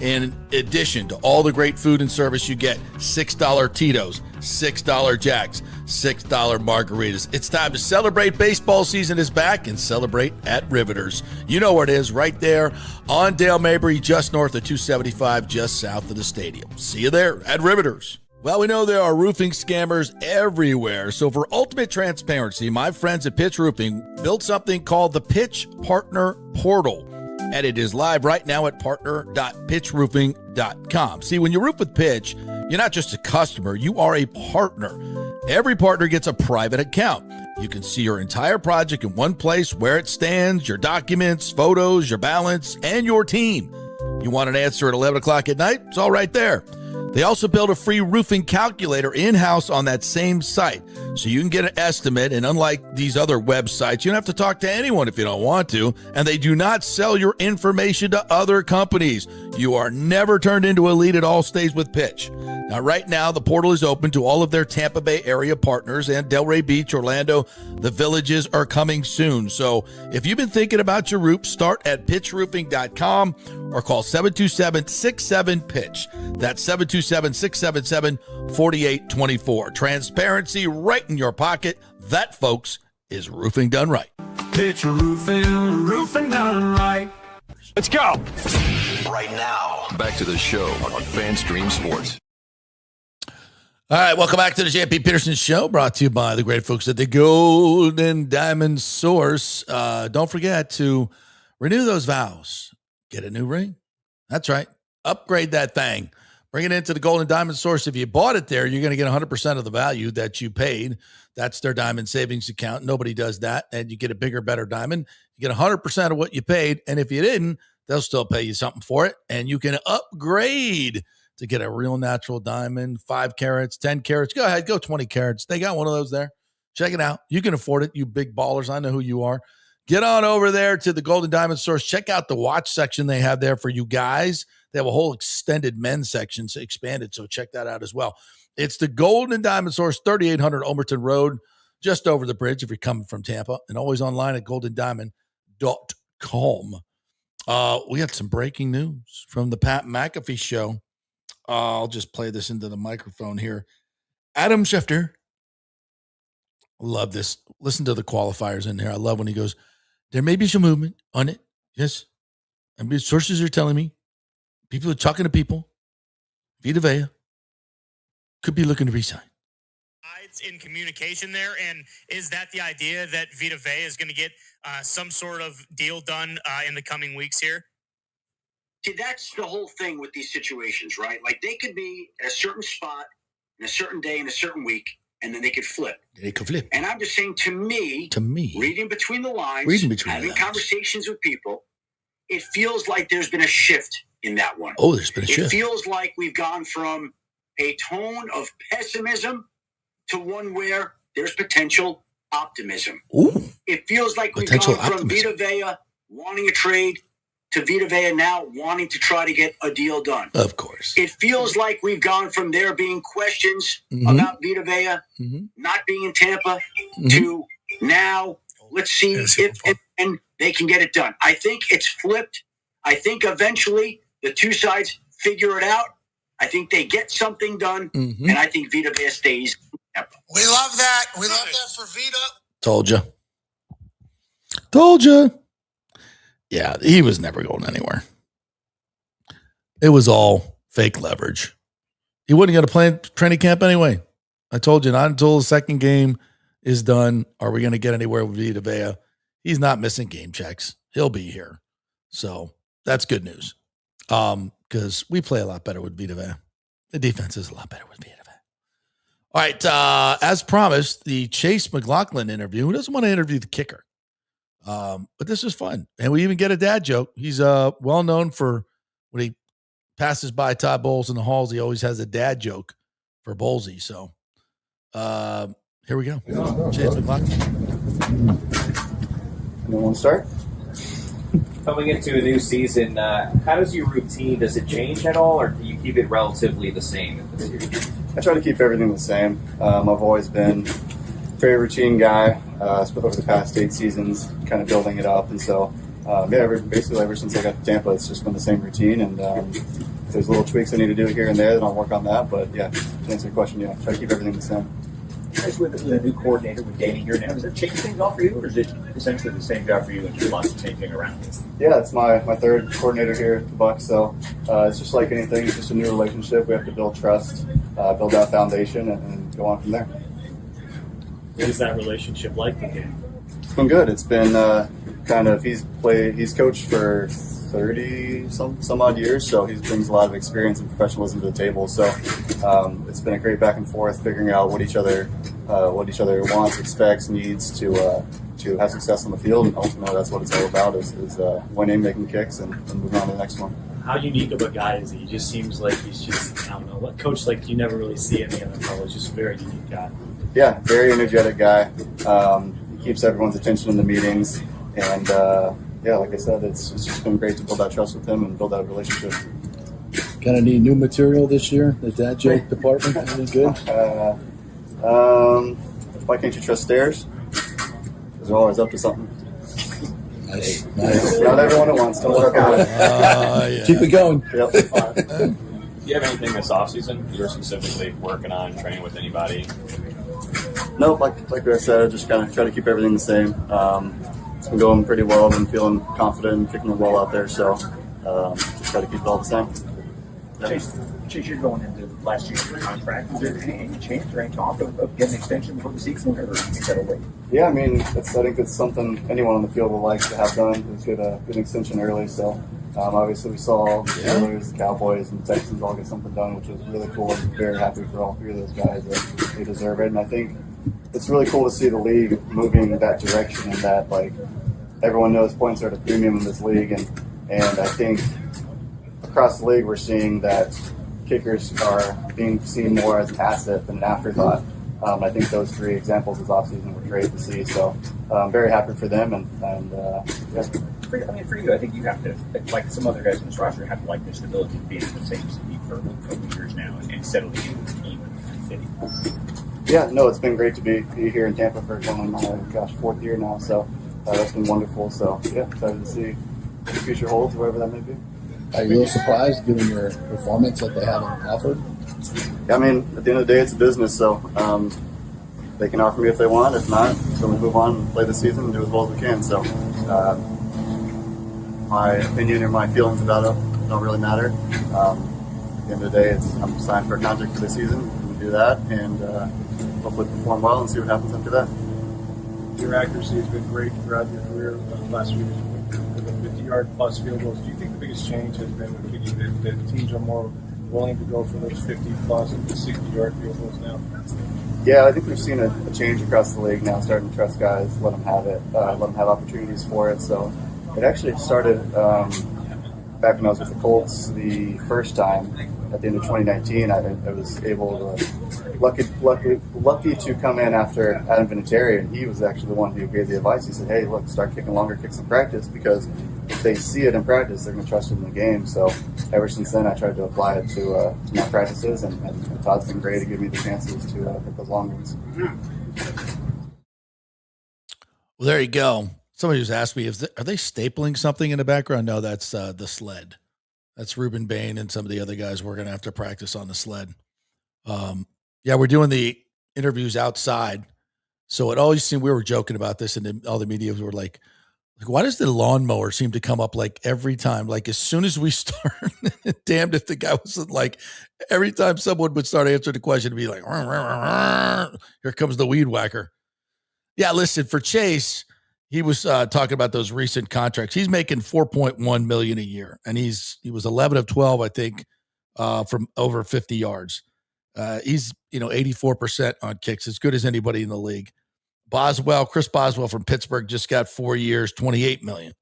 in addition to all the great food and service, you get $6 Tito's, $6 Jacks, $6 margaritas. It's time to celebrate. Baseball season is back, and celebrate at Riveters. You know where it is, right there on Dale Mabry, just north of 275, just south of the stadium. See you there at Riveters. Well, we know there are roofing scammers everywhere, so for ultimate transparency, my friends at Pitch Roofing built something called the Pitch Partner Portal, and it is live right now at partner.pitchroofing.com. See, when you roof with Pitch, you're not just a customer, you are a partner. Every partner gets a private account. You can see your entire project in one place, where it stands, your documents, photos, your balance, and your team. You want an answer at 11 o'clock at night? It's all right there. They also built a free roofing calculator in-house on that same site, so you can get an estimate, and unlike these other websites, you don't have to talk to anyone if you don't want to, and they do not sell your information to other companies. You are never turned into a lead. It all stays with Pitch. Now, right now, the portal is open to all of their Tampa Bay area partners, and Delray Beach, Orlando, the Villages are coming soon. So if you've been thinking about your roof, start at pitchroofing.com or call 727-67-PITCH. That's 727-677-4824. Transparency right in your pocket. That, folks, is roofing done right. Pitch roofing, roofing done right. Let's go. Right now, back to the show on FanStream Sports. All right, welcome back to the JP Peterson Show, brought to you by the great folks at the Golden Diamond Source. Don't forget to renew those vows. Get a new ring. That's right. Upgrade that thing. Bring it into the Golden Diamond Source. If you bought it there, you're going to get 100% of the value that you paid. That's their diamond savings account. Nobody does that. And you get a bigger, better diamond. You get 100% of what you paid. And if you didn't, they'll still pay you something for it. And you can upgrade to get a real natural diamond, 5 carats, 10 carats. Go ahead, go 20 carats. They got one of those there. Check it out. You can afford it, you big ballers. I know who you are. Get on over there to the Golden Diamond Source. Check out the watch section they have there for you guys. They have a whole extended men's section, expanded, so check that out as well. It's the Golden Diamond Source, 3800 Omerton Road, just over the bridge if you're coming from Tampa, and always online at goldendiamond.com. We got some breaking news from the Pat McAfee show. I'll just play this into the microphone here. Adam Schefter. Love this. Listen to the qualifiers in there. I love when he goes, there may be some movement on it. Yes. I mean, sources are telling me. People are talking to people. Vita Vea could be looking to resign. In communication there, and is that the idea that Vita Vea is going to get some sort of deal done in the coming weeks here? See, that's the whole thing with these situations, right? Like they could be at a certain spot in a certain day in a certain week, and then they could flip. They could flip. And I'm just saying, to me, reading between the lines, having conversations with people, it feels like there's been a shift in that one. Oh, there's been a shift. It feels like we've gone from a tone of pessimism to one where there's potential optimism. Ooh. It feels like we've gone from Vita Vea wanting a trade to Vita Vea now wanting to try to get a deal done. Of course. It feels like we've gone from there being questions about Vita Vea not being in Tampa to now let's see if and they can get it done. I think it's flipped. I think eventually the two sides figure it out. I think they get something done, and I think Vita Vea stays. We love that. We love that for Vita. Told you. Yeah, he was never going anywhere. It was all fake leverage. He wouldn't get a training camp anyway. I told you, not until the second game is done are we going to get anywhere with Vita Vea. He's not missing game checks. He'll be here. So that's good news. Because we play a lot better with Vita Vea. The defense is a lot better with Vita Vea. All right, as promised, the Chase McLaughlin interview. Who doesn't want to interview the kicker? But this is fun. And we even get a dad joke. He's well known for when he passes by Todd Bowles in the halls, he always has a dad joke for Bowlesy. So here we go. Chase McLaughlin. Anyone want to start? Coming into a new season, how does your routine, does it change at all, or do you keep it relatively the same this year? I try to keep everything the same. I've always been a very routine guy, over the past 8 seasons, kind of building it up. And so, basically ever since I got to Tampa, it's just been the same routine. And if there's little tweaks I need to do here and there, then I'll work on that. But yeah, to answer your question, yeah, try to keep everything the same. Guys, with a new coordinator, with Danny here now, does it change things all for you, or is it essentially the same job for you and just lots of changing around? Yeah, it's my third coordinator here at the Bucs, so it's just like anything. It's just a new relationship. We have to build trust, build that foundation, and go on from there. What is that relationship like with him? It's been good. It's been he's coached for 30 some odd years, so he brings a lot of experience and professionalism to the table. So it's been a great back and forth, figuring out what each other wants, expects, needs to have success on the field, and ultimately that's what it's all about: is winning, making kicks, and moving on to the next one. How unique of a guy is he? He just seems like he's just, I don't know, what coach like you never really see in the NFL. He's just a very unique guy. Yeah, very energetic guy. He keeps everyone's attention in the meetings, and like I said, it's just been great to build that trust with him and build that relationship. Kind of need new material this year. The dad joke department, any good? Why can't you trust stairs? Because they're always up to something. Nice. Not everyone at once. Don't work on it. Keep it going. Yep. Do you have anything this offseason you're specifically working on, training with anybody? Nope. Like I said, I just kind of try to keep everything the same. It's been going pretty well. I've been feeling confident and kicking the ball out there, so just try to keep it all the same. Yeah. Chase, you're going into last year's contract. Is there any chance or any talk of getting an extension before the season, or is that a wait? Yeah, I mean, I think it's something anyone on the field would like to have done, is get an extension early. So obviously we saw the Steelers, the Cowboys, and the Texans all get something done, which was really cool. I'm very happy for all 3 of those guys. They deserve it, and I think it's really cool to see the league moving in that direction, and that everyone knows points are at a premium in this league, and I think across the league we're seeing that kickers are being seen more as an asset than an afterthought. I think those 3 examples this offseason were great to see, so I'm very happy for them, and yeah. For you, I think you have to, like some other guys in this roster, have the stability of being in the same city for a couple of years now and settling into the team and fitting. Yeah, no, it's been great to be here in Tampa for going my 4th year now. So that's been wonderful. So yeah, excited to see what the future holds, wherever that may be. Are you a little surprised given your performance that they haven't offered? Yeah, I mean, at the end of the day, it's a business, so they can offer me if they want. If not, so we move on and play the season and do as well as we can. So my opinion or my feelings about it don't really matter. At the end of the day, I'm signed for a contract for the season. We do that and hopefully perform well and see what happens after that. Your accuracy has been great throughout your career. Last few years with the 50-yard plus field goals. Do you think the biggest change has been with you that teams are more willing to go for those 50-plus and 60-yard field goals now? Yeah, I think we've seen a change across the league now, starting to trust guys, let them have it, let them have opportunities for it. So it actually started back when I was with the Colts the first time at the end of 2019. I was able to, lucky to come in after Adam Vinatieri, and he was actually the one who gave the advice. He said, hey, look, start kicking longer kicks in practice, because if they see it in practice, they're going to trust it in the game. So ever since then, I tried to apply it to my practices, and Todd's been great to give me the chances to hit those long ones. Well, there you go. Somebody just asked me, are they stapling something in the background? No, that's the sled. That's Ruben Bain and some of the other guys working after practice on the sled. Yeah, we're doing the interviews outside. So it always seemed, we were joking about this, and all the media were like, why does the lawnmower seem to come up like every time? Like as soon as we start, damned if the guy wasn't like, every time someone would start answering the question, it'd be like, here comes the weed whacker. Yeah, listen, for Chase, he was talking about those recent contracts. He's making $4.1 million a year, and he was 11 of 12, I think, from over 50 yards. He's 84% on kicks, as good as anybody in the league. Chris Boswell from Pittsburgh just got 4 years, $28 million,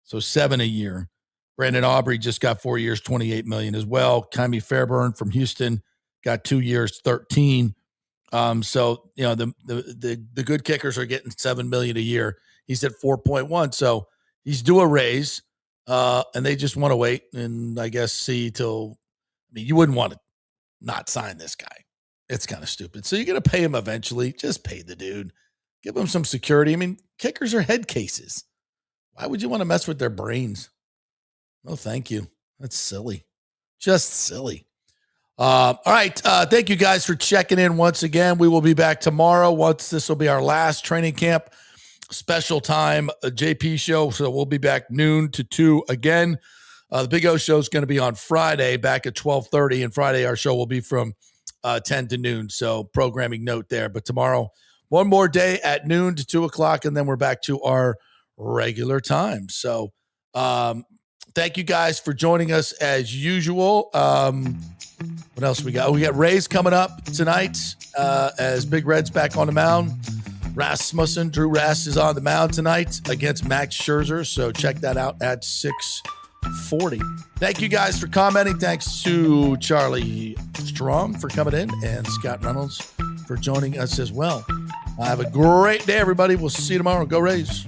so $7 a year. Brandon Aubrey just got 4 years, $28 million as well. Kymie Fairburn from Houston got 2 years, $13. So the good kickers are getting $7 million a year. He's at 4.1, so he's due a raise, and they just want to wait and I guess see till. I mean, you wouldn't want to not sign this guy. It's kind of stupid. So you're going to pay him eventually. Just pay the dude. Give him some security. I mean, kickers are head cases. Why would you want to mess with their brains? No, thank you. That's silly. Just silly. All right. Thank you guys for checking in once again. We will be back tomorrow. This will be our last training camp special time JP show. So we'll be back noon to 2 again. The Big O show is going to be on Friday back at 12:30, and Friday our show will be from 10 to noon. So programming note there. But tomorrow, one more day at noon to 2 o'clock, and then we're back to our regular time. So thank you guys for joining us as usual. What else we got? We got Rays coming up tonight as Big Red's back on the mound. Drew Ras is on the mound tonight against Max Scherzer. So check that out at 6:40. Thank you guys for commenting. Thanks to Charlie Strom for coming in and Scott Reynolds for joining us as well. Have a great day, everybody. We'll see you tomorrow. Go Rays.